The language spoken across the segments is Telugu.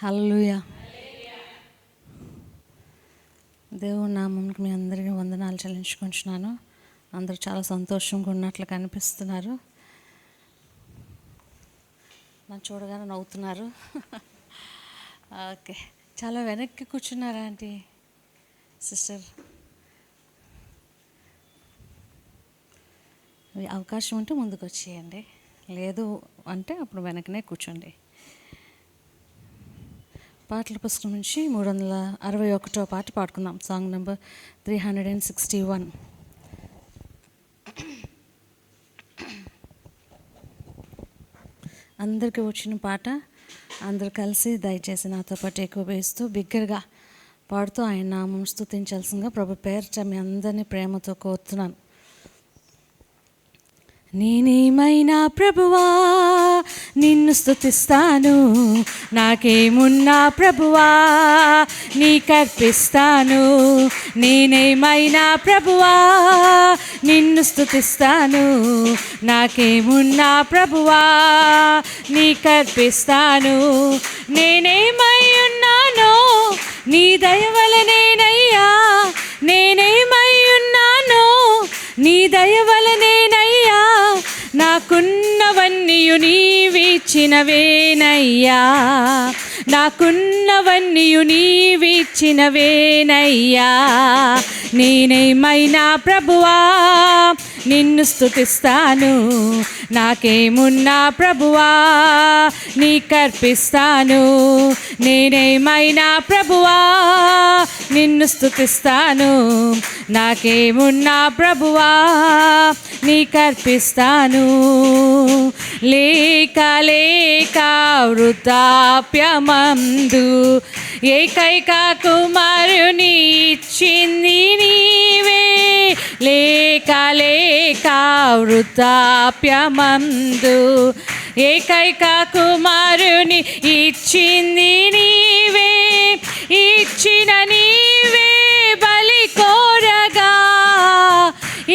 హల్లెలూయా. దేవుని నామమునకు మీ అందరికీ వందనాలు చెల్లించుకుంటున్నాను. అందరూ చాలా సంతోషంగా ఉన్నట్లు కనిపిస్తున్నారు. నన్ను చూడగానే నవ్వుతున్నారు. ఓకే, చాలా వెనక్కి కూర్చున్నారా ఆంటీ సిస్టర్? అవకాశం ఉంటే ముందుకు వచ్చేయండి, లేదు అంటే అప్పుడు వెనకనే కూర్చోండి. పాటల పుస్తకం నుంచి 361వ పాట పాడుకుందాం. Song number 361. అందరికీ వచ్చిన పాట. అందరు కలిసి దయచేసి నాతో పాటు ఎక్కువ వేస్తూ బిగ్గరగా పాడుతూ ఆయన నామం స్తుతించాల్సిందిగా ప్రభు పేరిట మీ అందరినీ ప్రేమతో కోరుతున్నాను. నేనేమైనా ప్రభువా నిన్ను స్తుతిస్తాను, నాకేమున్నా ప్రభువా నీకర్పిస్తాను. నేనేమైనా ప్రభువా నిన్ను స్తుతిస్తాను, నాకేమున్నా ప్రభువా నీకర్పిస్తాను. నేనేమై ఉన్నానో నీ దయ వలనేనయ్యా, నేనేమై ఉన్నానో నీ దయ వలనేనయ్యా, నాకున్నవన్నీయు నీవిచ్చినవేనయ్యా, నాకున్నవన్నీయు నీవిచ్చినవేనయ్యా. నేనేమైనా ప్రభువా నిన్ను స్తుతిస్తాను, నాకేమున్నా ప్రభువా నీకర్పిస్తాను. నేనేమైనా ప్రభువా నిన్ను స్తుతిస్తాను, నాకేమున్నా ప్రభువా నీకర్పిస్తాను. లేక లేక వృద్ధాప్యమందు ఏకైక కుమారుని ఇచ్చింది నీవే. లేక లేక వృద్ధాప్యమందు ఏకైక కుమారుని ఇచ్చింది నీవే. ఇచ్చిన నీవే బలి కోరగా,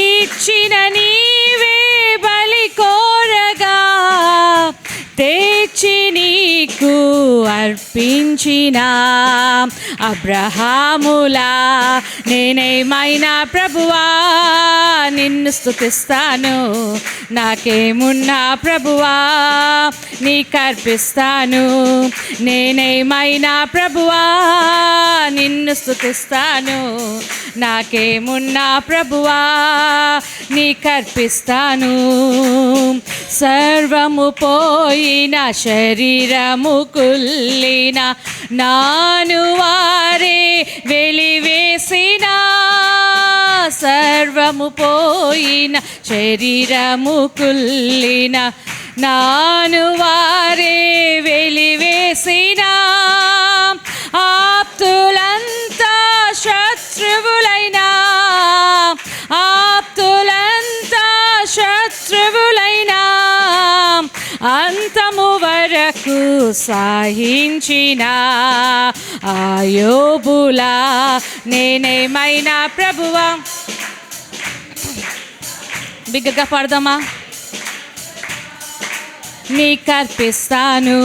ఇచ్చిన నీవే బలి కోరగా, తెచ్చి నీకు అర్పించిన అబ్రహాములా నేనేమైనా ప్రభువా నిన్ను స్తుతిస్తాను, నాకేమున్నా ప్రభువా నీకర్పిస్తాను. నేనేమైనా ప్రభువా నిన్ను స్తుతిస్తాను, నాకేమున్నా ప్రభువా నీకర్పిస్తాను. సర్వము పోయిన శరీరము కుల్లిన నాను వారే వెలివేసిన, సర్వము పోయిన శరీరము కుల్లిన నాను వారే వెలివేసిన, ఆప్తులంతా శత్రువులైనా, ఆప్తులంతా శత్రువులైనా, అంతము వరకు సహించిన ఆయోబులా నేనేమైనా ప్రభువా. బిగ్గరగా పాడదామా? నీకర్పిస్తాను.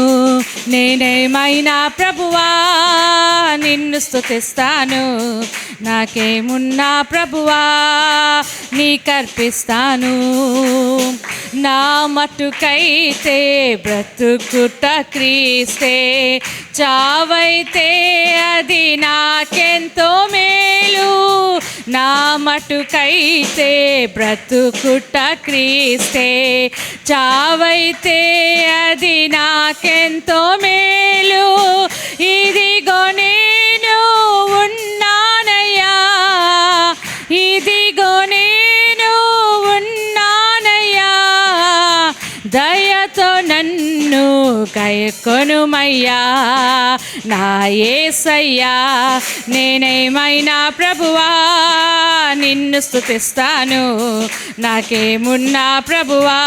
నేనేమైనా ప్రభువా నిన్ను స్తుతిస్తాను, నాకేమున్నా ప్రభువా నీకర్పిస్తాను. నా మట్టుకైతే బ్రతుకుట క్రీస్తే, చావైతే అది నాకెంతో మేలు. నా మట్టుకైతే బ్రతుకుట క్రీస్తే, చావైతే అది నాకెంతో మేలు. ఇదిగో నేను ఉన్నానయ్యా, ఇదిగో నేను ఉన్నానయ్యా, దయతో నన్ను కైకొనుమయ్యా నా యేసయ్యా. నేనేమైనా ప్రభువా నిన్ను స్తుతిస్తాను, నాకేమున్నా ప్రభువా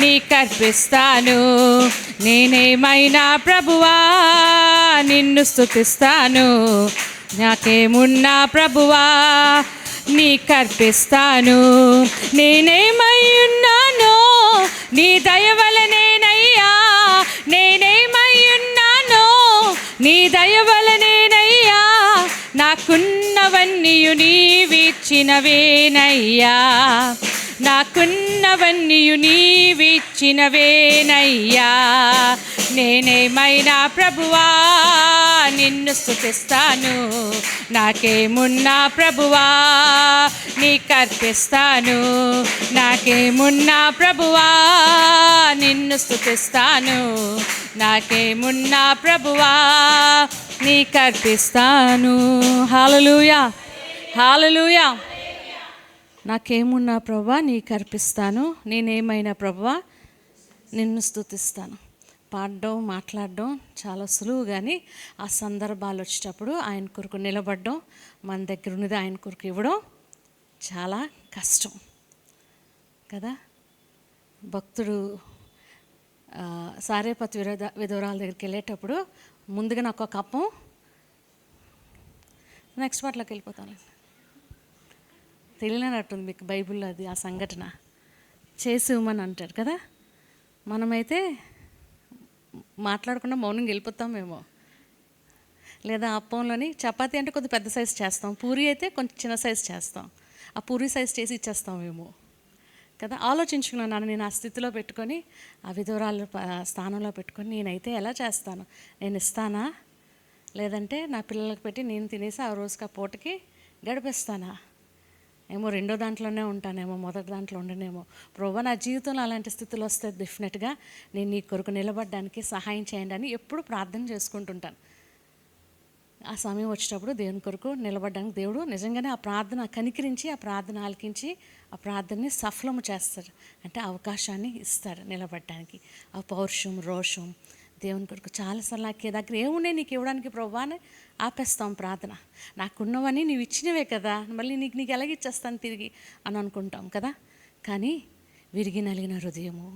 నీకర్పిస్తాను. నేనేమైనా ప్రభువా నిన్ను స్తుతిస్తాను, నాకేమున్నా ప్రభువా నీకర్పిస్తాను. నేనేమై ఉన్నానో నీ దయ వలనేనయ్యా, నేనేమై ఉన్నానో నీ దయ వలనేనయ్యా నాకున్నవన్నీయు నీవిచ్చినవేనయ్యా, నాకున్నవన్నీయు నీవిచ్చినవేనయ్యా. నేనేమైనా ప్రభువా నిన్ను స్తుతిస్తాను, నాకేమున్నా ప్రభువా నీకర్పిస్తాను, నాకేమున్నా ప్రభువా నిన్ను స్తుతిస్తాను, నాకేమున్నా ప్రభువా నీకర్పిస్తాను. హల్లెలూయా, హల్లెలూయా. నాకేమున్నా ప్రభువా నీకు అర్పిస్తాను, నేనేమైనా ప్రభువా నిన్ను స్తుతిస్తాను. పాడడం మాట్లాడడం చాలా సులువు, కానీ ఆ సందర్భాలు వచ్చేటప్పుడు ఆయన కొరకు నిలబడడం, మన దగ్గర ఉన్నది ఆయన కొరకు ఇవ్వడం చాలా కష్టం కదా. భక్తుడు సారేపతు విధవరాల దగ్గరికి వెళ్ళేటప్పుడు ముందుగా నాకు ఒక కప్పం, నెక్స్ట్ పాటలోకి వెళ్ళిపోతాను, తెలియనట్టుంది మీకు బైబిల్లో అది ఆ సంఘటన. చేసి ఇవ్వమని అంటారు కదా, మనమైతే మాట్లాడకుండా మౌనంగా వెళ్ళిపోతామేమో. లేదా అప్పంలోని చపాతీ అంటే కొద్దిగా పెద్ద సైజు చేస్తాం, పూరి అయితే కొంచెం చిన్న సైజు చేస్తాం, ఆ పూరి సైజు చేసి ఇచ్చేస్తామేమో కదా. ఆలోచించుకున్నాను నేను ఆ స్థితిలో పెట్టుకొని, ఆ విధవరాల స్థానంలో పెట్టుకొని, నేనైతే ఎలా చేస్తాను, నేను ఇస్తానా లేదంటే నా పిల్లలకు పెట్టి నేను తినేసి ఆ రోజుకి ఆ పూటకి గడిపిస్తానా, ఏమో రెండో దాంట్లోనే ఉంటానేమో, మొదటి దాంట్లో ఉండనేమో. ప్రభువా నా జీవితంలో అలాంటి స్థితులు వస్తే డెఫినెట్గా నేను నీ కొరకు నిలబడడానికి సహాయం చేయండి అని ఎప్పుడు ప్రార్థన చేసుకుంటుంటాను. ఆ సమయం వచ్చేటప్పుడు దేవుని కొరకు నిలబడడానికి దేవుడు నిజంగానే ఆ ప్రార్థన కనికరించి, ఆ ప్రార్థన ఆలకించి ఆ ప్రార్థనని సఫలము చేస్తాడు. అంటే అవకాశాన్ని ఇస్తాడు నిలబడడానికి. ఆ పౌరుషం, రోషం దేవుని కొరకు చాలాసార్లు నాకు దగ్గర ఏమున్నాయి నీకు ఇవ్వడానికి ప్రభువా అని ఆపేస్తాం ప్రార్థన. నాకున్నవని నీవు ఇచ్చినవే కదా, మళ్ళీ నీకు ఎలాగిచ్చేస్తాను తిరిగి అని అనుకుంటాం కదా. కానీ విరిగి నలిగిన హృదయము,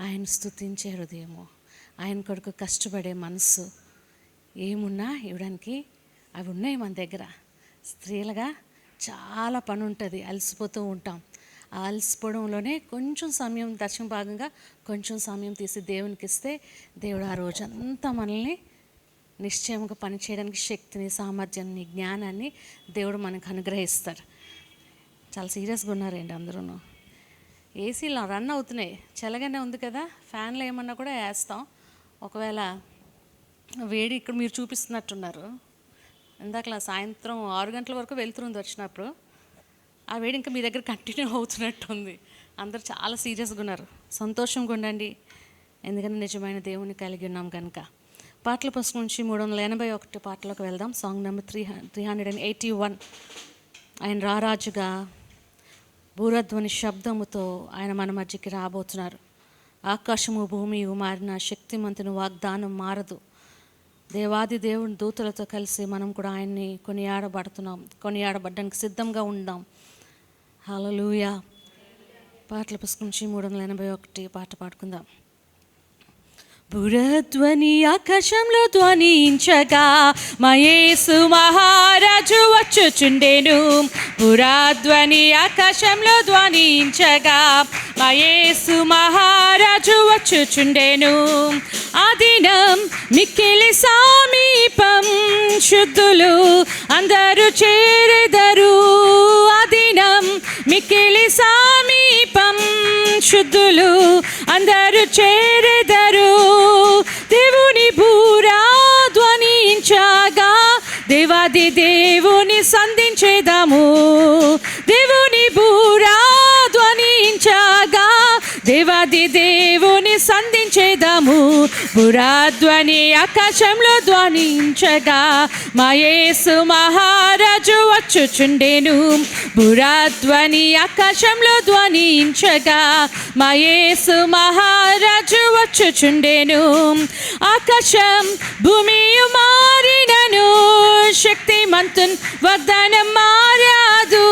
ఆయన స్తుతించే హృదయము, ఆయన కొరకు కష్టపడే మనసు ఏమున్నా ఇవ్వడానికి అవి ఉన్నాయి మన దగ్గర. స్త్రీలుగా చాలా పని ఉంటుంది, అలసిపోతూ ఉంటాం. ఆ అలసిపోవడంలోనే కొంచెం సమయం, దర్శన భాగంగా కొంచెం సమయం తీసి దేవునికి ఇస్తే దేవుడు ఆ రోజంతా మనల్ని నిశ్చయంగా పనిచేయడానికి శక్తిని, సామర్థ్యాన్ని, జ్ఞానాన్ని దేవుడు మనకు అనుగ్రహిస్తారు. చాలా సీరియస్గా ఉన్నారండి అందరూ. ఏసీలు రన్ అవుతున్నాయి, చల్లగానే ఉంది కదా, ఫ్యాన్లు ఏమన్నా కూడా వేస్తాం. ఒకవేళ వేడి ఇక్కడ మీరు చూపిస్తున్నట్టున్నారు, ఇందాక సాయంత్రం 6 గంటల వరకు వెళ్తుంది వచ్చినప్పుడు, ఆ వేడి ఇంకా మీ దగ్గర కంటిన్యూ అవుతున్నట్టుంది. అందరూ చాలా సీరియస్గా ఉన్నారు. సంతోషంగా ఉండండి, ఎందుకంటే నిజమైన దేవుని కలిగి ఉన్నాం కనుక. పాటల పుస్తకం నుంచి 381 పాటలకు వెళ్దాం. Song number 381. ఆయన రారాజుగా భూరధ్వని శబ్దముతో ఆయన మన మధ్యకి రాబోతున్నారు. ఆకాశము భూమియు మారిన శక్తిమంతుని వాగ్దానం మారదు. దేవాది దేవుని దూతలతో కలిసి మనం కూడా ఆయన్ని కొనియాడబడ్డానికి సిద్ధంగా ఉందాం. హల్లెలూయా. పాటల పుస్తకం నుంచి 381 పాట పాడుకుందాం. బురధ్వని ఆకాశంలో ధ్వనించగా మా యేసు మహారాజు వచ్చుచుండెను. బురధ్వని ఆకాశంలో ధ్వనించగా మా యేసు మహారాజు వచ్చుచుండెను. ఆ దినం మిక్కిలి సమీపం, శుద్ధులు అందరూ చేరెదరు. ఆ దినం మిక్కిలి సమీపం, శుద్ధులు అందరూ చేరెదరు. దేవుని బూరా ధ్వనించగా దేవాది దేవుని సంధించేదాము. దేవుని బూరా ధ్వనించగా దేవాది దేవుని సంధించేదాము. బురాధ్వని ఆకాశంలో ధ్వనించగా మా యేసు మహారాజు వచ్చుచుండెను. బురాధ్వని ఆకాశంలో ధ్వనించగా మా యేసు మహారాజు వచ్చుచుండెను. ఆకాశం భూమియు మారినను శక్తిమంతున్ వాగ్దానం మారదు.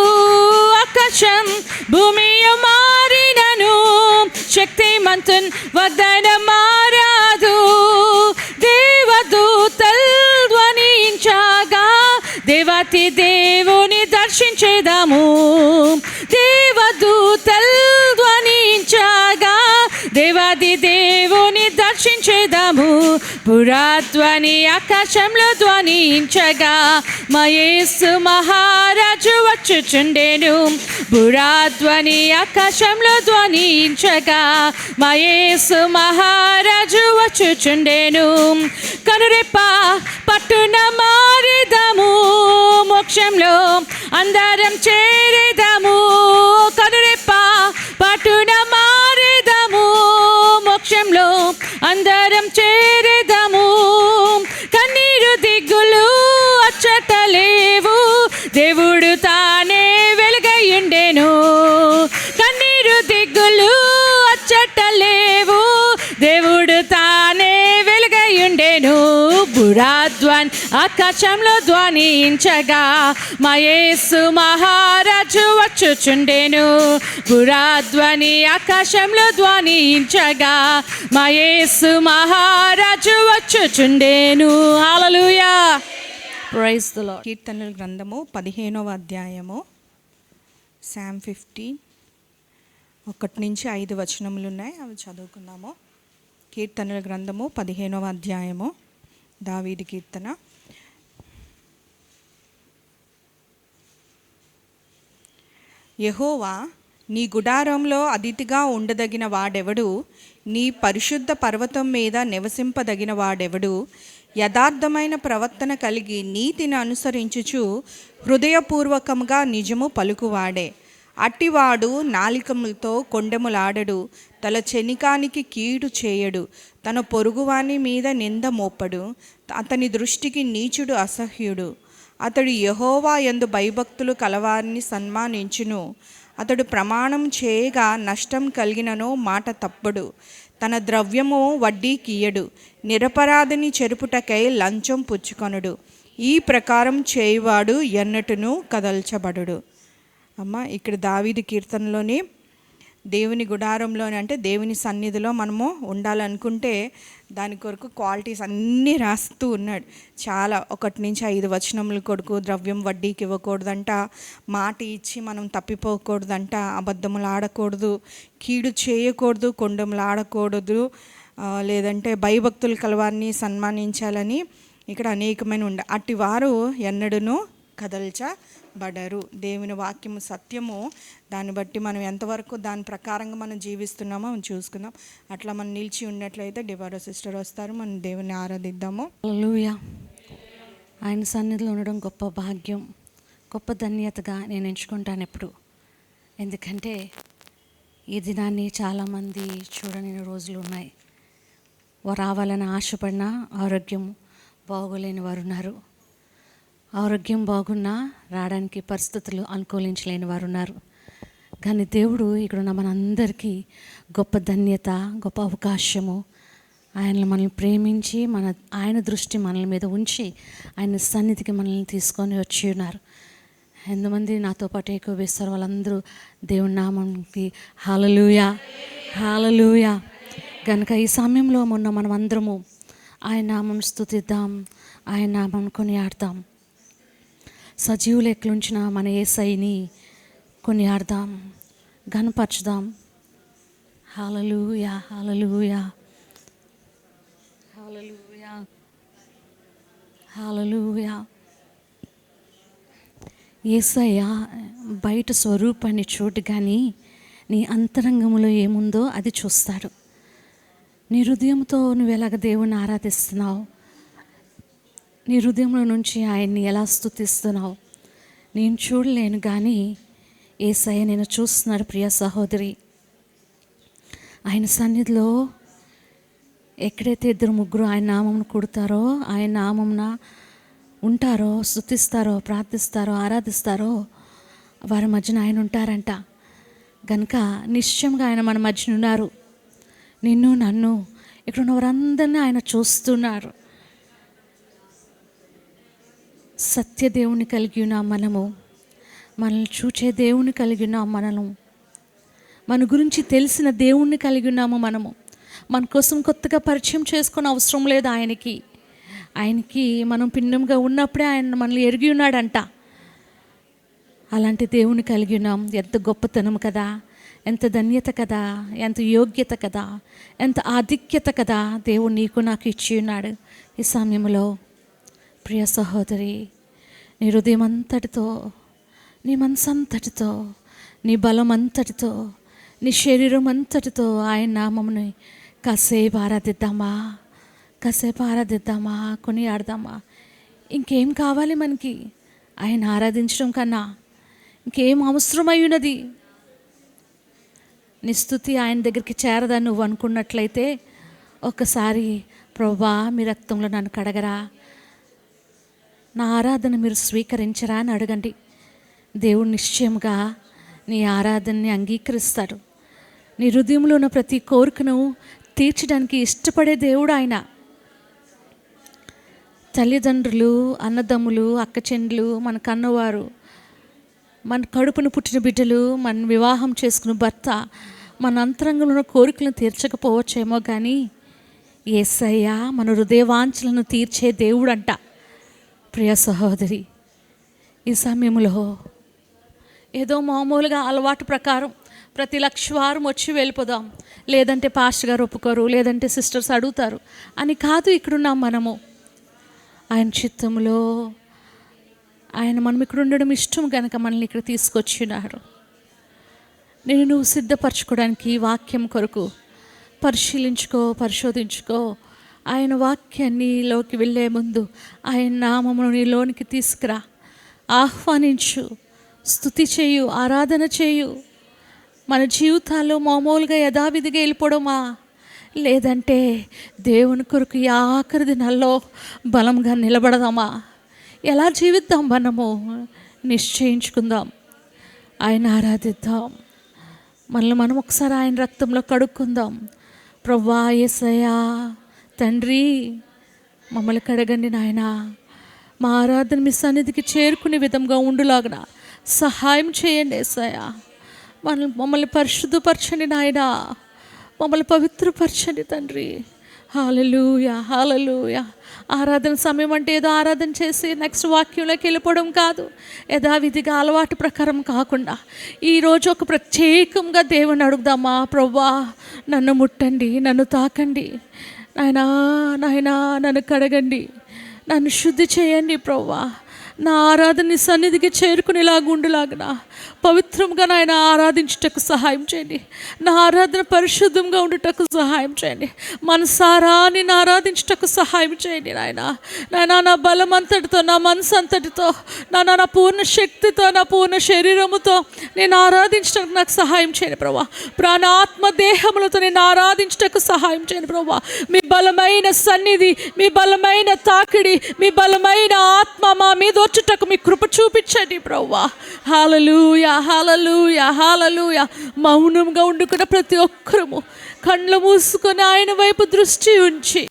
ఆకాశం భూమియు మారినను శక్తిమంతున్ వాగ్దానం మారదు. దేవదూతల్ ధ్వనించగా దేవాతి దేవుని దర్శించేదాము. దేవదూతల్ ధ్వనించగా దేవాది దేవుని దర్శించేదాము. పురాధ్వని ఆకాశంలో ధ్వనించగా మా యేసు మహారాజు వచ్చుచుండెను. పురాధ్వని ఆకాశంలో ధ్వనించగా మా యేసు మహారాజు వచ్చుచుండెను. కనురెప్ప పట్టున మారేదాము, మోక్షంలో అందరం చేరేదాము. కనురెప్ప పట్టున మారేదాము, మోక్షంలో అందరం చేరేదాము. కన్నీరు దిగులు అచ్చట లేవు, దేవుడు తానే వెలుగయుండెను. కన్నీరు దిగులు అచ్చట లేవు, దేవుడు తానే వెలుగయుండెను. పురాధ్వని ఆకాశంలో ధ్వనించగా మా యేసు మహారాజు వచ్చుచుండెను. పురాధ్వని ఆకాశంలో ధ్వనించగా మా యేసు మహారాజు వచ్చుచుండెను. హల్లెలూయా. Praise the Lord. కీర్తనల గ్రంథము 15వ అధ్యాయము, సామ్ 15 1 నుంచి 5 వచనములు ఉన్నాయి, అవి చదువుకుందాము. కీర్తనల గ్రంథము 15వ అధ్యాయము, దావీదు కీర్తన. యెహోవా, నీ గుడారంలో అతిథిగా ఉండదగిన వాడెవడు? నీ పరిశుద్ధ పర్వతం మీద నివసింపదగిన వాడెవడు? యథార్థమైన ప్రవర్తన కలిగి నీతిని అనుసరించుచు హృదయపూర్వకముగా నిజము పలుకువాడే. అట్టివాడు నాలికములతో కొండెములాడడు, తల చెనికానికి కీడు చేయడు, తన పొరుగువాని మీద నింద మోపడు. అతని దృష్టికి నీచుడు అసహ్యుడు. అతడు యెహోవా యందు భయభక్తులు కలవారిని సన్మానించును. అతడు ప్రమాణం చేయగా నష్టం కలిగిననో మాట తప్పడు. తన ద్రవ్యము వడ్డీకియ్యడు, నిరపరాధిని చెరుపుటకై లంచం పుచ్చుకొనడు. ఈ ప్రకారం చేయువాడు ఎన్నటను కదల్చబడడు. అమ్మ, ఇక్కడ దావీదు కీర్తనలోని దేవుని గుడారంలోని, అంటే దేవుని సన్నిధిలో మనము ఉండాలనుకుంటే దాని కొరకు క్వాలిటీస్ అన్నీ రాస్తూ ఉన్నాడు. చాలా 1 నుంచి 5 వచనముల కొరకు ద్రవ్యం వడ్డీకి ఇవ్వకూడదంట, మాట ఇచ్చి మనం తప్పిపోకూడదంట, అబద్ధములు ఆడకూడదు, కీడు చేయకూడదు, కొండములు ఆడకూడదు, లేదంటే భయభక్తులు కలవారిని సన్మానించాలని ఇక్కడ అనేకమైన అట్టి వారు ఎన్నడూనూ కదల్చబడరు. దేవుని వాక్యము సత్యము. దాన్ని బట్టి మనం ఎంతవరకు దాని ప్రకారంగా మనం జీవిస్తున్నామో మనం చూసుకుందాం. అట్లా మనం నిలిచి ఉన్నట్లయితే డిబారో సిస్టర్ వస్తారు, మనం దేవుని ఆరాధిద్దాము. హల్లెలూయా. ఆయన సన్నిధిలో ఉండడం గొప్ప భాగ్యం, గొప్ప ధన్యతగా నేను ఎంచుకుంటాను ఎప్పుడు. ఎందుకంటే ఈ దినాన్ని చాలామంది చూడని రోజులు ఉన్నాయి. వారు రావాలని ఆశపడినా ఆరోగ్యం బాగోలేని వారు ఉన్నారు. ఆరోగ్యం బాగున్నా రావడానికి పరిస్థితులు అనుకూలించలేని వారు ఉన్నారు. కానీ దేవుడు ఇక్కడున్న మనందరికీ గొప్ప ధన్యత, గొప్ప అవకాశము. ఆయనను మనల్ని ప్రేమించి ఆయన దృష్టి మనల మీద ఉంచి ఆయన సన్నిధికి మనల్ని తీసుకొని వచ్చి ఉన్నారు. ఎంతమంది నాతో పాటు ఎక్కువ వేస్తారు వాళ్ళందరూ దేవుని నామానికి హల్లెలూయా, హల్లెలూయా. కనుక ఈ సమయంలో మనం అందరము ఆయన నామం స్తుతిద్దాం, ఆయన నామం కొనియాడతాం. సజీవులు ఎట్లుంచిన మన యేసయ్యని కొనియాడదాం, ఘనపరచుదాం. హల్లెలూయా, హల్లెలూయా, హల్లెలూయా, హల్లెలూయా. యేసయ్య బయట స్వరూపాన్ని చూడు, కానీ నీ అంతరంగంలో ఏముందో అది చూస్తాడు. నీ హృదయంతో నువ్వు ఎలాగ దేవుని ఆరాధిస్తున్నావు, నీ హృదయంలో నుంచి ఆయన్ని ఎలా స్తుతిస్తున్నావు నేను చూడలేను, కానీ యేసయ్య నేను చూస్తున్నాడు. ప్రియ సహోదరి, ఆయన సన్నిధిలో ఎక్కడైతే 2-3 ఆయన నామమును కొడతారో, ఆయన నామమున ఉంటారో, స్తుతిస్తారో, ప్రార్థిస్తారో, ఆరాధిస్తారో, వారి మధ్యన ఆయన ఉంటారంట. కనుక నిశ్చయంగా ఆయన మన మధ్యన ఉన్నారు. నిన్ను నన్ను ఇక్కడ ఉన్న వారందరినీ ఆయన చూస్తున్నారు. సత్యదేవుని కలిగి ఉన్న మనము, మనల్ని చూచే దేవుని కలిగి ఉన్నాము మనము, మన గురించి తెలిసిన దేవుణ్ణి కలిగి ఉన్నాము మనము. మన కోసం కొత్తగా పరిచయం చేసుకునే అవసరం లేదు ఆయనకి మనం భిన్నంగా ఉన్నప్పుడే ఆయన మనల్ని ఎరిగి ఉన్నాడంట. అలాంటి దేవుని కలిగి ఉన్నాం. ఎంత గొప్పతనం కదా, ఎంత ధన్యత కదా, ఎంత యోగ్యత కదా, ఎంత ఆధిక్యత కదా దేవుడు నీకు నాకు ఇచ్చి ఉన్నాడు. ఈ సమయంలో ప్రియ సహోదరి, నీ హృదయం అంతటితో, నీ మనసు అంతటితో, నీ బలం అంతటితో, నీ శరీరం అంతటితో ఆయన నామముని కాసేపు ఆరాధిద్దామా, కాసేపు ఆరాధిద్దామా, కొనియాడదామా. ఇంకేం కావాలి మనకి ఆయన ఆరాధించడం కన్నా? ఇంకేం అవసరమై ఉన్నది? నీ స్తుతి ఆయన దగ్గరికి చేరదా నువ్వు అనుకున్నట్లయితే ఒక్కసారి ప్రభువా మీ రక్తంలో నన్ను కడగరా, నా ఆరాధన మీరు స్వీకరించరా అని అడగండి. దేవుడు నిశ్చయంగా నీ ఆరాధనని అంగీకరిస్తాడు. నీ హృదయంలో ఉన్న ప్రతి కోరికను తీర్చడానికి ఇష్టపడే దేవుడు ఆయన. తల్లిదండ్రులు, అన్నదమ్ములు, అక్క చెండ్లు, మన కన్నవారు, మన కడుపును పుట్టిన బిడ్డలు, మన వివాహం చేసుకున్న భర్త మన అంతరంగంలో ఉన్న కోరికలను తీర్చకపోవచ్చేమో, కానీ యేసయ్య మన హృదయవాంఛలను తీర్చే దేవుడంట. ప్రియ సహోదరి, ఈ సమయంలో ఏదో మామూలుగా అలవాటు ప్రకారం ప్రతి లక్షవారం వచ్చి వెళ్ళిపోదాం, లేదంటే పాస్టర్ గారు ఒప్పుకోరు, లేదంటే సిస్టర్స్ అడుగుతారు అని కాదు ఇక్కడున్నాం మనము. ఆయన చిత్తంలో ఆయన మనం ఇక్కడ ఉండడం ఇష్టం కనుక మనల్ని ఇక్కడ తీసుకొచ్చినారు. నేను నువ్వు సిద్ధపరచుకోవడానికి వాక్యం కొరకు పరిశీలించుకో, పరిశోధించుకో. ఆయన వాక్యాన్నిలోకి వెళ్ళే ముందు ఆయన నామమును నీలోనికి తీసుకురా, ఆహ్వానించు, స్తుతి చేయు, ఆరాధన చేయు. మన జీవితాల్లో మామూలుగా యథావిధిగా వెళ్ళిపోవడమా, లేదంటే దేవుని కొరకు ఈ ఆఖరి దినాల్లో బలంగా నిలబడదామా? ఎలా జీవిద్దాం మనము నిశ్చయించుకుందాం. ఆయన ఆరాధిద్దాం. మనల్ని మనం ఒకసారి ఆయన రక్తంలో కడుక్కుందాం. ప్రభువా యేసయ్యా తండ్రి, మమ్మల్ని కడగండి నాయన. మా ఆరాధన మీ సన్నిధికి చేరుకునే విధంగా ఉండులాగన సహాయం చేయండి యేసయ్యా. మమ్మల్ని పరిశుద్ధపరచండి నాయన, మమ్మల్ని పవిత్రపరచండి తండ్రి. హల్లెలూయా, హల్లెలూయా. ఆరాధన సమయం అంటే ఏదో ఆరాధన చేసి నెక్స్ట్ వాక్యంలోకి వెళ్ళిపోవడం కాదు, యథావిధిగా అలవాటు ప్రకారం కాకుండా ఈరోజు ఒక ప్రత్యేకంగా దేవుని అడుగుదామా. ప్రభువా నన్ను ముట్టండి, నన్ను తాకండి నాయనా, నాయనా నన్ను కడగండి, నన్ను శుద్ధి చేయండి ప్రభువా. నా ఆరాధన సన్నిధికి చేరుకునేలాగుండులాగన పవిత్రంగా నాయన ఆరాధించుటకు సహాయం చేయండి. నా ఆరాధన పరిశుద్ధంగా ఉండుటకు సహాయం చేయండి. మనసారా నిన్ను ఆరాధించుటకు సహాయం చేయండి నాయన. నాయన నా బలం అంతటితో, నా మనసు అంతటితో, నా పూర్ణ శక్తితో, నా పూర్ణ శరీరముతో నేను ఆరాధించడానికి నాకు సహాయం చేయండి ప్రభా. ప్రాణాత్మ దేహములతో నేను ఆరాధించుటకు సహాయం చేయండి ప్రభా. మీ బలమైన సన్నిధి, మీ బలమైన తాకిడి, మీ బలమైన ఆత్మ మా మీద వచ్చుటకు మీ కృప చూపించండి ప్రభువా. హల్లెలూయా, హల్లెలూయా, హల్లెలూయా. మౌనంగా ఉండుకున్న ప్రతి ఒక్కరము కళ్ళు మూసుకొని ఆయన వైపు దృష్టి ఉంచి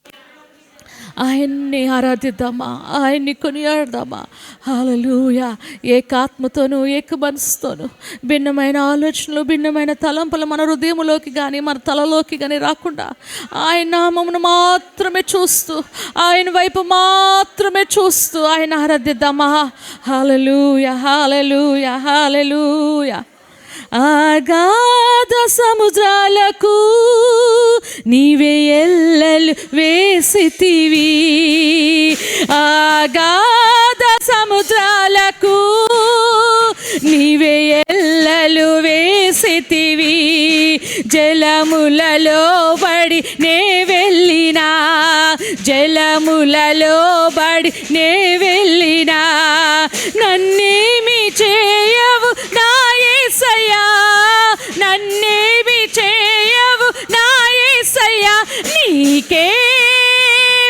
ఆయన్ని ఆరాధిద్దామా, ఆయన్ని కొనియాడదామా. హల్లెలూయా. ఏకాత్మతోనూ ఏక మనసుతోనూ భిన్నమైన ఆలోచనలు, భిన్నమైన తలంపులు మన హృదయంలోకి కానీ మన తలలోకి కానీ రాకుండా ఆయన నామమును మాత్రమే చూస్తూ, ఆయన వైపు మాత్రమే చూస్తూ ఆయన ఆరాధిద్దామా. హల్లెలూయా, హల్లెలూయా, హల్లెలూయా. అగాధ సముద్రాలకు నీవే ఎల్లలు వేసితివి, అగాధ సముద్రాలకు నీవే ఎల్లలు వేసితివి. జలములలో బడి నే వెళ్ళినా, జలములలో బడి నే వెళ్ళినా నన్నేమి చేయవు నా యేసయ్యా, నన్నేమి చేయవు నా యేసయ్యా. నీకే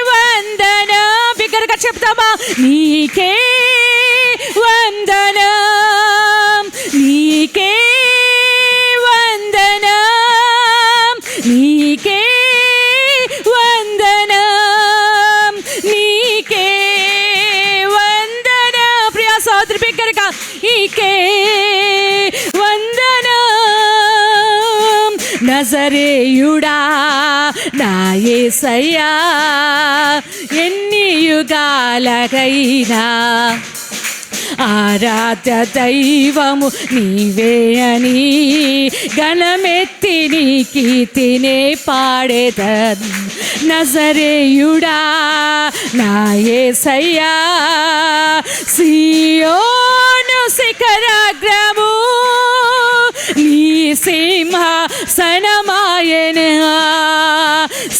వందనం, బిగ్గరగా చెప్తామా. నీకే వందనం, నీకే వందనం, నీకే వందనం, నీకే వందనం. ప్రియా సోదరి బిగ్గరగా నీకే వందనం. నజరేయుడా నా యేసయ్యా, ఎన్ని యుగాలకైనా ఆరాధ్య దైవము నీవే అని గణమెత్తి నీ కీర్తినే పాడేదన్. నజరేయుడా నా యేసయ్యా, సియోను శిఖరాగ్రము నీ సింహాసనమాయెను.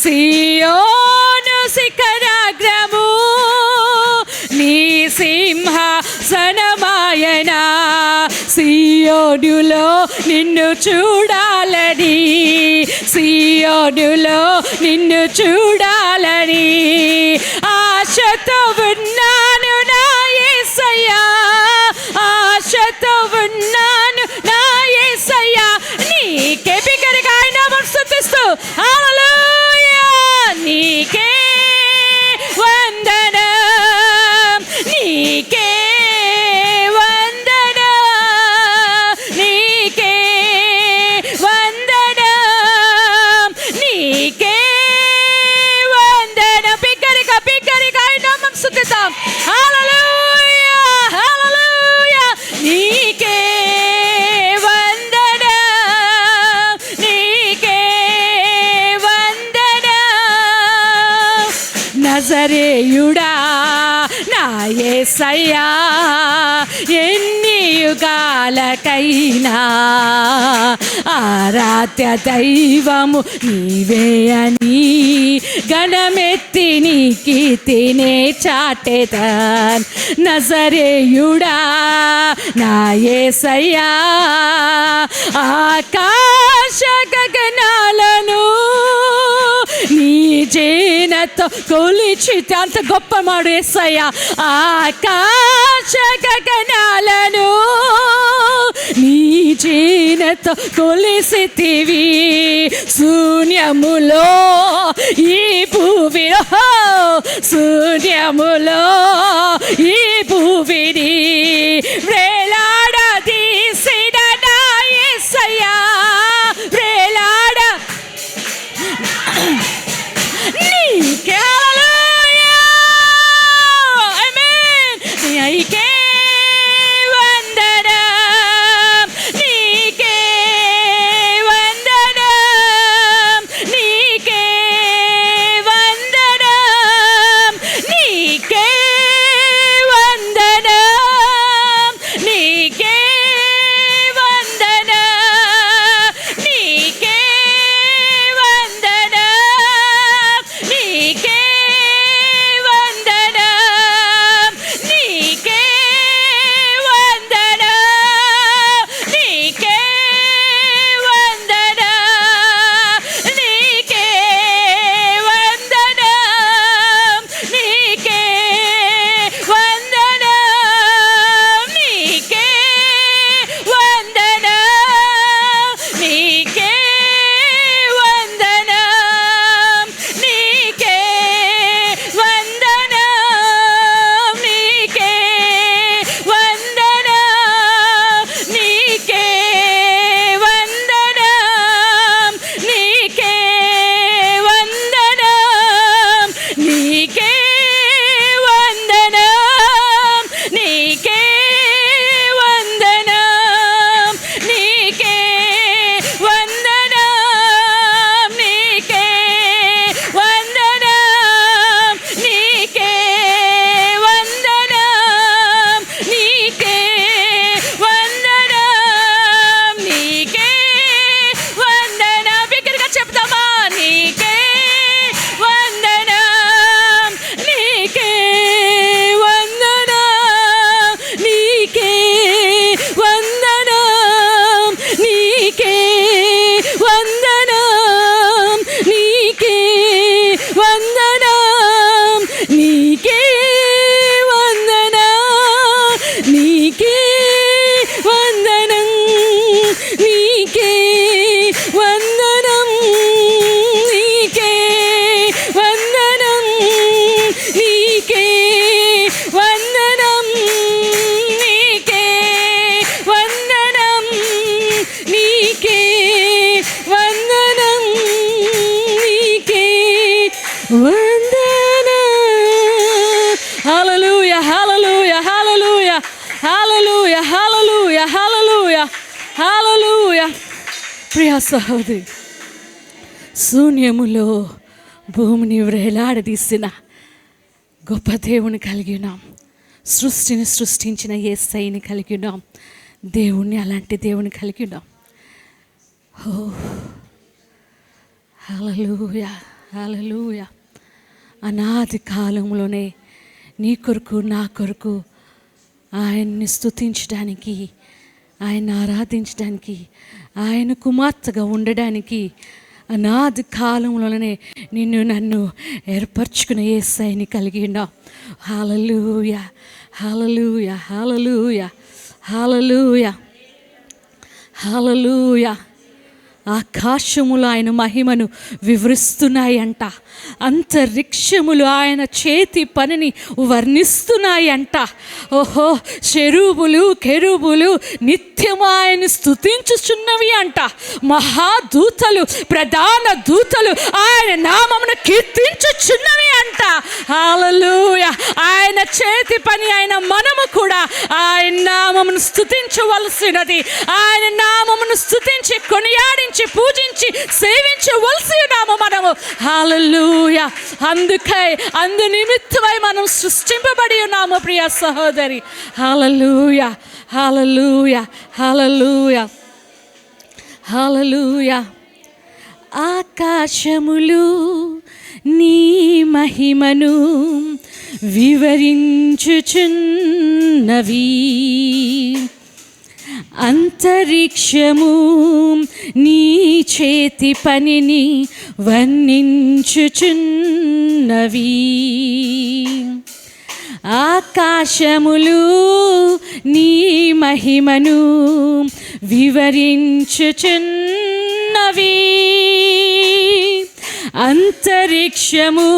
సియోను శిఖరాగ్రము నీ సింహాసనమాయెను. సియోనులో నిన్ను చూడాలని, సియోనులో నిన్ను చూడాలని ఆశతో ఉన్నాను నా యేసయ్యా, ఆశతో ఉన్నాను నా యేసయ్యా. నీకే బిగ్గరగా ఆయన స్తుతిస్తూ హల్లెలూయా. నీకే వందనం, నీకే వందనం, నీకే వందనం, నీకే వందనం. బిగ్గరగా బిగ్గరగా ఆయన స్తుతిద్దాం. హల్లెలూయా హల్లెలూయా. నీకే వందనం, నీకే వందనం. నజరేయుడా నా యేసయ్యా, ఎన్ని యుగాలకైనా ఆరాధ్య దైవము నీవే అని గణమెత్తి నీ కీర్తినే చాటెదన్. నజరేయుడా నా యేసయ్యా, ఆకాశ గగనాలను నీ జేనతో కొలిచితే అంత గొప్ప మాడు యేసయ్యా. ఆకాశ గగనాలను నీ జేనతో కొలిసితివి. శూన్యములో ఈ భూమిలో, శూన్యములో ఈ భూమిని వేలాడదీసిన నా యేసయ్యా, వేలాడ నీకే హల్లెలూయా ఆమేన్. నీకే వందనం, నీకే వందనం, నీకే వందనం, నీకే వందనం, ప్రియా సహోదరి, శూన్యములో భూమిని వ్రేలాడదీసిన గొప్ప దేవుని కలిగి ఉన్నాం. సృష్టిని సృష్టించిన యేసయ్యని కలిగి ఉన్నాం. దేవుణ్ణి, అలాంటి దేవుని కలిగి ఉన్నాం. ఓ హల్లెలూయా, హల్లెలూయా. అనాది కాలంలోనే నీ కొరకు, నా కొరకు ఆయన్ని స్తుతించడానికి, ఆయన ఆరాధించడానికి, ఆయన కుమార్తెగా ఉండడానికి అనాది కాలంలోనే నిన్ను నన్ను ఏర్పరచుకునే యేసయ్యని కలిగి ఉన్నాం. హల్లెలూయా, హల్లెలూయా, హల్లెలూయా, హల్లెలూయా, హల్లెలూయా. ఆకాశములు ఆయన మహిమను వివరిస్తున్నాయంట. అంతరిక్షములు ఆయన చేతి పనిని వర్ణిస్తున్నాయంట. ఓహో, చెరువులు కెరూబులు నిత్యము ఆయన స్తుతించుచున్నవి అంట. మహాదూతలు, ప్రధాన దూతలు ఆయన నామమును కీర్తించుచున్నవి అంట. హల్లెలూయా. ఆయన చేతి పని అయిన మనము కూడా ఆయన నామమును స్తుతించవలసినది. ఆయన నామమును స్తుతించి, కొనియాడించి, పూజించి, సేవించవలసి ఉన్నాము మనము. హల్లెలూయా. అందు నిమిత్తమై మనం సృష్టింపబడి ఉన్నాము ప్రియ సహోదరి. హల్లెలూయా, హల్లెలూయా, హల్లెలూయా, హల్లెలూయా. ఆకాశములు నీ మహిమను వివరించుచున్నవి, అంతరిక్షము నీ చేతి పనిని వర్ణించుచున్నవి. ఆకాశములు నీ మహిమను వివరించుచున్నవి, అంతరిక్షము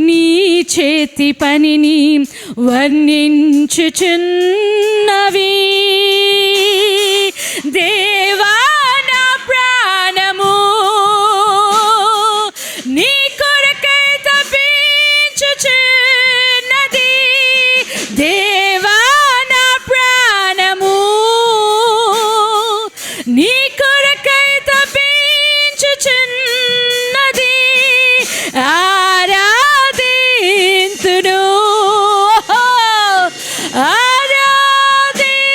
నీ చేతి పనిని వర్ణించుచున్నవి. దేవా నా ప్రాణము నీ కొరకై తపించుచున్నది. దేవా నా ప్రాణము నీ కొరకై తపించుచున్నది. ఆరాధింతును, ఆరాధింతును,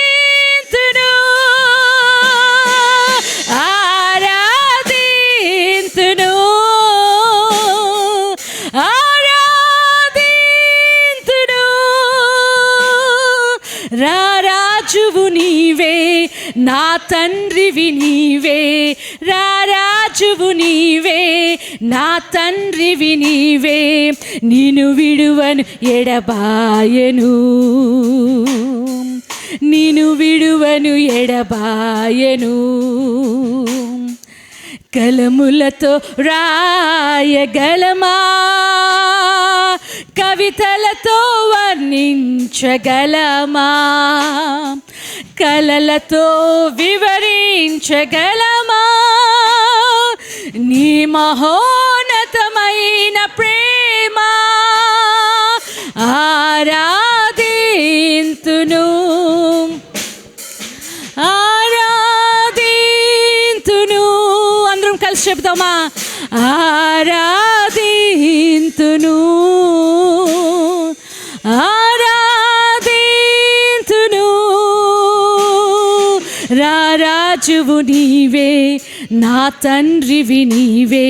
ఆరాధింతును, ఆరాధింతును. రారాజువు నీవే, నా తండ్రివి నీవే. రారాజువు నీవే, నా తండ్రివి నీవే. నిన్ను విడువను ఎడబాయను, నిన్ను విడువను ఎడబాయను. కలములతో రాయగలమా, కవితలతో వర్ణించగలమా, కలలతో వివరించగలమా నీ మహోన్నతమైన ప్రేమ. ఆరాధింతును, ఆరాధింతును. అందరం కలిసి చెప్తామా? ఆరాధింతును, ఆరాధింతును. రారాజువు నీవే, నా తండ్రివి నీవే.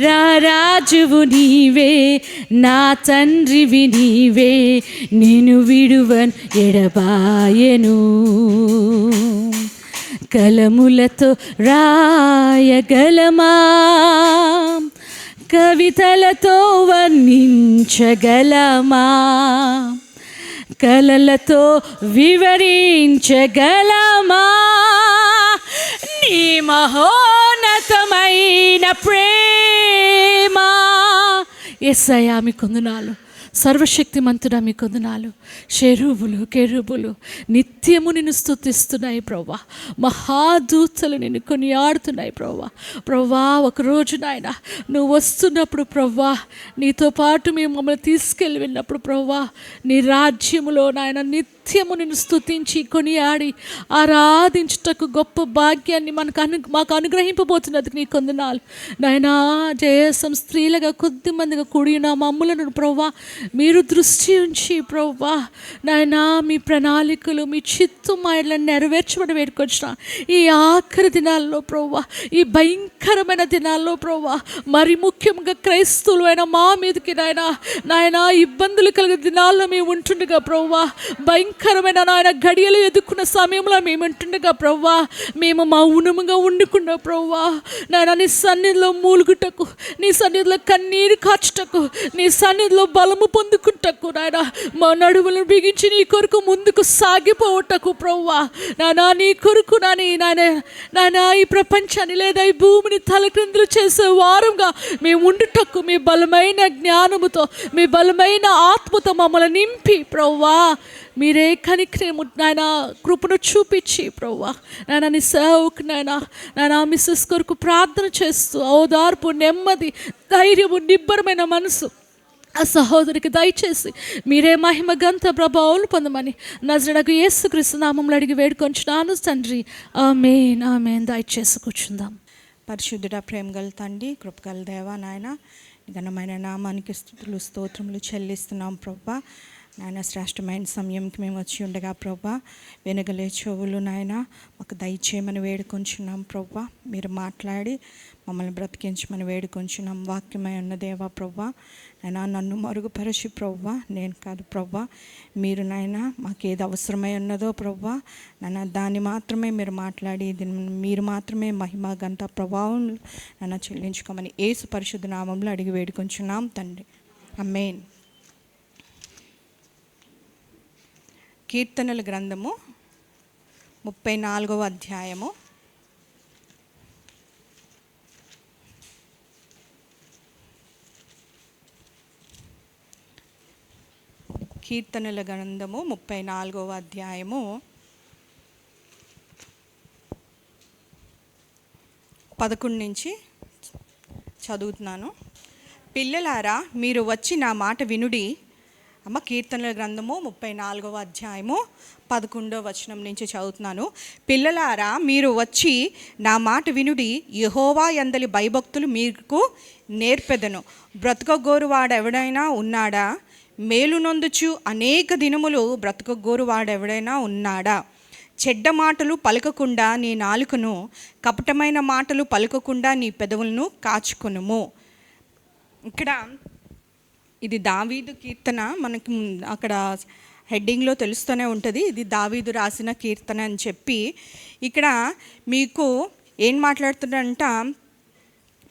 రారాజువు నీవే, నా తండ్రివి నీవే. నిన్ను విడువను ఎడబాయను. కలములతో రాయగలమా, కవితలతో వర్ణించగలమా, కలలతో వివరించగలమా నీ మహోన్నతమైన ప్రేమ. యేసయ్యా మీకు వందనాలు. సర్వశక్తిమంతుడా మీకు వందనాలు. చెరువులు కెరూబులు నిత్యము నిన్ను స్తుతిస్తున్నాయి ప్రభువా. మహాదూతలు నిన్ను కొనియాడుతున్నాయి ప్రభువా. ప్రభువా, ఒకరోజు నాయన నువ్వు వస్తున్నప్పుడు ప్రభువా, నీతో పాటు మేము మమ్మల్ని తీసుకెళ్ళి వెళ్ళినప్పుడు ప్రభువా, నీ రాజ్యములో నాయన నిత్య నిత్యము నిన్ను స్తుతించి కొనియాడి ఆరాధించుటకు గొప్ప భాగ్యాన్ని మాకు అనుగ్రహింపబోతున్నది నీ కొందనాలు నాయనా. జయసం స్త్రీలుగా కొద్ది మందిగా కూడిన మమ్ములను ప్రవ్వా మీరు దృష్టి ఉంచి ప్రవ్వా నాయనా మీ ప్రణాళికలు మీ చిత్తు మాయలను నెరవేర్చమని వేడుకొచ్చిన ఈ ఆఖరి దినాల్లో ప్రవ్వా, ఈ భయంకరమైన దినాల్లో ప్రవ్వా, మరి ముఖ్యంగా క్రైస్తవులు అయినా మా మీదకి నాయన ఇబ్బందులు కలిగే దినాల్లో మేము ఉంటుండగా ప్రవ్వా, భయంకరమైన నాయన గడియలు ఎదుర్కొన్న సమయంలో మేము ఉంటుండగా ప్రవ్వా, మేము మౌనముగా ఉండుకున్నా ప్రవ్వా నాయన నీ సన్నిధిలో మూలుగుటకు, నీ సన్నిధిలో కన్నీరు కాచుటకు, నీ సన్నిధిలో బలము పొందుకుంటకు నాయన మా నడుములను బిగించి నీ కొరకు ముందుకు సాగిపోవటకు ప్రవ్వా నాయన నీ కొరకు నాయన ఈ ప్రపంచాన్ని లేదా ఈ భూమిని తలక్రిందులు చేసే వారంగా మేము ఉండుటకు మీ బలమైన జ్ఞానముతో మీ బలమైన ఆత్మతో మమ్మల్ని నింపి ప్రవ్వా మీరే కనిక్రము నాయన కృపను చూపించి ప్రవ్వా నాయన నీ సేవకు నాయన మిస్సెస్ కొరకు ప్రార్థన చేస్తూ ఓదార్పు, నెమ్మది, ధైర్యము, నిబ్బరమైన మనసు ఆ సహోదరికి దయచేసి మీరే మహిమ గంత ప్రభావాలు పొందమని నజరేయుడగు యేసుక్రీస్తు నామములో అడిగి వేడుకొంచున్నాను తండ్రి. ఆమేన్ ఆమేన్. దయచేసి కూర్చుందాం. పరిశుద్ధుడ, ప్రేమగల తండ్రి, కృపగల దేవా నాయన, ఘనమైన నామానికి స్తుతులు స్తోత్రములు చెల్లిస్తున్నాం ప్రభా. నాయన శ్రేష్టమైన సమయంకి మేము వచ్చి ఉండగా ప్రభా వెనగలే చెవులు నాయన మాకు దయచేయమని వేడుకొంచున్నాం ప్రభా. మీరు మాట్లాడి మమ్మల్ని బ్రతికించమని వేడుకొంచున్నాం. వాక్యమై ఉన్న దేవా ప్రభా నాయన నన్ను మరుగుపరచి ప్రభా, నేను కాదు ప్రభా, మీరు నాయన మాకేది అవసరమై ఉన్నదో ప్రభా నాయన దాన్ని మాత్రమే మీరు మాట్లాడి మీరు మాత్రమే మహిమ గంత ప్రభావం నాయన చెల్లించుకోమని యేసు పరిశుద్ధ నామంలో అడిగి వేడుకొంచున్నాం తండ్రి. ఆమేన్. కీర్తనల గ్రంథము 34వ అధ్యాయము కీర్తనల గ్రంథము 34వ అధ్యాయము 11 నుంచి చదువుతున్నాను. పిల్లలారా మీరు వచ్చి నా మాట వినుడి. అమ్మ, కీర్తనల గ్రంథము 34వ అధ్యాయము 11వ వచనం నుంచి చదువుతున్నాను. పిల్లలారా మీరు వచ్చి నా మాట వినుడి, యెహోవా యందలి భయభక్తులు మీకు నేర్పెదను. బ్రతకగోరువాడెవడైనా ఉన్నాడా? మేలు నొందుచు అనేక దినములు బ్రతకగోరువాడెవడైనా ఉన్నాడా? చెడ్డ మాటలు పలకకుండా నీ నాలుకను, కపటమైన మాటలు పలకకుండా నీ పెదవులను కాచుకొనుము. ఇక్కడ ఇది దావీదు కీర్తన. మనకి అక్కడ హెడ్డింగ్లో తెలుస్తూనే ఉంటుంది ఇది దావీదు రాసిన కీర్తన అని చెప్పి. ఇక్కడ మీకు ఏం మాట్లాడుతున్నాడంట,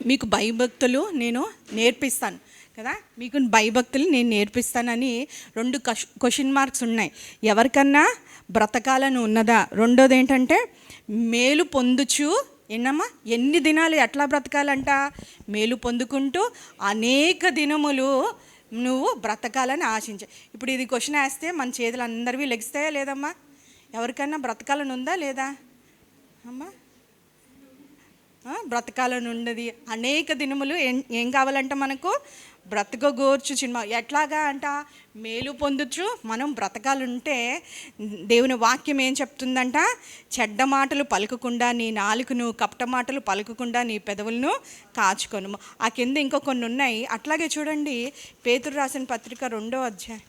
మీకు భయభక్తులు నేను నేర్పిస్తాను కదా, మీకు భయభక్తులు నేను నేర్పిస్తానని 2 క్వశ్చన్ మార్క్స్ ఉన్నాయి. ఎవరికన్నా బ్రతకాలని ఉన్నదా? రెండోది ఏంటంటే మేలు పొందుచు ఎన్నమ్మా ఎన్ని దినాలు ఎట్లా బ్రతకాలంట? మేలు పొందుకుంటూ అనేక దినములు నువ్వు బ్రతకాలని ఆశించ. ఇప్పుడు ఇది క్వశ్చన్ వేస్తే మన చేతులు అందరివి లెగిస్తాయా లేదమ్మా? ఎవరికైనా బ్రతకాలని ఉందా లేదా అమ్మా? బ్రతకాలని ఉండదు. అనేక దినములు ఏం కావాలంట మనకు? బ్రతకగోర్చు సినిమా. ఎట్లాగా అంట? మేలు పొందుచు మనం బ్రతకాలంటే దేవుని వాక్యం ఏం చెప్తుందంట? చెడ్డ మాటలు పలకకుండా నీ నాలుకను, కపట మాటలు పలకకుండా నీ పెదవులను కాచుకొను. ఆ కింద ఇంకో కొన్ని ఉన్నాయి. అట్లాగే చూడండి, పేతురు రాసిన పత్రిక 2వ అధ్యాయం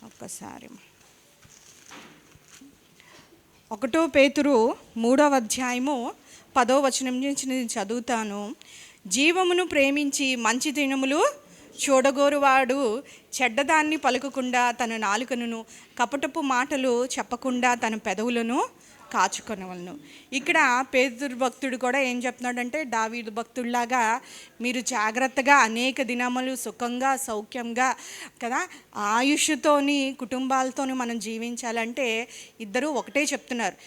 ఒక్కసారి 1 పేతురు 3వ అధ్యాయము 10వ వచనం నుంచి నేను చదువుతాను. జీవమును ప్రేమించి మంచి దినములు చూడగోరువాడు చెడ్డదాన్ని పలకకుండా తన నాలుకను, కపటపు మాటలు చెప్పకుండా తన పెదవులను కాచుకొనవలను. ఇక్కడ పేతురు భక్తుడు కూడా ఏం చెప్తున్నాడంటే, దావీదు భక్తుడిలాగా మీరు జాగ్రత్తగా అనేక దినములు సుఖంగా సౌఖ్యంగా కదా ఆయుష్తోని కుటుంబాలతోని మనం జీవించాలంటే ఇద్దరు ఒకటే చెప్తున్నారు.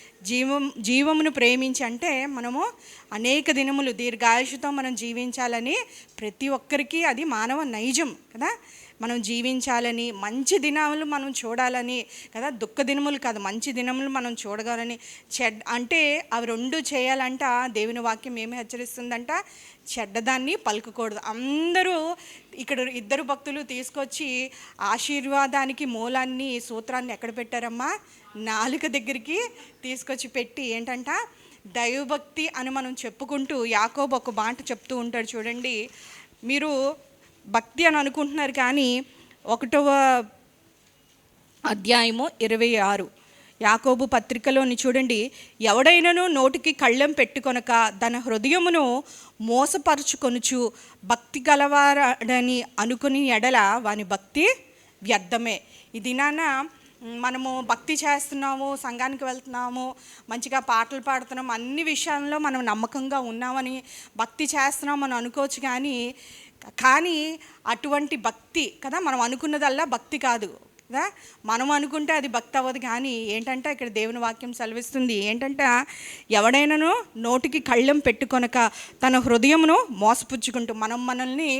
జీవమును ప్రేమించి అంటే మనము అనేక దినములు దీర్ఘాయుషుతో మనం జీవించాలని ప్రతి ఒక్కరికి అది మానవ నైజం కదా. మనం జీవించాలని, మంచి దినములు మనం చూడాలని కదా, దుఃఖ దినములు కాదు మంచి దినములు మనం చూడగాలని. అంటే అవి 2 చేయాలంట దేవుని వాక్యం ఏమి హెచ్చరిస్తుందంట? చెడ్డదాన్ని పలుకకూడదు. అందరూ ఇక్కడ ఇద్దరు భక్తులు తీసుకొచ్చి ఆశీర్వాదానికి మూలాన్ని సూత్రాన్ని ఎక్కడ పెట్టారమ్మా? నాలుక దగ్గరికి తీసుకొచ్చి పెట్టి ఏంటంట, దైవభక్తి అని మనం చెప్పుకుంటూ యాకోబు ఒక మాట చెప్తూ ఉంటాడు చూడండి. మీరు భక్తి అని అనుకుంటున్నారు కానీ 1వ అధ్యాయము 26 యాకోబు పత్రికలోని చూడండి. ఎవడైనను నోటికి కళ్ళెం పెట్టుకొనక తన హృదయమును మోసపరుచుకొనుచు భక్తి గలవాడని అనుకుని ఎడల వాని భక్తి వ్యర్థమే. ఈ దినాన మనము భక్తి చేస్తున్నాము, సంఘానికి వెళ్తున్నాము, మంచిగా పాటలు పాడుతున్నాము, అన్ని విషయాల్లో మనం నమ్మకంగా ఉన్నామని భక్తి చేస్తున్నామని అనుకోవచ్చు. కానీ అటువంటి భక్తి కదా, మనం అనుకున్నదల్లా భక్తి కాదు కదా. మనం అనుకుంటే అది భక్తి అవ్వదు. కానీ ఏంటంటే ఇక్కడ దేవుని వాక్యం సెలవిస్తుంది ఏంటంటే, ఎవడైనాను నోటికి కళ్ళెం పెట్టుకొనక తన హృదయమును మోసపుచ్చుకుంటూ, మనల్ని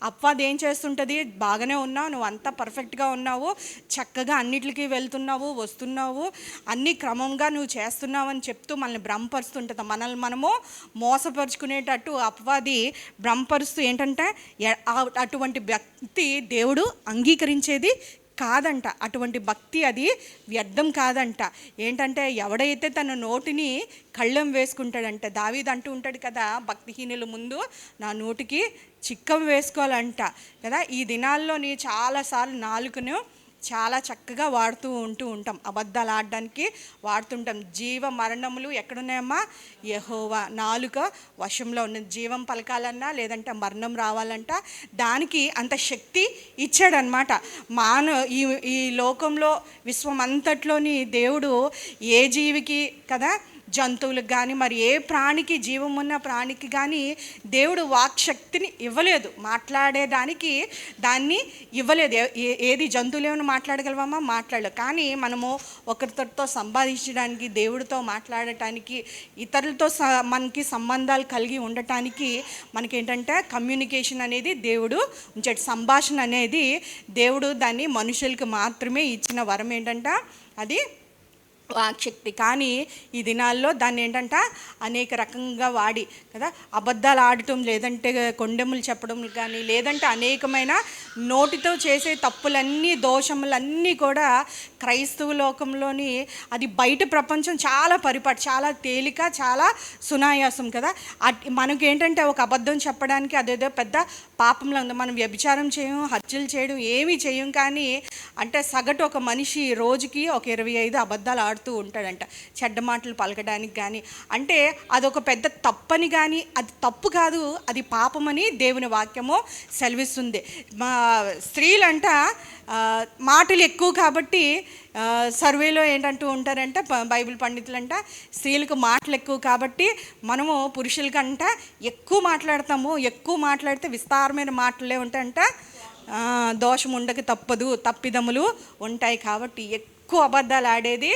అపవాది ఏం చేస్తుంటుంది, బాగానే ఉన్నావు, నువ్వు అంతా పర్ఫెక్ట్గా ఉన్నావు, చక్కగా అన్నిటికీ వెళ్తున్నావు, వస్తున్నావు, అన్నీ క్రమంగా నువ్వు చేస్తున్నావు అని చెప్తూ మనల్ని భ్రమపరుస్తుంటుంది. మనము మోసపరుచుకునేటట్టు అపవాది భ్రమపరుస్తూ ఏంటంటే, అటువంటి భక్తి దేవుడు అంగీకరించేది కాదంట. అటువంటి భక్తి అది వ్యర్థం కాదంట. ఏంటంటే, ఎవడైతే తన నోటిని కళ్ళెం వేసుకుంటాడంట, దావీదు అంటూ ఉంటాడు కదా, భక్తిహీనుల ముందు నా నోటికి చిక్కం వేసుకోవాలంట కదా. ఈ దినాల్లోని చాలాసార్లు నాలుకను చాలా చక్కగా వాడుతూ ఉంటాం, అబద్ధాలు ఆడడానికి వాడుతుంటాం. జీవ మరణములు ఎక్కడున్నాయమ్మా? యెహోవా నాలుక వశంలో ఉన్న. జీవం పలకాలన్నా లేదంటే మరణం రావాలంట, దానికి అంత శక్తి ఇచ్చాడనమాట. ఈ లోకంలో విశ్వం అంతట్లోని దేవుడు ఏ జీవికి కదా, జంతువులకు కానీ మరి ఏ ప్రాణికి, జీవం ఉన్న ప్రాణికి కానీ దేవుడు వాక్శక్తిని ఇవ్వలేదు, మాట్లాడేదానికి దాన్ని ఇవ్వలేదు. ఏది జంతువులు ఏమైనా మాట్లాడగలవమ్మా? మాట్లాడలేదు. కానీ మనము ఒకరితో సంపాదించడానికి, దేవుడితో మాట్లాడటానికి, ఇతరులతో మనకి సంబంధాలు కలిగి ఉండటానికి మనకేంటంటే కమ్యూనికేషన్ అనేది దేవుడు ఉంచాడు. సంభాషణ అనేది దేవుడు దాన్ని మనుషులకు మాత్రమే ఇచ్చిన వరం. ఏంటంటే అది వాక్శక్తి. కానీ ఈ దినాల్లో దాన్ని ఏంటంట అనేక రకంగా వాడి కదా, అబద్ధాలు ఆడటం, లేదంటే కొండెములు చెప్పడం కానీ, లేదంటే అనేకమైన నోటితో చేసే తప్పులన్నీ, దోషములన్నీ కూడా క్రైస్తవ లోకంలోని అది బయట ప్రపంచం చాలా పరిపాటి, చాలా తేలిక, చాలా సునాయాసం కదా. మనకి ఏంటంటే ఒక అబద్ధం చెప్పడానికి అదేదో పెద్ద పాపంలో ఉంది. మనం వ్యభిచారం చేయం, హత్యలు చేయడం ఏమీ చేయం. కానీ అంటే సగటు ఒక మనిషి రోజుకి ఒక 25 అబద్ధాలు ఆడుతూ ఉంటాడంట, చెడ్డ మాటలు పలకడానికి. కానీ అంటే అదొక పెద్ద తప్పని, కానీ అది తప్పు కాదు, అది పాపమని దేవుని వాక్యము సెలవిస్తుంది. మా స్త్రీలంట మాటలు ఎక్కువ కాబట్టి సర్వేలో ఏంటంటూ ఉంటారంట బైబిల్ పండితులంట, స్త్రీలకు మాటలు ఎక్కువ కాబట్టి మనము పురుషుల కంట ఎక్కువ మాట్లాడతాము. ఎక్కువ మాట్లాడితే విస్తారమైన మాటలే ఉంటాయంట, దోషం ఉండక తప్పదు, తప్పిదములు ఉంటాయి. కాబట్టి ఎక్కువ అబద్ధాలు ఆడేది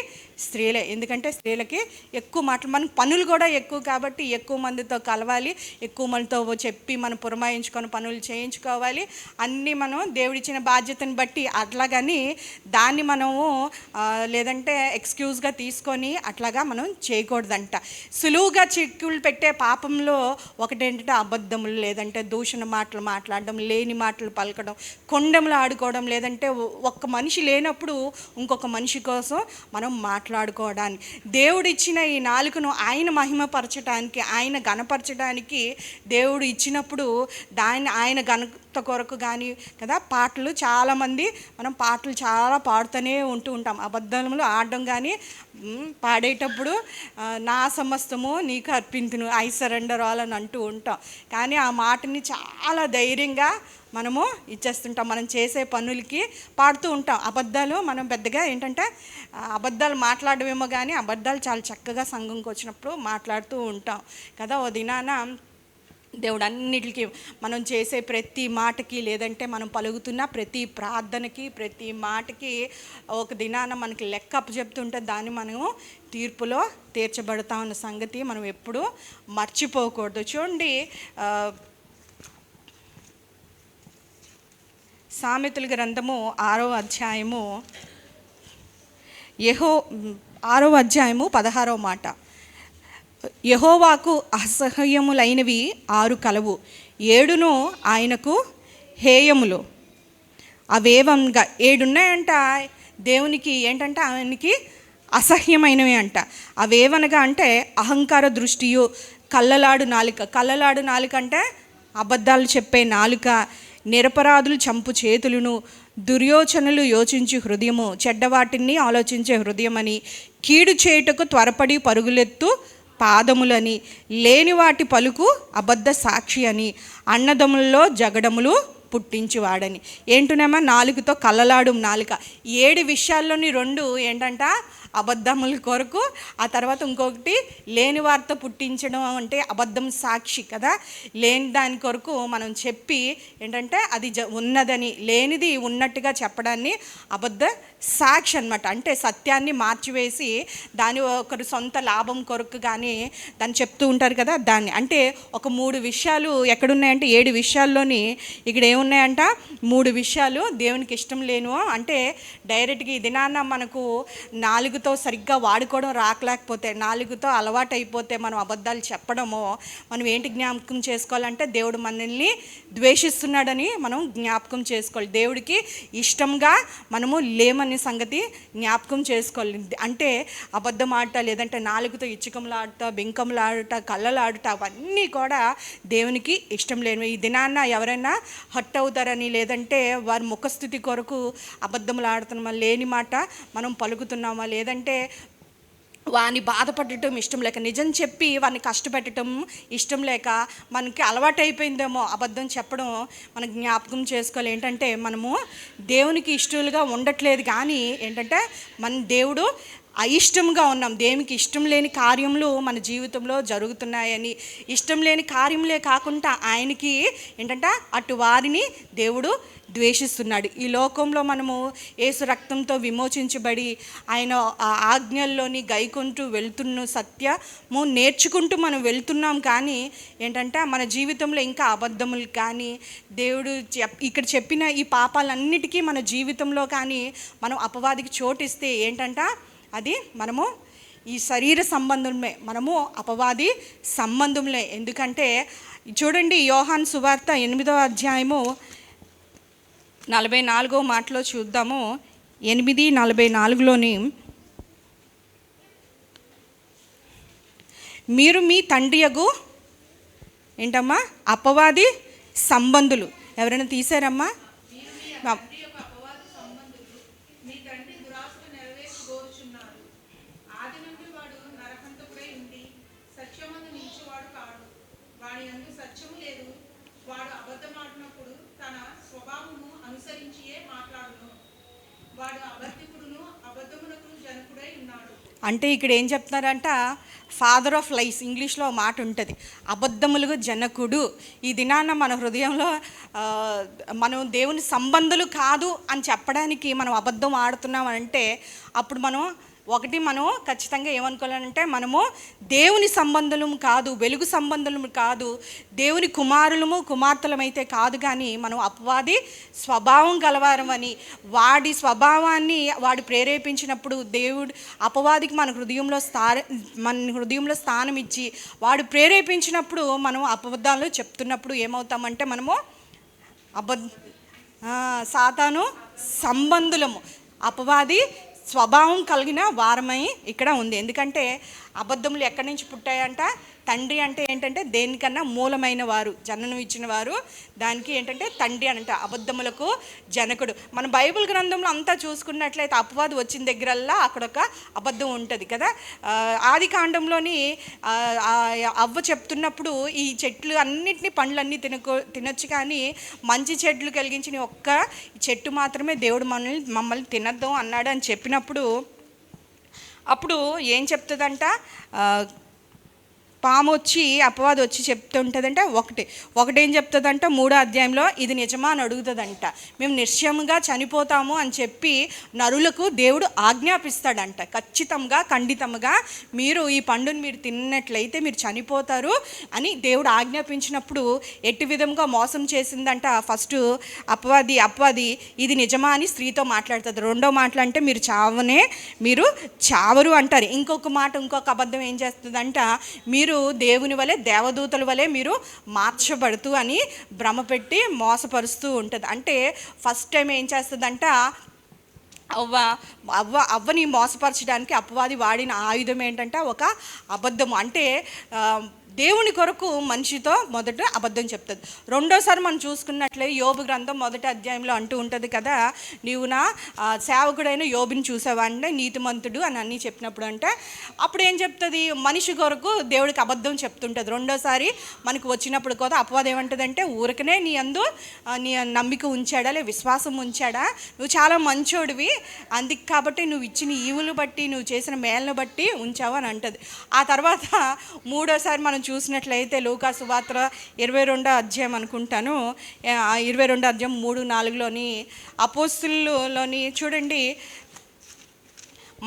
స్త్రీలే. ఎందుకంటే స్త్రీలకి ఎక్కువ మాటలు, మన పనులు కూడా ఎక్కువ కాబట్టి ఎక్కువ మందితో కలవాలి, ఎక్కువ మందితో చెప్పి మనం పురమాయించుకొని పనులు చేయించుకోవాలి. అన్నీ మనం దేవుడిచ్చిన బాధ్యతను బట్టి అట్లాగని దాన్ని మనము లేదంటే ఎక్స్క్యూజ్గా తీసుకొని అట్లాగా మనం చేయకూడదంట. సులువుగా చిక్కులు పెట్టే పాపంలో ఒకటేంటంటే అబద్ధములు, లేదంటే దూషణ మాటలు మాట్లాడడం, లేని మాటలు పలకడం, కొండెములు ఆడుకోవడం, లేదంటే ఒక్క మనిషి లేనప్పుడు ఇంకొక మనిషి కోసం మనం మాట్లాడుకోవడానికి. దేవుడు ఇచ్చిన ఈ నాలుకను ఆయన మహిమపరచడానికి, ఆయన ఘనపరచడానికి దేవుడు ఇచ్చినప్పుడు దాన్ని ఆయన ఘనత కొరకు కానీ కదా, పాటలు చాలామంది మనం పాటలు చాలా పాడుతూనే ఉంటాం. అబద్ధములు ఆడడం కానీ పాడేటప్పుడు నా సమస్తము నీకు అర్పింతును, ఐ సరెండర్ ఆల్ అని అంటూ ఉంటాం. కానీ ఆ మాటని చాలా ధైర్యంగా మనము ఇచ్చేస్తుంటాం, మనం చేసే పనులకి పాడుతూ ఉంటాం. అబద్ధాలు మనం పెద్దగా ఏంటంటే అబద్ధాలు మాట్లాడమేమో కానీ అబద్ధాలు చాలా చక్కగా సంఘంకి వచ్చినప్పుడు మాట్లాడుతూ ఉంటాం కదా. ఓ దినాన దేవుడు అన్నిటికీ, మనం చేసే ప్రతి మాటకి, లేదంటే మనం పలుకుతున్న ప్రతి ప్రార్థనకి, ప్రతి మాటకి ఒక దినాన మనకి లెక్క అప్పచెప్తుంటే దాన్ని మనము తీర్పులో తీర్చబడతా ఉన్న సంగతి మనం ఎప్పుడూ మర్చిపోకూడదు. చూడండి, సామెతల గ్రంథము 6వ అధ్యాయము 6వ అధ్యాయము 16వ మాట. యెహోవాకు అసహ్యములైనవి 6 కలవు, 7 ఆయనకు హేయములు. అవేవంగా 7 ఉన్నాయంట దేవునికి. ఏంటంటే ఆయనకి అసహ్యమైనవి అంట. అవేవనగా అంటే అహంకార దృష్టియు, కళ్ళలాడు నాలుక. కళ్ళలాడు నాలుక అంటే అబద్ధాలు చెప్పే నాలుక, నిరపరాధులు చంపు చేతులను, దుర్యోచనలు యోచించు హృదయము, చెడ్డవాటిని ఆలోచించే హృదయమని, కీడు చేయుటకు త్వరపడి పరుగులెత్తు పాదములని, లేని వాటి పలుకు అబద్ధ సాక్షి అని, అన్నదమ్ములలో జగడములు పుట్టించువాడని. ఏంటునేమో నాలుగుతో కళ్ళలాడు నాలుక. 7 విషయాల్లోని 2 ఏంటంట అబద్ధముల కొరకు, ఆ తర్వాత ఇంకొకటి లేని వార్త పుట్టించడం అంటే అబద్ధం సాక్షి కదా. లేని దాని కొరకు మనం చెప్పి ఏంటంటే అది ఉన్నదని, లేనిది ఉన్నట్టుగా చెప్పడాన్ని అబద్ధ సాక్షి అనమాట. అంటే సత్యాన్ని మార్చివేసి దాని ఒకరు సొంత లాభం కొరకు కానీ దాన్ని చెప్తూ ఉంటారు కదా దాన్ని. అంటే ఒక 3 విషయాలు ఎక్కడున్నాయంటే 7 విషయాల్లోని ఇక్కడ ఏమున్నాయంట 3 విషయాలు దేవునికి ఇష్టం లేను. అంటే డైరెక్ట్గా ఈ దినాన్న మనకు నాలుగుతో సరిగ్గా వాడుకోవడం రాకలేకపోతే, నాలుగుతో అలవాటు అయిపోతే మనం అబద్ధాలు చెప్పడమో, మనం ఏంటి జ్ఞాపకం చేసుకోవాలంటే దేవుడు మనల్ని ద్వేషిస్తున్నాడని మనం జ్ఞాపకం చేసుకోవాలి. దేవుడికి ఇష్టంగా మనము లేమని సంగతి జ్ఞాపకం చేసుకోవాలి. అంటే అబద్ధం ఆడట, లేదంటే నాలుగుతో ఇచ్చుకంలాడట, బెంకంలాడట, కళ్ళలాడట, అవన్నీ కూడా దేవునికి ఇష్టం లేనివి. ఈ దినాన్న ఎవరైనా హట్ అవుతారని, లేదంటే వారి ముఖస్థితి కొరకు అబద్ధములు ఆడుతున్నామా, లేని మాట మనం పలుకుతున్నామా, లేదంటే వాడిని బాధపడటం ఇష్టం లేక, నిజం చెప్పి వాడిని కష్టపెట్టడం ఇష్టం లేక మనకి అలవాటు అయిపోయిందేమో అబద్ధం చెప్పడం. మనం జ్ఞాపకం చేసుకోవాలి ఏంటంటే మనము దేవునికి ఇష్టలుగా ఉండట్లేదు, కానీ ఏంటంటే మన దేవుడు అయిష్టంగా ఉన్నాం. దేవునికి ఇష్టం లేని కార్యములు మన జీవితంలో జరుగుతున్నాయని, ఇష్టం లేని కార్యములే కాకుండా ఆయనకి ఏంటంటే అటు వారిని దేవుడు ద్వేషిస్తున్నాడు. ఈ లోకంలో మనము యేసు రక్తంతో విమోచించబడి ఆయన ఆజ్ఞల్లోని గైకుంటూ వెళ్తున్న సత్యము నేర్చుకుంటూ మనం వెళ్తున్నాం. కానీ ఏంటంటే మన జీవితంలో ఇంకా అబద్ధములు కానీ, దేవుడు ఇక్కడ చెప్పిన ఈ పాపాలన్నిటికీ మన జీవితంలో కానీ మనం అపవాదికి చోటిస్తే ఏంటంట అది మనము ఈ శరీర సంబంధమే, మనము అపవాది సంబంధంలే. ఎందుకంటే చూడండి యోహాను సువార్త 8వ అధ్యాయము 44వ మాటలో చూద్దాము. 8:44లోని, మీరు మీ తండ్రియగు ఏంటమ్మా అపవాది సంబంధులు. ఎవరైనా తీసారమ్మా? అంటే ఇక్కడ ఏం చెప్తున్నారంట, ఫాదర్ ఆఫ్ లైస్, ఇంగ్లీష్లో మాట ఉంటుంది, అబద్ధములకు జనకుడు. ఈ దినాన మన హృదయంలో మనం దేవుని సంబంధులు కాదు అని చెప్పడానికి మనం అబద్ధం ఆడుతున్నాం అంటే అప్పుడు మనం ఖచ్చితంగా ఏమనుకోవాలంటే మనము దేవుని సంబంధులం కాదు, వెలుగు సంబంధులం కాదు, దేవుని కుమారులము కుమార్తెలమైతే కాదు, కానీ మనం అపవాది స్వభావం గలవారమని, వాడి స్వభావాన్ని వాడు ప్రేరేపించినప్పుడు దేవుడు అపవాదికి మన హృదయంలో స్థానం ఇచ్చి వాడు ప్రేరేపించినప్పుడు మనం అబద్ధాలు చెప్తున్నప్పుడు ఏమవుతామంటే మనము సాతాను సంబంధులము, అపవాది స్వభావం కలిగిన వారమై ఇక్కడ ఉంది. ఎందుకంటే అబద్ధములు ఎక్కడి నుంచి పుట్టాయంట, తండ్రి అంటే ఏంటంటే దేనికన్నా మూలమైన వారు, జననం ఇచ్చిన వారు, దానికి ఏంటంటే తండ్రి అంటే అబద్ధములకు జనకుడు. మన బైబిల్ గ్రంథంలో అంతా చూసుకున్నట్లయితే అపవాది వచ్చిన దగ్గరల్లా అక్కడ ఒక అబద్ధం ఉంటుంది కదా. ఆది కాండంలోని అవ్వ చెప్తున్నప్పుడు ఈ చెట్లు అన్నిటినీ పండ్లన్నీ తినొచ్చు, కానీ మంచి చెట్లు కలిగించిన ఒక్క చెట్టు మాత్రమే దేవుడు మమ్మల్ని తినద్దు అన్నాడు అని చెప్పినప్పుడు అప్పుడు ఏం చెప్తుందంట, పాము వచ్చి అపవాది వచ్చి చెప్తుంటుందంటే ఒకటేం చెప్తుందంట 3వ అధ్యాయంలో, ఇది నిజమా అని అడుగుతుందంట. మేము నిశ్చయంగా చనిపోతాము అని చెప్పి నరులకు దేవుడు ఆజ్ఞాపిస్తాడంట. ఖచ్చితంగా ఖండితంగా మీరు ఈ పండుని మీరు తిన్నట్లయితే మీరు చనిపోతారు అని దేవుడు ఆజ్ఞాపించినప్పుడు ఎట్టి విధంగా మోసం చేసిందంట. ఫస్ట్ అపవాది ఇది నిజమా అని స్త్రీతో మాట్లాడుతుంది. రెండో మాటలు అంటే మీరు చావరు అంటారు. ఇంకొక అబద్ధం ఏం చేస్తుందంట, మీరు దేవుని వలె దేవదూతల వలె మీరు మార్చబడుతూ అని భ్రమపెట్టి మోసపరుస్తూ ఉంటుంది. అంటే ఫస్ట్ టైం ఏం చేస్తుందంట, అవ్వని మోసపరచడానికి అపవాది వాడిన ఆయుధం ఏంటంటే ఒక అబద్ధము. అంటే దేవుని కొరకు మనిషితో మొదట అబద్ధం చెప్తుంది. రెండోసారి మనం చూసుకున్నట్లే యోబు గ్రంథం 1వ అధ్యాయంలో అంటూ ఉంటుంది కదా, నీవు నా సేవకుడైన యోబుని చూసావా అంటే నీతిమంతుడు అని అన్నీ చెప్పినప్పుడు అంటే అప్పుడు ఏం చెప్తుంది, మనిషి కొరకు దేవుడికి అబద్ధం చెప్తుంటుంది. రెండోసారి మనకు వచ్చినప్పుడు కూడా అపవాదం ఏమంటుందంటే, ఊరికనే నీ నమ్మిక ఉంచాడా, లే విశ్వాసం ఉంచాడా, నువ్వు చాలా మంచోడివి, అందుకు కాబట్టి నువ్వు ఇచ్చిన ఈవులు బట్టి నువ్వు చేసిన మేలను బట్టి ఉంచావు అని అంటుంది. ఆ తర్వాత మూడోసారి మనం చూసినట్లయితే లూకా సువార్త 22వ అధ్యాయం అనుకుంటాను, 22వ అధ్యాయం 3-4లోని అపోస్తులలోని చూడండి,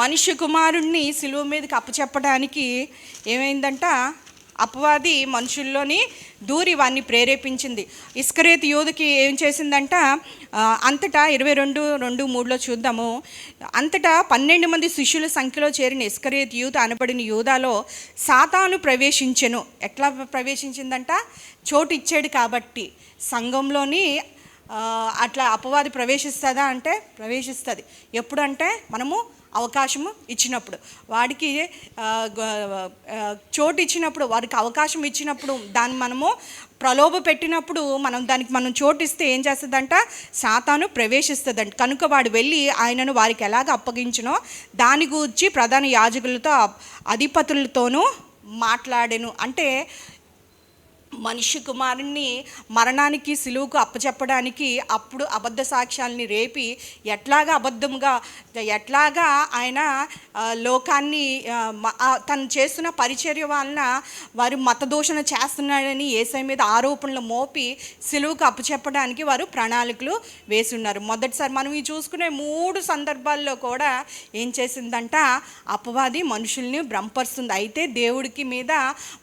మనిషి కుమారుణ్ణి సిలువ మీదకి అప్పచెప్పడానికి ఏమైందంట, అపవాది మనుషుల్లోని దూరి వారిని ప్రేరేపించింది. ఇస్కరియోతు యూదుకి ఏం చేసిందంట, అంతటా 22:2-3లో చూద్దాము. అంతటా 12 మంది శిష్యుల సంఖ్యలో చేరిన ఇస్కరియోతు యూదా అనబడిన యూదాలో సాతాను ప్రవేశించెను. ఎట్లా ప్రవేశించిందంట, చోటు ఇచ్చాడు కాబట్టి. సంఘంలోని అట్లా అపవాది ప్రవేశిస్తుందా అంటే ప్రవేశిస్తుంది. ఎప్పుడంటే మనము అవకాశము ఇచ్చినప్పుడు, వాడికి చోటు ఇచ్చినప్పుడు, వారికి అవకాశం ఇచ్చినప్పుడు, దాన్ని మనము ప్రలోభ పెట్టినప్పుడు మనం చోటు ఇస్తే ఏం చేస్తుందంట, సాతాను ప్రవేశిస్తుందంట. కనుక వాడు వెళ్ళి ఆయనను వారికి ఎలాగ అప్పగించునో దాని గురించి ప్రధాన యాజకులతో అధిపతులతోనూ మాట్లాడెను. అంటే మనిషి కుమారుణ్ణి మరణానికి సిలువకు అప్పచెప్పడానికి అప్పుడు అబద్ధ సాక్ష్యాలని రేపి ఎట్లాగా ఆయన లోకాన్ని తను చేస్తున్న పరిచర్య వలన వారు మతదూషణ చేస్తున్నాడని యేసయ్య మీద ఆరోపణలు మోపి సిలువకు అప్పచెప్పడానికి వారు ప్రణాళికలు వేసి ఉన్నారు. మొదటిసారి మనం ఈ చూసుకునే 3 సందర్భాల్లో కూడా ఏం చేసిందంట, అపవాది మనుషుల్ని భ్రమపరుస్తుంది. అయితే దేవుడికి మీద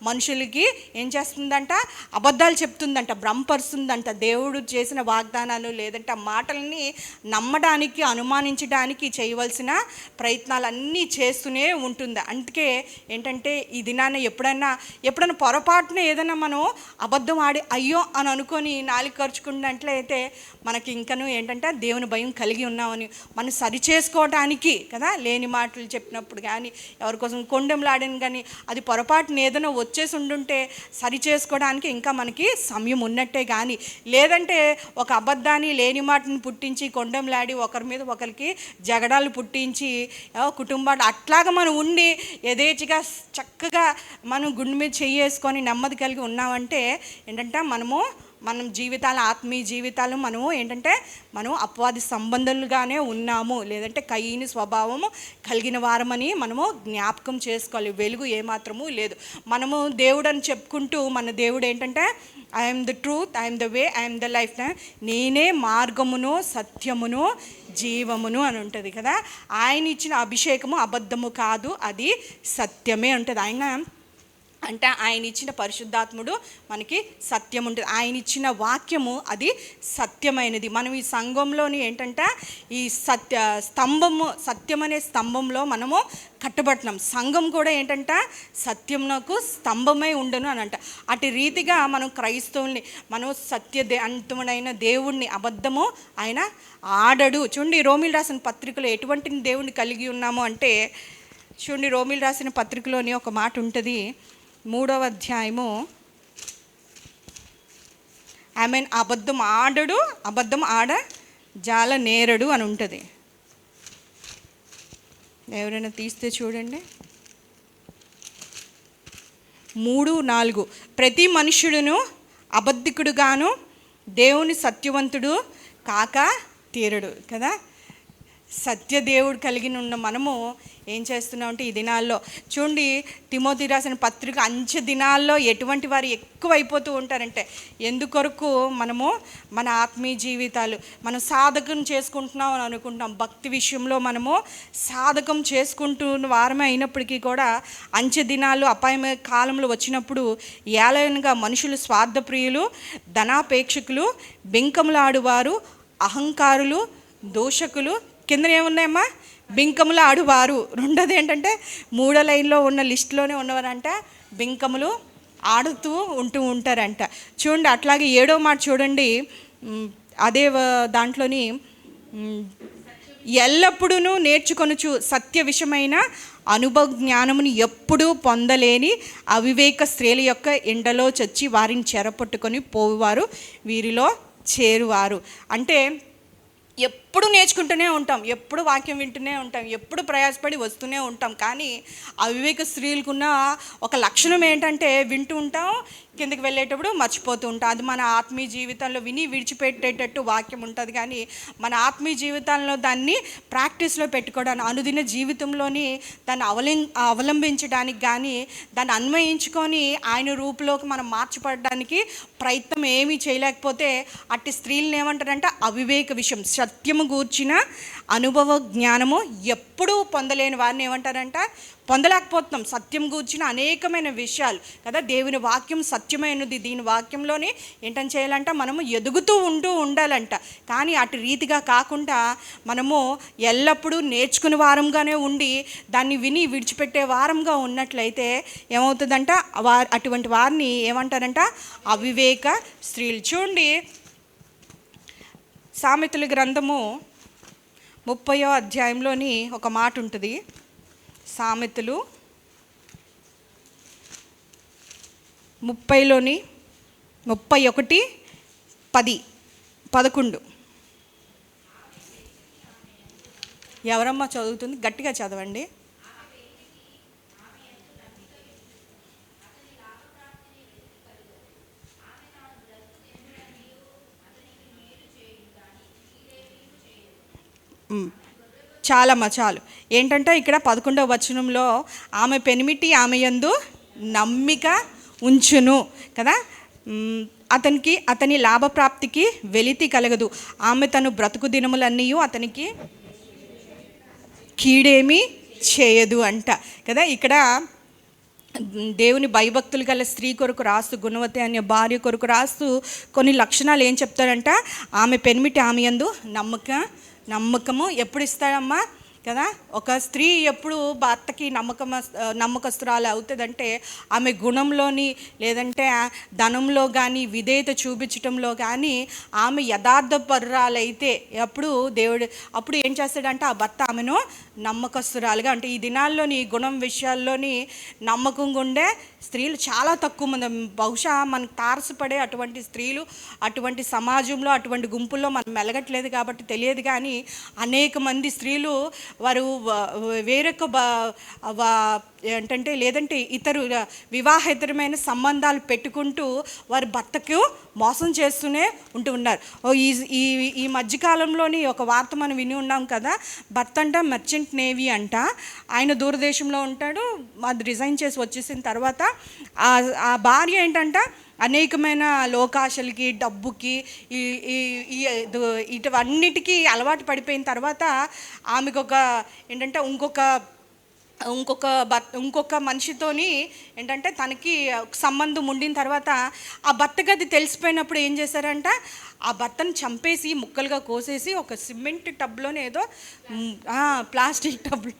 మనుషులకి ఏం చేస్తుందంట, అబద్ధాలు చెప్తుందంట, భ్రమపరుస్తుందంట. దేవుడు చేసిన వాగ్దానాలు లేదంటే ఆ మాటల్ని నమ్మడానికి అనుమానించడానికి చేయవలసిన ప్రయత్నాలన్నీ చేస్తూనే ఉంటుంది. అందుకే ఏంటంటే ఈ దినాన్ని ఎప్పుడైనా పొరపాటున ఏదైనా మనం అబద్ధం ఆడి అయ్యో అని అనుకొని నాలుగు ఖర్చుకున్నట్లయితే మనకి ఇంకనూ ఏంటంటే దేవుని భయం కలిగి ఉన్నామని మనం సరి చేసుకోవడానికి కదా, లేని మాటలు చెప్పినప్పుడు కానీ ఎవరికోసం కొండెంలాడని కానీ అది పొరపాటున ఏదైనా వచ్చేసి ఉండుంటే సరి చేసుకోవడానికి ఇంకా మనకి సమయం ఉన్నట్టే. కానీ లేదంటే ఒక అబద్ధాన్ని లేని మాటను పుట్టించి కొండెంలాడి ఒకరి మీద ఒకరికి జగడాలు పుట్టించి కుటుంబాలు అట్లాగా మనం ఉండి యథేచ్ఛగా చక్కగా మనం గుండె మీద చెయ్యేసుకొని నెమ్మది కలిగి ఉన్నామంటే ఏంటంటే మనం జీవితాలు, ఆత్మీయ జీవితాలు మనం అపవాది సంబంధాలుగానే ఉన్నాము. లేదంటే కయీని స్వభావము కలిగిన వారమని మనము జ్ఞాపకం చేసుకోవాలి. వెలుగు ఏమాత్రము లేదు. మనము దేవుడు అని చెప్పుకుంటూ మన దేవుడు ఏంటంటే I'm the truth, I'm the way, I'm the life, నేనే మార్గమును సత్యమును జీవమును అని ఉంటుంది కదా. ఆయన ఇచ్చిన అభిషేకము అబద్ధము కాదు, అది సత్యమే ఉంటుంది. ఆయన ఇచ్చిన పరిశుద్ధాత్ముడు మనకి సత్యం ఉంటుంది. ఆయన ఇచ్చిన వాక్యము అది సత్యమైనది. మనం ఈ సంఘంలోని ఏంటంటే ఈ సత్యం అనే స్తంభంలో మనము కట్టబడుతున్నాం. సంఘం కూడా ఏంటంటే సత్యంకు స్తంభమై ఉండను అని అంట. అటు రీతిగా మనం క్రైస్తవుల్ని, మనం సత్యవంతుడైన దేవుణ్ణి అబద్ధము ఆయన ఆడడు. చూడండి, రోమిలు రాసిన పత్రికలో ఎటువంటి దేవుణ్ణి కలిగి ఉన్నాము అంటే, చూడండి రోమిలు రాసిన పత్రికలోని ఒక మాట ఉంటుంది, 3వ అధ్యాయము, ఆమెన్ అబద్ధం ఆడడు, అబద్ధం ఆడ జాల నేరడు అని ఉంటుంది. ఎవరైనా తీస్తే చూడండి, 3:4 ప్రతి మనుష్యుడును అబద్ధికుడుగాను దేవుని సత్యవంతుడు కాక తీరడు కదా. సత్యదేవుడు కలిగిన ఉన్న మనము ఏం చేస్తున్నామంటే ఈ దినాల్లో చూడండి, తిమోతి రాసిన పత్రిక అంచె దినాల్లో ఎటువంటి వారు ఎక్కువైపోతూ ఉంటారంటే ఎందుకొరకు మనము మన ఆత్మీయ జీవితాలు మనం సాధకం చేసుకుంటున్నాం అని అనుకుంటున్నాం. భక్తి విషయంలో మనము సాధకం చేసుకుంటున్న వారమే అయినప్పటికీ కూడా అంచె దినాలు అపాయమైన కాలంలో వచ్చినప్పుడు ఏలయనగా మనుషులు స్వార్థప్రియులు, ధనాపేక్షకులు, బెంకములాడువారు, అహంకారులు, దోషకులు, కింద ఏమున్నాయమ్మా, బింకములు ఆడువారు. రెండోది ఏంటంటే 3వ లైన్లో ఉన్న లిస్టులోనే ఉన్నవారంట బింకములు ఆడుతూ ఉంటారంట. చూడండి, అట్లాగే 7వ మాట చూడండి, అదే దాంట్లోని ఎల్లప్పుడూ నేర్చుకొనుచు సత్య విషయమైన అనుభవ జ్ఞానముని ఎప్పుడూ పొందలేని అవివేక స్త్రీల యొక్క ఎండలో చచ్చి వారిని చెరపట్టుకొని పోవారు వీరిలో చేరువారు. అంటే ఎప్పుడు నేర్చుకుంటూనే ఉంటాం, ఎప్పుడు వాక్యం వింటూనే ఉంటాం, ఎప్పుడు ప్రయాసపడి వస్తూనే ఉంటాం. కానీ అవివేక స్త్రీలకున్న ఒక లక్షణం ఏంటంటే వింటూ ఉంటాం, కిందకి వెళ్ళేటప్పుడు మర్చిపోతూ ఉంటాం. అది మన ఆత్మీయ జీవితంలో విని విడిచిపెట్టేటట్టు వాక్యం ఉంటుంది, కానీ మన ఆత్మీయ జీవితంలో దాన్ని ప్రాక్టీస్లో పెట్టుకోవడానికి, అనుదిన జీవితంలోని దాన్ని అవలంబించడానికి కానీ దాన్ని అన్వయించుకొని ఆయన రూపులోకి మనం మార్చబడడానికి ప్రయత్నం ఏమీ చేయలేకపోతే అట్టి స్త్రీలను ఏమంటారంటే అవివేక విషయం, సత్యము గూర్చిన అనుభవ జ్ఞానము ఎప్పుడూ పొందలేని వారిని ఏమంటారంట పొందలేకపోతున్నాం. సత్యం గూర్చిన అనేకమైన విషయాలు కదా, దేవుని వాక్యం సత్యమైనది. దీని వాక్యంలోనే ఏంటని చేయాలంట, మనము ఎదుగుతూ ఉండాలంట. కానీ అటు రీతిగా కాకుండా మనము ఎల్లప్పుడూ నేర్చుకునే వారంగానే ఉండి దాన్ని విని విడిచిపెట్టే వారంగా ఉన్నట్లయితే ఏమవుతుందంట, అటువంటి వారిని ఏమంటారంట అవివేక స్త్రీలు. చూడండి, సామెతల గ్రంథము 30వ అధ్యాయంలోని ఒక మాట ఉంటుంది. సామెతలు 30లోని 31:10-11. ఎవరమ్మా చదువుతుంది? గట్టిగా చదవండి. చాలు ఏంటంటే ఇక్కడ 11వ వచనంలో ఆమె పెనిమిటి ఆమె యందు నమ్మిక ఉంచును కదా, అతని లాభప్రాప్తికి వెలితి కలగదు, ఆమె తను బ్రతుకు దినములన్నీ అతనికి కీడేమీ చేయదు అంట కదా. ఇక్కడ దేవుని భయభక్తులు గల స్త్రీ కొరకు రాస్తూ, గుణవతి అనే భార్య కొరకు రాస్తూ కొన్ని లక్షణాలు ఏం చెప్తారంట, ఆమె పెనిమిటి ఆమె యందు నమ్మకము ఎప్పుడు ఇస్తాడమ్మా కదా. ఒక స్త్రీ ఎప్పుడు భర్తకి నమ్మకస్తురాలు అవుతుందంటే ఆమె గుణంలోని, లేదంటే ధనంలో కానీ విధేయత చూపించటంలో కానీ ఆమె యథార్థపరురాలైతే అప్పుడు ఏం చేస్తాడంటే ఆ భర్త ఆమెను నమ్మకస్తురాలుగా, అంటే ఈ దినాల్లోని గుణం విషయాల్లోని నమ్మకంగా ఉండే స్త్రీలు చాలా తక్కువ మంది. బహుశా మనకు తారసపడే అటువంటి స్త్రీలు అటువంటి సమాజంలో అటువంటి గుంపుల్లో మనం మెలగట్లేదు కాబట్టి తెలియదు, కానీ అనేక మంది స్త్రీలు వారు వేరొక ఏంటంటే లేదంటే ఇతరు వివాహేతరమైన సంబంధాలు పెట్టుకుంటూ వారి భర్తకు మోసం చేస్తూనే ఉన్నారు. ఈ మధ్యకాలంలోని ఒక వార్త మనం విని ఉన్నాం కదా, భర్త అంట మర్చెంట్ నేవీ అంట, ఆయన దూరదేశంలో ఉంటాడు, అది రిజైన్ చేసి వచ్చేసిన తర్వాత ఆ భార్య ఏంటంట అనేకమైన లోకాశలకి, డబ్బుకి, ఇటువన్నిటికీ అలవాటు పడిపోయిన తర్వాత ఆమెకు ఏంటంటే ఇంకొక మనిషితోని ఏంటంటే తనకి సంబంధం ఉండిన తర్వాత ఆ భర్తకి అది తెలిసిపోయినప్పుడు ఏం చేశారంట, ఆ భర్తను చంపేసి ముక్కలుగా కోసేసి ఒక సిమెంట్ టబ్లోనే ఏదో ప్లాస్టిక్ టబ్లో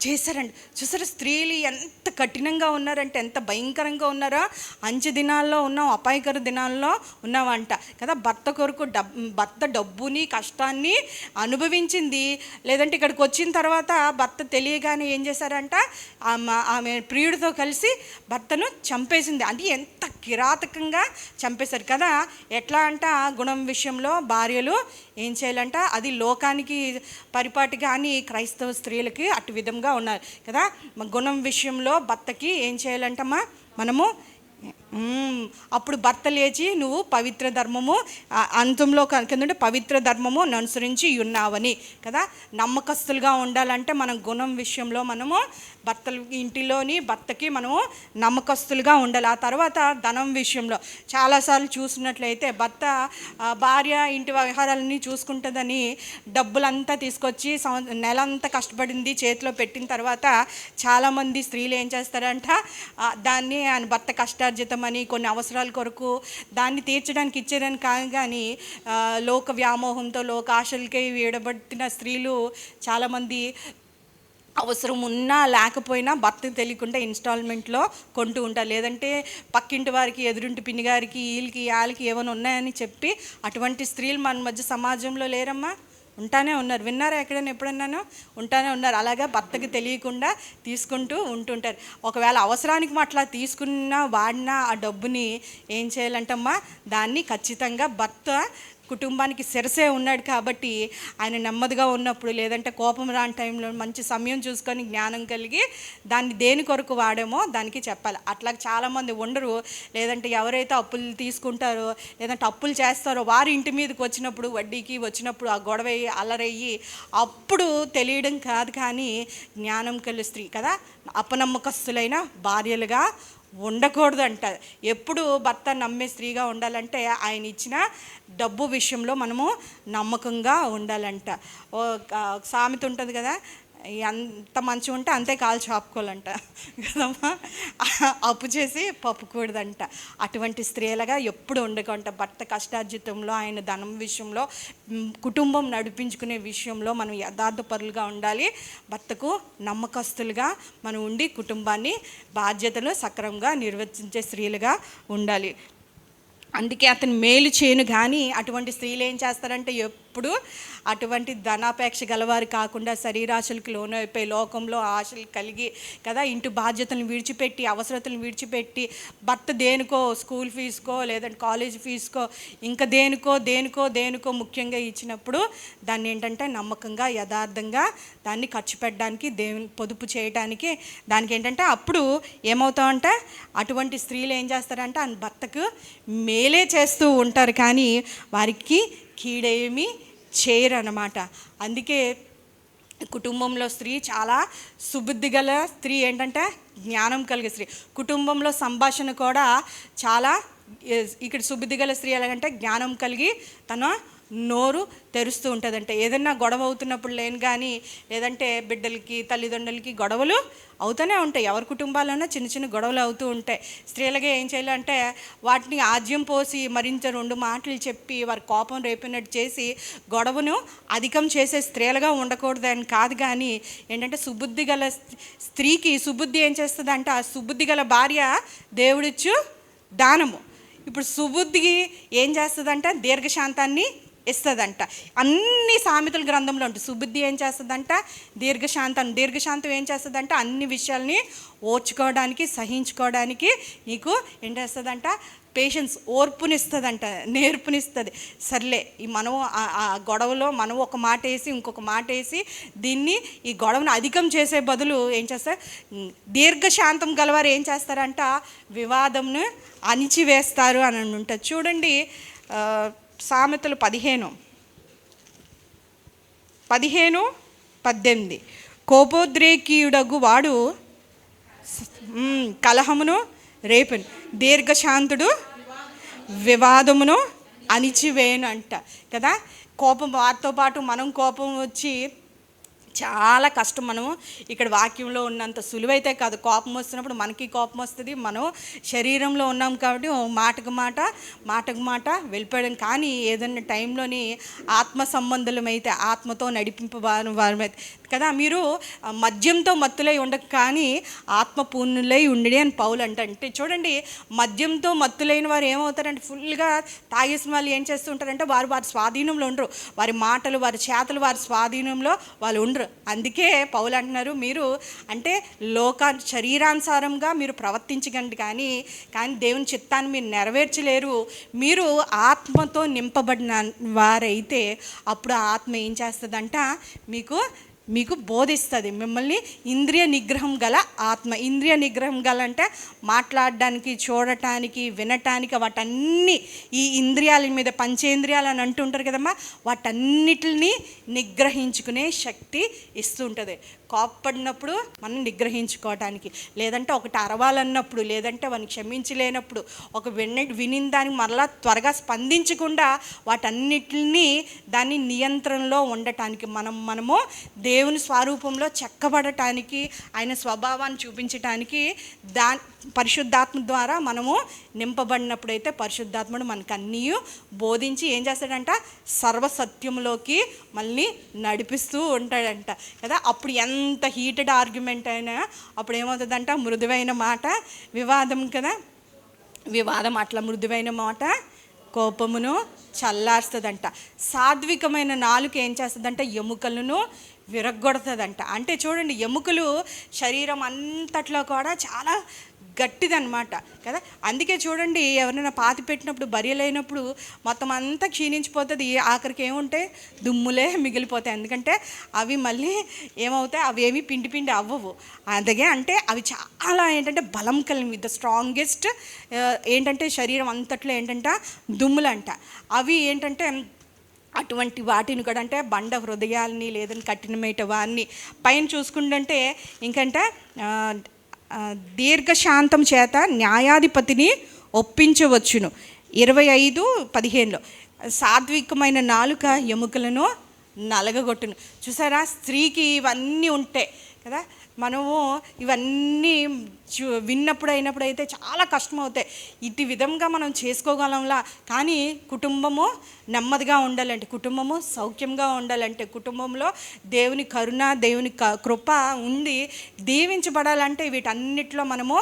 చేశారండి. చూసారా స్త్రీలు ఎంత కఠినంగా ఉన్నారంటే, ఎంత భయంకరంగా ఉన్నారో. అంచె దినాల్లో ఉన్నాం, అపాయకర దినాల్లో ఉన్నామంట కదా. భర్త కొరకు భర్త డబ్బుని కష్టాన్ని అనుభవించింది, లేదంటే ఇక్కడికి వచ్చిన తర్వాత భర్త తెలియగానే ఏం చేశారంట ఆమె ప్రియుడితో కలిసి భర్తను చంపేసింది. అది ఎంత కిరాతకంగా చంపేశారు కదా. ఎట్లా అంట గుణం విషయంలో భార్యలు ఏం చేయాలంట, అది లోకానికి పరిపాటి కానీ క్రైస్తవ స్త్రీలకి అటు విధంగా ఉన్నారు కదా. గుణం విషయంలో భర్తకి ఏం చేయాలంటమ్మా, మనము అప్పుడు భర్త లేచి నువ్వు పవిత్ర ధర్మము అంతంలో కింద పవిత్ర ధర్మము అనుసరించి ఉన్నావని కదా. నమ్మకస్తులుగా ఉండాలంటే మనం గుణం విషయంలో మనము భర్తలు ఇంటిలోని భర్తకి మనము నమ్మకస్తులుగా ఉండాలి. ఆ తర్వాత ధనం విషయంలో చాలాసార్లు చూసినట్లయితే భర్త భార్య ఇంటి వ్యవహారాలన్నీ చూసుకుంటుందని డబ్బులంతా తీసుకొచ్చి నెలంతా కష్టపడింది చేతిలో పెట్టిన తర్వాత చాలామంది స్త్రీలు ఏం చేస్తారంట, దాన్ని ఆయన భర్త కష్టార్జితం అని కొన్ని అవసరాల కొరకు దాన్ని తీర్చడానికి ఇచ్చేదని కాదు, కానీ లోక వ్యామోహంతో లోక ఆశలకి వీడబట్టిన స్త్రీలు చాలామంది అవసరం ఉన్నా లేకపోయినా భర్తకు తెలియకుండా ఇన్స్టాల్మెంట్లో కొంటూ ఉంటారు. లేదంటే పక్కింటి వారికి, ఎదురింటి పిన్ని గారికి, వీళ్ళకి వాళ్ళకి ఏమైనా ఉన్నాయని చెప్పి అటువంటి స్త్రీలు మన మధ్య సమాజంలో లేరమ్మా, ఉంటానే ఉన్నారు. విన్నారా ఎక్కడైనా ఎప్పుడన్నాను? ఉంటానే ఉన్నారు. అలాగా భర్తకి తెలియకుండా తీసుకుంటూ ఉంటుంటారు. ఒకవేళ అవసరానికి అట్లా తీసుకున్నా వాడినా ఆ డబ్బుని ఏం చేయాలంటమ్మా, దాన్ని ఖచ్చితంగా భర్త కుటుంబానికి శిరసే ఉన్నాడు కాబట్టి ఆయన నెమ్మదిగా ఉన్నప్పుడు, లేదంటే కోపం రాని టైంలో మంచి సమయం చూసుకొని జ్ఞానం కలిగి దాన్ని దేని కొరకు వాడామో దానికి చెప్పాలి. అట్లా చాలామంది ఉండరు. లేదంటే ఎవరైతే అప్పులు తీసుకుంటారో లేదంటే అప్పులు చేస్తారో వారి ఇంటి మీదకి వచ్చినప్పుడు, వడ్డీకి వచ్చినప్పుడు ఆ గొడవ అల్లరయ్యి అప్పుడు తెలియడం కాదు, కానీ జ్ఞానం కలిగిన స్త్రీ కదా అపనమ్మకస్తులైన భార్యలుగా ఉండకూడదు అంట. ఎప్పుడు భర్త నమ్మే స్త్రీగా ఉండాలంటే ఆయన ఇచ్చిన డబ్బు విషయంలో మనము నమ్మకంగా ఉండాలంట. సామెత ఉంటుంది కదా, ఎంత మంచిగా ఉంటే అంతే కాలు చాపుకోవాలంట కదమ్మా, అప్పు చేసి పప్పుకూడదంట. అటువంటి స్త్రీలుగా ఎప్పుడు ఉండకంట. భర్త కష్టార్జితంలో ఆయన ధనం విషయంలో కుటుంబం నడిపించుకునే విషయంలో మనం యథార్థపరులుగా ఉండాలి. భర్తకు నమ్మకస్తులుగా మనం ఉండి కుటుంబాన్ని బాధ్యతలు సక్రమంగా నిర్వర్తించే స్త్రీలుగా ఉండాలి. అందుకే అతను మేలు చేయను, కానీ అటువంటి స్త్రీలు ఏం చేస్తారంటే ఎప్పుడు అటువంటి ధనాపేక్ష గలవారు కాకుండా శరీరాశలకు లోనైపోయి లోకంలో ఆశలు కలిగి కదా ఇంటి బాధ్యతలను విడిచిపెట్టి అవసరతలను విడిచిపెట్టి భర్త దేనికో స్కూల్ ఫీజుకో లేదంటే కాలేజ్ ఫీజుకో ఇంకా దేనికో ముఖ్యంగా ఇచ్చినప్పుడు దాన్ని ఏంటంటే నమ్మకంగా యథార్థంగా దాన్ని ఖర్చు పెట్టడానికి దేవుని పొదుపు చేయడానికి దానికి ఏంటంటే అప్పుడు ఏమవుతామంటే అటువంటి స్త్రీలు ఏం చేస్తారంటే ఆ భర్తకు మేలే చేస్తూ ఉంటారు, కానీ వారికి కీడేమి చేయరు అన్నమాట. అందుకే కుటుంబంలో స్త్రీ చాలా సుబుద్ధి గల స్త్రీ, ఏంటంటే జ్ఞానం కలిగే స్త్రీ. కుటుంబంలో సంభాషణ కూడా చాలా ఇక్కడ సుబుద్ధి గల స్త్రీ ఎలాగంటే జ్ఞానం కలిగి తన నోరు తెరుస్తూ ఉంటుందంటే ఏదన్నా గొడవ అవుతున్నప్పుడు లేని కానీ లేదంటే బిడ్డలకి తల్లిదండ్రులకి గొడవలు అవుతూనే ఉంటాయి. ఎవరి కుటుంబాలన్నా చిన్న చిన్న గొడవలు అవుతూ ఉంటాయి. స్త్రీలగా ఏం చేయాలంటే వాటిని ఆజ్యం పోసి మరింత 2 మాటలు చెప్పి వారి కోపం రేపినట్టు చేసి గొడవను అధికం చేసే స్త్రీలుగా ఉండకూడదని కాదు, కానీ ఏంటంటే సుబుద్ధి గల స్త్రీకి సుబుద్ధి ఏం చేస్తుందంటే ఆ సుబుద్ధి గల భార్య దేవుడిచ్చు దానము. ఇప్పుడు సుబుద్ధికి ఏం చేస్తుందంట, దీర్ఘశాంతాన్ని ఇస్తుందంట. అన్ని సామెతల గ్రంథంలో ఉంటుంది. సుబుద్ధి ఏం చేస్తుందంట, దీర్ఘశాంతం ఏం చేస్తుందంట, అన్ని విషయాల్ని ఓర్చుకోవడానికి సహించుకోవడానికి నీకు ఏం చేస్తుందంట, పేషెన్స్ ఓర్పునిస్తుందంట, నేర్పునిస్తుంది. సర్లే ఈ మనం ఆ గొడవలో మనం ఒక మాట వేసి ఇంకొక మాట వేసి దీన్ని ఈ గొడవను అధికం చేసే బదులు ఏం చేస్తారు, దీర్ఘశాంతం గలవారు ఏం చేస్తారంట, వివాదంను అణిచివేస్తారు అని ఉంటుంది. చూడండి సామెతలు 15:18 కోపోద్రేకీయుడగు వాడు కలహమును రేపును, దీర్ఘశాంతుడు వివాదమును అణిచివేయను అంట కదా. కోపం వారితో పాటు మనం కోపం వచ్చి చాలా కష్టం. మనము ఇక్కడ వాక్యంలో ఉన్నంత సులువైతే కాదు. కోపం వస్తున్నప్పుడు మనకి కోపం వస్తుంది, మనం శరీరంలో ఉన్నాం కాబట్టి మాటకు మాట వెళ్ళిపోయడం. కానీ ఏదైనా టైంలోని ఆత్మ సంబంధులమైతే ఆత్మతో నడిపింపవారైతే కదా, మీరు మద్యంతో మత్తులై ఉండక కానీ ఆత్మ పూర్ణులై ఉండి అని పౌలు అంటే చూడండి, మద్యంతో మత్తులైన వారు ఏమవుతారంటే ఫుల్గా తాగేసిన వాళ్ళు ఏం చేస్తుంటారంటే వారి స్వాధీనంలో ఉండరు. వారి మాటలు వారి చేతలు వారి స్వాధీనంలో వాళ్ళు ఉండరు. అందుకే పౌలు అంటున్నారు, మీరు అంటే శరీరానుసారంగా మీరు ప్రవర్తించగండి కానీ దేవుని చిత్తాన్ని మీరు నెరవేర్చలేరు. మీరు ఆత్మతో నింపబడిన వారైతే అప్పుడు ఆత్మ ఏం చేస్తుందంట, మీకు మీకు బోధిస్తుంది. మిమ్మల్ని ఇంద్రియ నిగ్రహం గల ఆత్మ. ఇంద్రియ నిగ్రహం గల అంటే మాట్లాడడానికి, చూడటానికి, వినటానికి, వాటన్నీ ఈ ఇంద్రియాల మీద పంచేంద్రియాలు అని అంటుంటారు కదమ్మా, వాటన్నిటిని నిగ్రహించుకునే శక్తి ఇస్తుంటుంది. కోప్పడినప్పుడు మనం నిగ్రహించుకోవటానికి, లేదంటే ఒకటి అరవాలన్నప్పుడు, లేదంటే వాడిని క్షమించలేనప్పుడు, ఒక వినిన దానికి మరలా త్వరగా స్పందించకుండా వాటన్నిటిని దాన్ని నియంత్రణలో ఉండటానికి, మనము దేవుని స్వరూపంలో చెక్కబడటానికి, ఆయన స్వభావాన్ని చూపించటానికి పరిశుద్ధాత్మ ద్వారా మనము నింపబడినప్పుడైతే పరిశుద్ధాత్ముడు మనకు అన్నీ బోధించి ఏం చేస్తాడంట, సర్వసత్యంలోకి మళ్ళీ నడిపిస్తూ ఉంటాడంట కదా. అప్పుడు ఎంత హీటెడ్ ఆర్గ్యుమెంట్ అయినా అప్పుడు ఏమవుతుందంట, మృదువైన మాట వివాదం కదా. వివాదం అట్లా మృదువైన మాట కోపమును చల్లారుస్తుందంట. సాత్వికమైన నాలుక ఏం చేస్తుందంట, ఎముకలను విరగ్గొడుతుందంట. అంటే చూడండి, ఎముకలు శరీరం అంతట్లో కూడా చాలా గట్టిదన్నమాట కదా. అందుకే చూడండి, ఎవరైనా పాతి పెట్టినప్పుడు, బరియలైనప్పుడు మొత్తం అంతా క్షీణించిపోతుంది. ఆఖరికి ఏముంటాయి, దుమ్ములే మిగిలిపోతాయి. ఎందుకంటే అవి మళ్ళీ ఏమవుతాయి, అవి ఏమి పిండి పిండి అవ్వవు. అందుకే అంటే అవి చాలా ఏంటంటే బలం కలిగి, ద స్ట్రాంగెస్ట్ ఏంటంటే శరీరం అంతట్లో ఏంటంటే దుమ్ములంట. అవి ఏంటంటే అటువంటి వాటిని కూడా అంటే బండ హృదయాల్ని, లేదని కఠినమైన వారిని పైన చూసుకుంటుంటే ఇంకంటే దీర్ఘశాంతం చేత న్యాయాధిపతిని ఒప్పించవచ్చును. 25:15 సాత్వికమైన నాలుక ఎముకలను నలగగొట్టును. చూసారా, స్త్రీకి ఇవన్నీ ఉంటాయి కదా. మనము ఇవన్నీ విన్నప్పుడు అయినప్పుడు అయితే చాలా కష్టం అవుతాయి. ఇటు విధంగా మనం చేసుకోగలంలా. కానీ కుటుంబము నెమ్మదిగా ఉండాలంటే, కుటుంబము సౌఖ్యంగా ఉండాలంటే, కుటుంబంలో దేవుని కరుణ, దేవుని కృప ఉండి దీవించబడాలంటే వీటన్నిటిలో మనము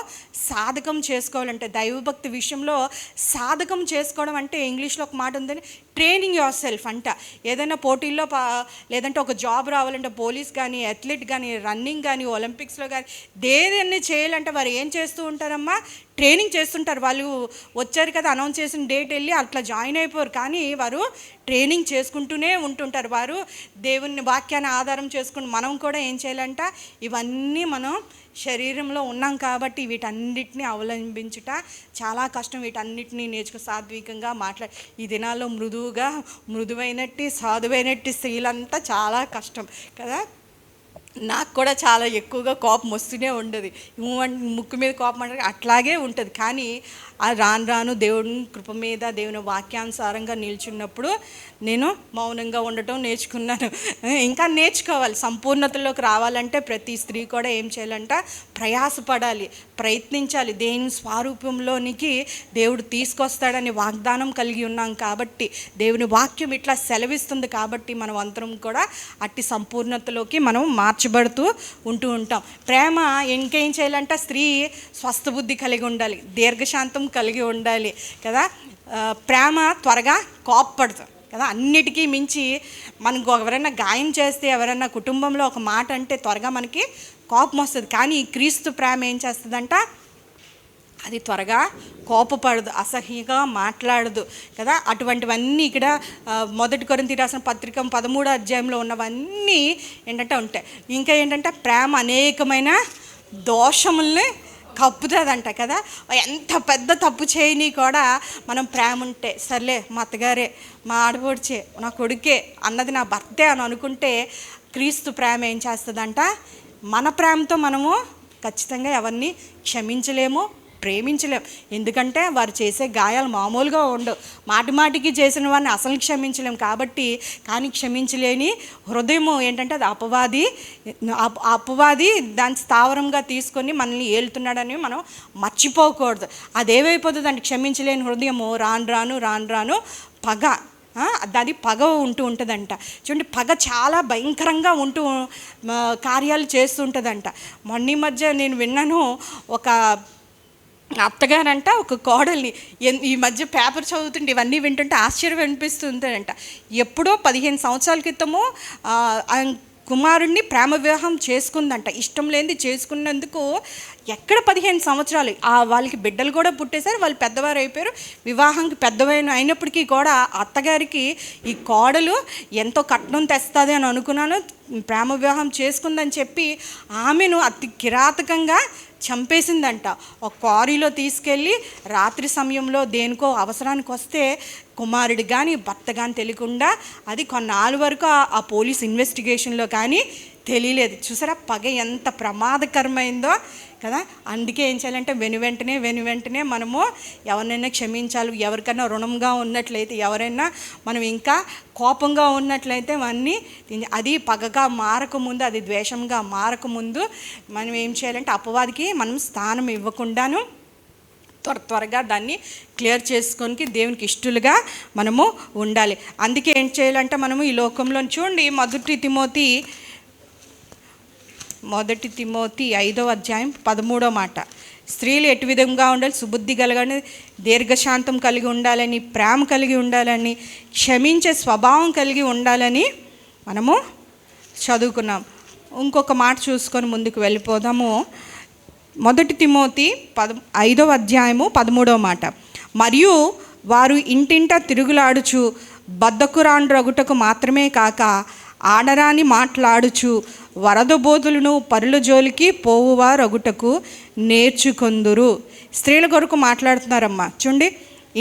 సాధకం చేసుకోవాలంటే, దైవభక్తి విషయంలో సాధకం చేసుకోవడం అంటే ఇంగ్లీష్లో ఒక మాట ఉందని, ట్రైనింగ్ యువర్ సెల్ఫ్ అంట. ఏదైనా పోటీల్లో లేదంటే ఒక జాబ్ రావాలంటే, పోలీస్ కానీ, అథ్లెట్ కానీ, రన్నింగ్ కానీ, ఒలింపిక్స్లో కానీ దేన్ని చేయాలంటే వారు ఏం చేస్తూ ఉంటారమ్మా, ట్రైనింగ్ చేస్తుంటారు. వాళ్ళు వచ్చారు కదా, అనౌన్స్ చేసిన డేట్ వెళ్ళి అట్లా జాయిన్ అయిపోరు, కానీ వారు ట్రైనింగ్ చేసుకుంటూనే ఉంటుంటారు. వారు దేవుని వాక్యాన్ని ఆధారం చేసుకుని మనం కూడా ఏం చేయాలంట, ఇవన్నీ మనం శరీరంలో ఉన్నాం కాబట్టి వీటన్నిటిని అవలంబించుట చాలా కష్టం. వీటన్నిటిని నేర్చుకో, సాత్వికంగా ఈ దినాల్లో మృదువైనట్టి సాధువైనట్టి స్త్రీలంతా చాలా కష్టం కదా. నాకు కూడా చాలా ఎక్కువగా కోపం వస్తూనే ఉండదు. ముక్కు మీద కోపం అంటే అట్లాగే ఉంటుంది. కానీ ఆ రాను దేవుని కృప మీద, దేవుని వాక్యానుసారంగా నిల్చున్నప్పుడు నేను మౌనంగా ఉండటం నేర్చుకున్నాను. ఇంకా నేర్చుకోవాలి. సంపూర్ణతలోకి రావాలంటే ప్రతి స్త్రీ కూడా ఏం చేయాలంట, ప్రయాసపడాలి, ప్రయత్నించాలి. దేవుని స్వరూపంలోనికి దేవుడు తీసుకొస్తాడని వాగ్దానం కలిగి ఉన్నాం కాబట్టి, దేవుని వాక్యం ఇట్లా సెలవిస్తుంది కాబట్టి మనం అందరం కూడా అట్టి సంపూర్ణతలోకి మనం మార్చబడుతూ ఉంటాం. ప్రేమ ఇంకేం చేయాలంట, స్త్రీ స్వస్థ బుద్ధి కలిగి ఉండాలి, దీర్ఘశాంతం కలిగి ఉండాలి కదా. ప్రేమ త్వరగా కోప్పడదు కదా. అన్నిటికీ మించి మనకు ఎవరైనా గాయం చేస్తే, ఎవరైనా కుటుంబంలో ఒక మాట అంటే త్వరగా మనకి కోపం వస్తుంది. కానీ క్రీస్తు ప్రేమ ఏం చేస్తుందంట, అది త్వరగా కోపపడదు, అసహ్యంగా మాట్లాడదు కదా. అటువంటివన్నీ ఇక్కడ 1 కొరింథీ రాసిన పత్రిక 13వ అధ్యాయంలో ఉన్నవన్నీ ఏంటంటే ఉంటాయి. ఇంకా ఏంటంటే ప్రేమ అనేకమైన దోషముల్ని కప్పుతుందంట కదా. ఎంత పెద్ద తప్పు చేయని కూడా మనం ప్రేమ ఉంటే, సర్లే మా అత్తగారే, మా ఆడపడుచే, నా కొడుకే, అన్నది నా భర్తే అని అనుకుంటే క్రీస్తు ప్రేమ ఏం చేస్తుందంట, మన ప్రేమతో మనము ఖచ్చితంగా ఎవరిని క్షమించలేము, ప్రేమించలేము. ఎందుకంటే వారు చేసే గాయాలు మామూలుగా ఉండవు. మాటికి చేసిన వారిని అసలు క్షమించలేము కాబట్టి. కానీ క్షమించలేని హృదయము ఏంటంటే అది అపవాది దాన్ని స్థావరంగా తీసుకొని మనల్ని ఏలుతున్నాడని మనం మర్చిపోకూడదు. అదేమైపోతుందంటే క్షమించలేని హృదయము రాను పగ, దాని పగ ఉంటుందంట. చూడండి, పగ చాలా భయంకరంగా కార్యాలు చేస్తూ ఉంటుందంట. మొన్న మధ్య నేను విన్నాను, ఒక అత్తగారంట ఒక కోడల్ని, ఈ మధ్య పేపర్ చదువుతుంటే ఇవన్నీ వింటుంటే ఆశ్చర్యం అనిపిస్తుందంట. ఎప్పుడో 15 సంవత్సరాల క్రితము కుమారుడిని ప్రేమ వివాహం చేసుకుందంట. ఇష్టం లేనిది చేసుకున్నందుకు ఎక్కడ 15 సంవత్సరాలు వాళ్ళకి బిడ్డలు కూడా పుట్టేశారు, వాళ్ళు పెద్దవారు అయిపోయారు. వివాహానికి అయినప్పటికీ కూడా అత్తగారికి ఈ కోడలు ఎంతో కట్నం తెస్తుంది అని అనుకున్నాను, ప్రేమ వివాహం చేసుకుందని చెప్పి ఆమెను అతి కిరాతకంగా చంపేసిందంట. ఒక క్వారీలో తీసుకెళ్ళి రాత్రి సమయంలో దేనికో అవసరానికి వస్తే కుమారుడు కానీ భర్త కానీ తెలియకుండా అది కొన్నాళ్ళ వరకు ఆ పోలీస్ ఇన్వెస్టిగేషన్లో కానీ తెలియలేదు. చూసారా పగ ఎంత ప్రమాదకరమైందో కదా. అందుకే ఏం చేయాలంటే వెను వెంటనే మనము ఎవరినైనా క్షమించాలి. ఎవరికైనా రుణంగా ఉన్నట్లయితే, ఎవరైనా మనం ఇంకా కోపంగా ఉన్నట్లయితే అన్నీ అది పగగా మారకముందు, అది ద్వేషంగా మారకముందు మనం ఏం చేయాలంటే అపవాదికి మనం స్థానం ఇవ్వకుండాను త్వరగా దాన్ని క్లియర్ చేసుకోనికి దేవునికి ఇష్టలుగా మనము ఉండాలి. అందుకే ఏం చేయాలంటే మనము ఈ లోకంలో చూడండి, మొదటి తిమోతి 5వ అధ్యాయం 13వ మాట. స్త్రీలు ఎటు విధంగా ఉండాలి? సుబుద్ధి కలగని, దీర్ఘశాంతం కలిగి ఉండాలని, ప్రేమ కలిగి ఉండాలని, క్షమించే స్వభావం కలిగి ఉండాలని మనము చదువుకున్నాం. ఇంకొక మాట చూసుకొని ముందుకు వెళ్ళిపోదాము. మొదటి తిమోతి 5వ అధ్యాయము 13వ మాట. మరియు వారు ఇంటింటా తిరుగులాడుచు బద్ధకురాండ్రగుటకు మాత్రమే కాక ఆడరాని మాట్లాడుచు వరదబోధులను పరుల జోలికి పోవువారగుటకు నేర్చుకొందురు. స్త్రీల కొరకు మాట్లాడుతున్నారమ్మా. చూడండి,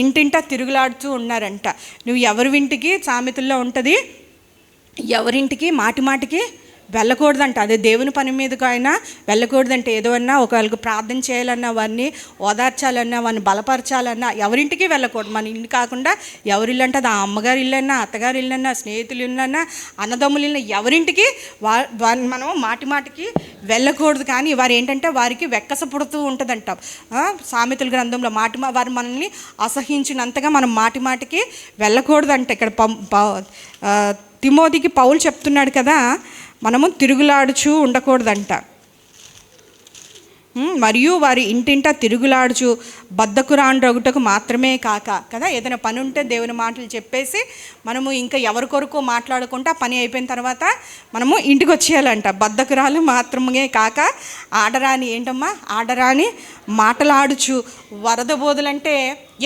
ఇంటింటా తిరుగులాడుతూ ఉన్నారంట. నువ్వు ఎవరి ఇంటికి, సామెతల్లో ఉంటుంది, ఎవరింటికి మాటికి వెళ్ళకూడదంట. అదే దేవుని పని మీదకు అయినా వెళ్ళకూడదంటే. ఏదోన్నా ఒకవేళకు ప్రార్థన చేయాలన్నా, వారిని ఓదార్చాలన్నా, వారిని బలపరచాలన్నా ఎవరింటికి వెళ్ళకూడదు. మన ఇల్లు కాకుండా ఎవరిల్లు అంటే అది అమ్మగారి ఇల్లన్నా, అత్తగారి ఇల్లన్నా, స్నేహితులు ఇల్లన్నా, అన్నదమ్ములు ఇల్లు, ఎవరింటికి వారిని మనం మాటికి వెళ్ళకూడదు. కానీ వారు ఏంటంటే వారికి వెక్కస పుడుతూ ఉంటుందంట. సామెతల గ్రంథంలో వారు మనల్ని అసహించినంతగా మనం మాటికి వెళ్ళకూడదంట. ఇక్కడ తిమోతికి పౌలు చెప్తున్నాడు కదా, మనము తిరుగులాడుచూ ఉండకూడదంట. మరియు వారి ఇంటింటా తిరుగులాడుచు బద్ధకురాండ్రగుటకు మాత్రమే కాక కదా. ఏదైనా పని ఉంటే దేవుని మాటలు చెప్పేసి మనము ఇంకా ఎవరి కొరకు మాట్లాడుకుంటే పని అయిపోయిన తర్వాత మనము ఇంటికి వచ్చేయాలంట. బద్ధకురాలు మాత్రమే కాక ఆడరాని ఆడరాని మాటలాడుచు. వరద బోధలంటే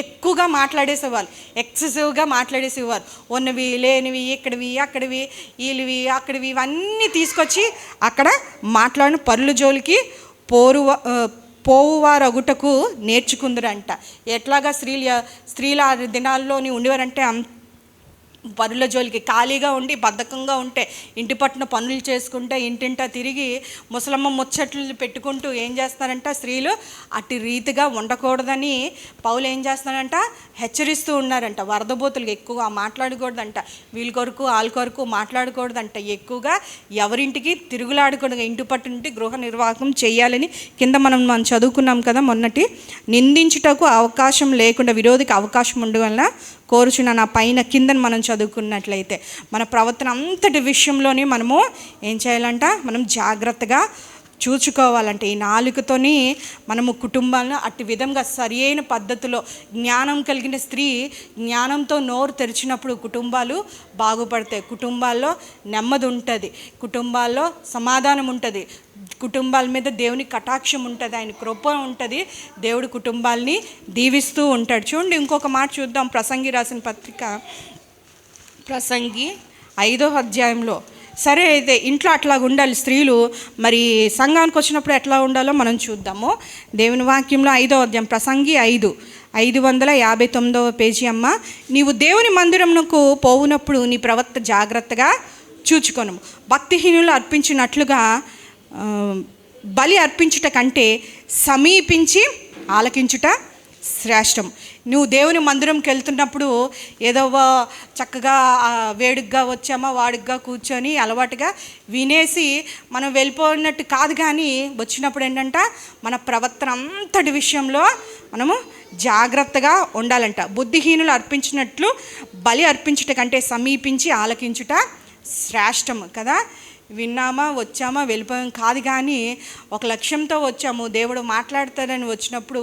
ఎక్కువగా మాట్లాడేసేవాళ్ళు, ఎక్సెసివ్గా మాట్లాడేసేవారు. ఉన్నవి లేనివి, ఇక్కడివి అక్కడివి, వీళ్ళవి అక్కడివి, ఇవన్నీ తీసుకొచ్చి అక్కడ మాట్లాడిన పరుల జోలికి పోవువారగుటకు నేర్చుకుందరంట. ఎట్లాగా స్త్రీల దినాల్లోని ఉండేవారంటే పనుల జోలికి ఖాళీగా ఉండి బద్ధకంగా ఉంటే, ఇంటి పట్టున పనులు చేసుకుంటే, ఇంటింటా తిరిగి ముసలమ్మ ముచ్చట్లు పెట్టుకుంటూ ఏం చేస్తారంట, స్త్రీలు అట్టి రీతిగా ఉండకూడదని పౌలు ఏం చేస్తారంట, హెచ్చరిస్తూ ఉన్నారంట. వరదబోతులు ఎక్కువగా మాట్లాడకూడదంట, వీళ్ళ కొరకు వాళ్ళ కొరకు మాట్లాడకూడదంట, ఎక్కువగా ఎవరింటికి తిరుగులాడకూడదు, ఇంటి పట్టు నుండి గృహ నిర్వాహకం చేయాలని కింద మనం చదువుకున్నాం కదా మొన్నటి. నిందించుటకు అవకాశం లేకుండా, విరోధికి అవకాశం ఉండడం వల్ల కోరుచున్న నా పైన కిందని మనం చదువుకున్నట్లయితే మన ప్రవర్తన అంతటి విషయంలోని మనము ఏం చేయాలంట, మనం జాగ్రత్తగా చూసుకోవాలంటే ఈ నాలుకతోని మనము కుటుంబాలను అట్టి విధంగా సరి అయిన పద్ధతిలో, జ్ఞానం కలిగిన స్త్రీ జ్ఞానంతో నోరు తెరిచినప్పుడు కుటుంబాలు బాగుపడతాయి, కుటుంబాల్లో నెమ్మది ఉంటుంది, కుటుంబాల్లో సమాధానం ఉంటుంది, కుటుంబాల మీద దేవుని కటాక్షం ఉంటుంది, ఆయన కృప ఉంటుంది, దేవుడు కుటుంబాలని దీవిస్తూ ఉంటాడు. చూడండి ఇంకొక మాట చూద్దాం. ప్రసంగి రాసిన పత్రిక ప్రసంగి 5వ అధ్యాయంలో. సరే అయితే ఇంట్లో అట్లా ఉండాలి స్త్రీలు, మరి సంఘానికి వచ్చినప్పుడు ఎట్లా ఉండాలో మనం చూద్దాము. దేవుని వాక్యంలో 5వ అధ్యాయం ప్రసంగి 559వ పేజీ. అమ్మ, నీవు దేవుని మందిరమునకు పోవునప్పుడు నీ ప్రవర్తన జాగ్రత్తగా చూచుకొను. భక్తిహీనులు అర్పించినట్లుగా బలి అర్పించుట కంటే సమీపించి ఆలకించుట శ్రేష్టం. నువ్వు దేవుని మందిరంకి వెళ్తున్నప్పుడు ఏదో చక్కగా వేడిగ్గా వచ్చామా వాడిగ్గా కూర్చొని అలవాటుగా వినేసి మనం వెళ్ళిపోయినట్టు కాదు. కానీ వచ్చినప్పుడు ఏంటంట, మన ప్రవర్తన అంతటి విషయంలో మనము జాగ్రత్తగా ఉండాలంట. బుద్ధిహీనులు అర్పించినట్లు బలి అర్పించుట కంటే సమీపించి ఆలకించుట శ్రేష్టము కదా. విన్నామా వచ్చామా వెళ్ళిపోయాం కాదు, కానీ ఒక లక్ష్యంతో వచ్చాము. దేవుడు మాట్లాడతాడని వచ్చినప్పుడు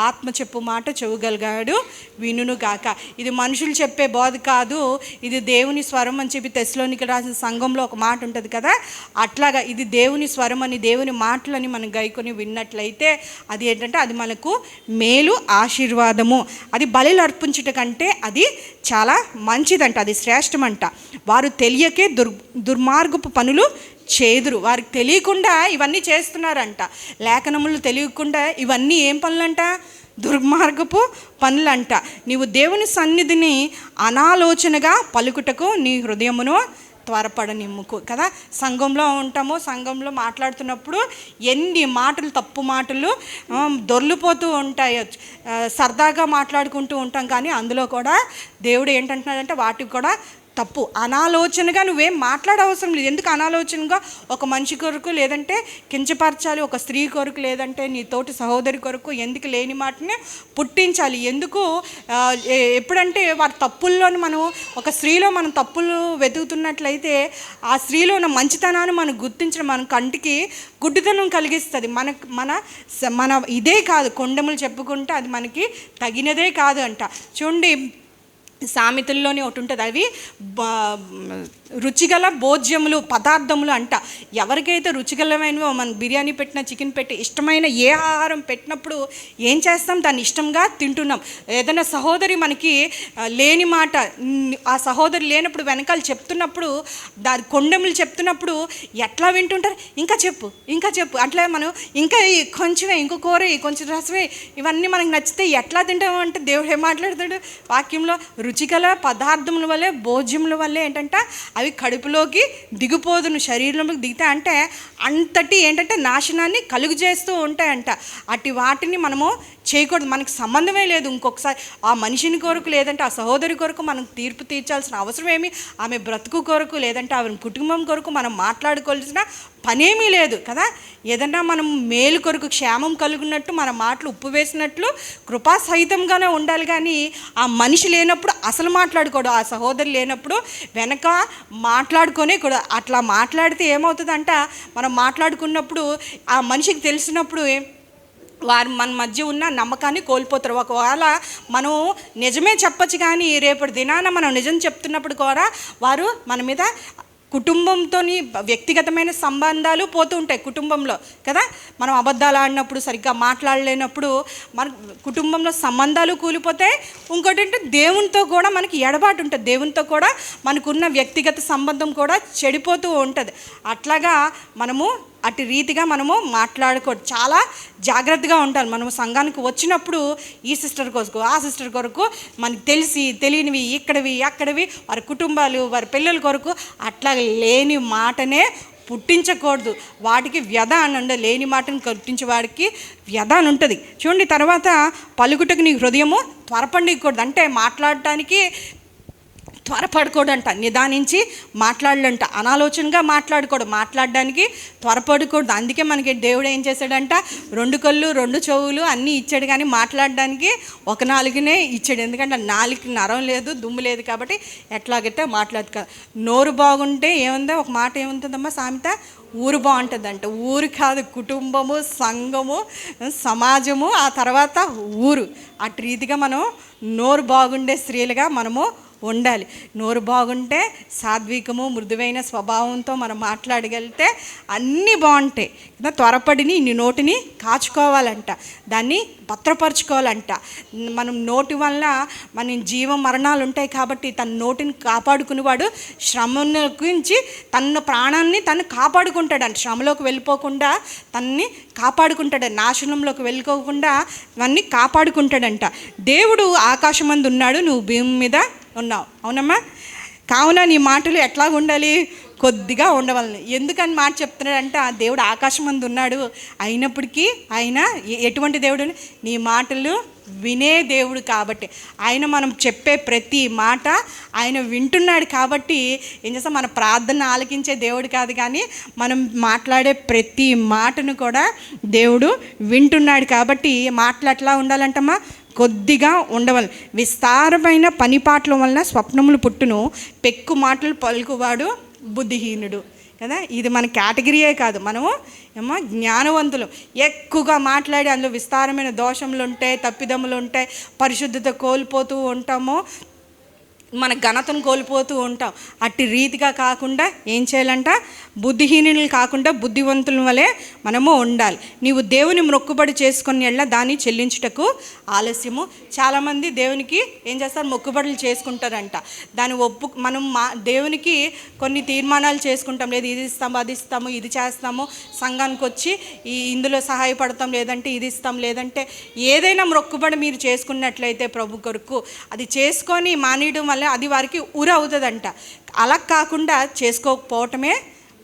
ఆత్మ చెప్పు మాట చెవుగలిగాడు వినును గాక. ఇది మనుషులు చెప్పే బోధ కాదు, ఇది దేవుని స్వరం అని చెప్పి తెస్సలోనికీయులకు రాసిన సంఘంలో ఒక మాట ఉంటుంది కదా, అట్లాగా ఇది దేవుని స్వరం అని, దేవుని మాటలని మనం గైకొని విన్నట్లయితే అది ఏంటంటే అది మనకు మేలు, ఆశీర్వాదము. అది బలులు అర్పించుట కంటే అది చాలా మంచిదంట, అది శ్రేష్టమంట. వారు తెలియకే దుర్మార్గపు పనులు చేదురు. వారికి తెలియకుండా ఇవన్నీ చేస్తున్నారంట. లేఖనములు తెలియకుండా ఇవన్నీ ఏం పనులంట? దుర్మార్గపు పనులంట. నీవు దేవుని సన్నిధిని అనాలోచనగా పలుకుటకు నీ హృదయమును త్వరపడనిమ్ముకు కదా. సంఘంలో ఉంటాము, సంఘంలో మాట్లాడుతున్నప్పుడు ఎన్ని మాటలు, తప్పు మాటలు దొర్లిపోతూ ఉంటాయి. సరదాగా మాట్లాడుకుంటూ ఉంటాం, కానీ అందులో కూడా దేవుడు ఏంటంటున్నాడంటే వాటికి కూడా తప్పు. అనాలోచనగా నువ్వేం మాట్లాడవసరం లేదు. ఎందుకు అనాలోచనగా ఒక మనిషి కొరకు, లేదంటే కించపరచాలి, ఒక స్త్రీ కొరకు, లేదంటే నీ తోటి సహోదరి కొరకు ఎందుకు లేని మాటని పుట్టించాలి? ఎందుకు? ఎప్పుడంటే వారి తప్పుల్లోని మనం, ఒక స్త్రీలో మనం తప్పులు వెతుకుతున్నట్లయితే ఆ స్త్రీలో ఉన్న మంచితనాన్ని మనం గుర్తించడం మన కంటికి గుడ్డితనం కలిగిస్తుంది. మన ఇదే కాదు, కొండములు చెప్పుకుంటే అది మనకి తగినదే కాదు అంట. చూడండి, సామెతల్లోనే ఒకటి ఉంటుంది, అవి రుచిగల భోజ్యములు, పదార్థములు అంట. ఎవరికైతే రుచిగలమైనవో, మన బిర్యానీ పెట్టినా, చికెన్ పెట్టి, ఇష్టమైన ఏ ఆహారం పెట్టినప్పుడు ఏం చేస్తాం? దాన్ని ఇష్టంగా తింటున్నాం. ఏదైనా సహోదరి మనకి లేని మాట, ఆ సహోదరి లేనప్పుడు వెనకాల చెప్తున్నప్పుడు, దాని కొండెములు చెప్తున్నప్పుడు ఎట్లా వింటుంటారు? ఇంకా చెప్పు, ఇంకా చెప్పు, అట్లా మనం ఇంకా కొంచెమే, ఇంకో కూర, కొంచెం రసమే, ఇవన్నీ మనకు నచ్చితే ఎట్లా తింటామంటే దేవుడు ఏం మాట్లాడతాడు వాక్యంలో? రుచిగల పదార్థముల వల్లే, భోజ్యముల వల్లే ఏంటంటే అవి కడుపులోకి దిగిపోదును, శరీరంలోకి దిగుతాయి. అంటే అంతటి ఏంటంటే నాశనాన్ని కలుగు చేస్తూ ఉంటాయంట. అటు వాటిని మనము చేయకూడదు. మనకి సంబంధమే లేదు. ఇంకొకసారి ఆ మనిషిని కొరకు, లేదంటే ఆ సహోదరి కొరకు మనం తీర్పు తీర్చాల్సిన అవసరం ఏమి, ఆమె బ్రతుకు కొరకు, లేదంటే ఆమె కుటుంబం కొరకు మనం మాట్లాడుకోవాల్సిన పనేమీ లేదు కదా. ఏదన్నా మనం మేలు కొరకు, క్షేమం కలుగున్నట్టు మన మాటలు ఉప్పు వేసినట్లు కృపా సహితంగానే ఉండాలి. కానీ ఆ మనిషి లేనప్పుడు అసలు మాట్లాడుకోడు, ఆ సహోదరి లేనప్పుడు వెనక మాట్లాడుకొనే కూడా. అట్లా మాట్లాడితే ఏమవుతుందంట, మనం మాట్లాడుకున్నప్పుడు ఆ మనిషికి తెలిసినప్పుడు వారు మన మధ్య ఉన్న నమ్మకాన్ని కోల్పోతారు. ఒకవేళ మనం నిజమే చెప్పచ్చు, కానీ రేపటి దినాన మనం నిజం చెప్తున్నప్పుడు కూడా వారు మన మీద, కుటుంబంతో వ్యక్తిగతమైన సంబంధాలు పోతూ ఉంటాయి కుటుంబంలో కదా. మనం అబద్ధాలు ఆడినప్పుడు, సరిగ్గా మాట్లాడలేనప్పుడు మన కుటుంబంలో సంబంధాలు కూలిపోతాయి. ఇంకోటి అంటే దేవునితో కూడా మనకి ఎడబాటు ఉంటుంది, దేవునితో కూడా మనకున్న వ్యక్తిగత సంబంధం కూడా చెడిపోతూ ఉంటుంది. అట్లాగా మనము అటు రీతిగా మనము మాట్లాడుకోవద్దు, చాలా జాగ్రత్తగా ఉండాలి. మనము సంఘానికి వచ్చినప్పుడు ఈ సిస్టర్ కొరకు, ఆ సిస్టర్ కొరకు, మనకి తెలియనివి, ఇక్కడవి అక్కడవి, వారి కుటుంబాలు, వారి పిల్లల కొరకు అట్లా లేని మాటనే పుట్టించకూడదు. వాటికి వ్యధ అని ఉండే, లేని మాటను పుట్టించే వాడికి వ్యధ అని ఉంటుంది. చూడండి, తర్వాత పలుకుటకు నీ హృదయము త్వరపడకూడదు. అంటే మాట్లాడటానికి త్వరపడకూడదంట, నిదానించి మాట్లాడలంట, అనాలోచనగా మాట్లాడకూడదు, మాట్లాడడానికి త్వరపడకూడదు. అందుకే మనకి దేవుడు ఏం చేశాడంట, 2 కళ్ళు 2 చెవులు అన్నీ ఇచ్చాడు, కానీ మాట్లాడడానికి ఒక నాలుగునే ఇచ్చాడు. ఎందుకంటే నాలుగు నరం లేదు, దుమ్ము లేదు, కాబట్టి ఎట్లాగైతే మాట్లాడదు. నోరు బాగుంటే ఏముందో ఒక మాట ఏముంటుందమ్మా సామెత, ఊరు బాగుంటుందంట. ఊరు కాదు, కుటుంబము, సంఘము, సమాజము, ఆ తర్వాత ఊరు. అటు రీతిగా మనం నోరు బాగుండే స్త్రీలుగా మనము ఉండాలి. నోరు బాగుంటే సాత్వికము, మృదువైన స్వభావంతో మనం మాట్లాడగలిగితే అన్నీ బాగుంటాయి కదా. త్వరపడి నీ నోటిని కాచుకోవాలంట, దాన్ని భద్రపరచుకోవాలంట. మనం నోటి వల్ల మన జీవ మరణాలు ఉంటాయి, కాబట్టి తన నోటిని కాపాడుకునేవాడు శ్రమ గురించి తన ప్రాణాన్ని తను కాపాడుకుంటాడంట. శ్రమలోకి వెళ్ళిపోకుండా తన్ని కాపాడుకుంటాడు, నాశనంలోకి వెళ్ళిపోకుండా అవన్నీ కాపాడుకుంటాడంట. దేవుడు ఆకాశమందు ఉన్నాడు, నువ్వు భూమి మీద ఉన్నావు. అవునమ్మా? కావున నీ మాటలు ఎట్లా ఉండాలి? కొద్దిగా ఉండవాలని. ఎందుకని మాట చెప్తున్నాడంటే, ఆ దేవుడు ఆకాశం మందు ఉన్నాడు, అయినప్పటికీ ఆయన ఎటువంటి దేవుడు? నీ మాటలు వినే దేవుడు. కాబట్టి ఆయన మనం చెప్పే ప్రతి మాట ఆయన వింటున్నాడు. కాబట్టి ఏం చేస్తాం, మన ప్రార్థన ఆలకించే దేవుడు కాదు, కానీ మనం మాట్లాడే ప్రతి మాటను కూడా దేవుడు వింటున్నాడు. కాబట్టి మాటలు ఎట్లా ఉండాలంటమ్మా? కొద్దిగా ఉండవాలి. విస్తారమైన పనిపాట్ల వలన స్వప్నములు పుట్టును, పెక్కు మాటలు పలుకువాడు బుద్ధిహీనుడు కదా. ఇది మన కేటగిరీయే కాదు, మనము ఏమో జ్ఞానవంతులు. ఎక్కువగా మాట్లాడి అందులో విస్తారమైన దోషములు ఉంటాయి, తప్పిదములు ఉంటాయి, పరిశుద్ధత కోల్పోతూ ఉంటాము, మన ఘనతను కోల్పోతూ ఉంటాం. అట్టి రీతిగా కాకుండా ఏం చేయాలంట, బుద్ధిహీనులు కాకుండా బుద్ధివంతుల వలె మనము ఉండాలి. నీవు దేవుని మొక్కుబడి చేసుకుని ఎళ్ళ దాన్ని చెల్లించుటకు ఆలస్యము. చాలామంది దేవునికి ఏం చేస్తారు, మొక్కుబడులు చేసుకుంటారంట. దాన్ని మనం దేవునికి కొన్ని తీర్మానాలు చేసుకుంటాం, లేదు ఇది ఇస్తాము, అది ఇస్తాము, ఇది చేస్తాము, సంఘానికి వచ్చి ఇందులో సహాయపడతాం, లేదంటే ఇది ఇస్తాం, లేదంటే ఏదైనా మొక్కుబడి మీరు చేసుకున్నట్లయితే ప్రభు కొరకు అది చేసుకొని మానేయడం వల్ల అది వారికి ఉరి అవుతుందంట. అలా కాకుండా చేసుకోకపోవటమే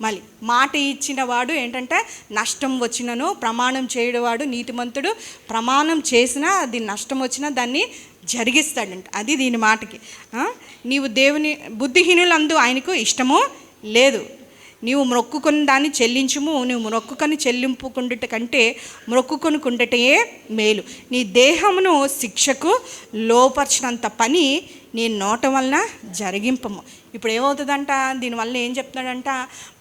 మళ్ళీ మాట ఇచ్చిన వాడు ఏంటంటే నష్టం వచ్చినను ప్రమాణం చేయడవాడు నీతిమంతుడు. ప్రమాణం చేసినా అది నష్టం వచ్చినా దాన్ని జరిగిస్తాడంట. అది దీని మాటకి. నీవు దేవుని బుద్ధిహీనులందు ఆయనకు ఇష్టము లేదు. నీవు మొక్కుకొని దాన్ని చెల్లించుము. నువ్వు మొక్కుకొని చెల్లింపుకుండుట కంటే మొక్కుకొనుకుండటే మేలు. నీ దేహమును శిక్షకు లోపరిచినంత పని నీ నోట వలన జరిగింపము. ఇప్పుడు ఏమవుతుందంట, దీనివల్ల ఏం చెప్తున్నాడంట,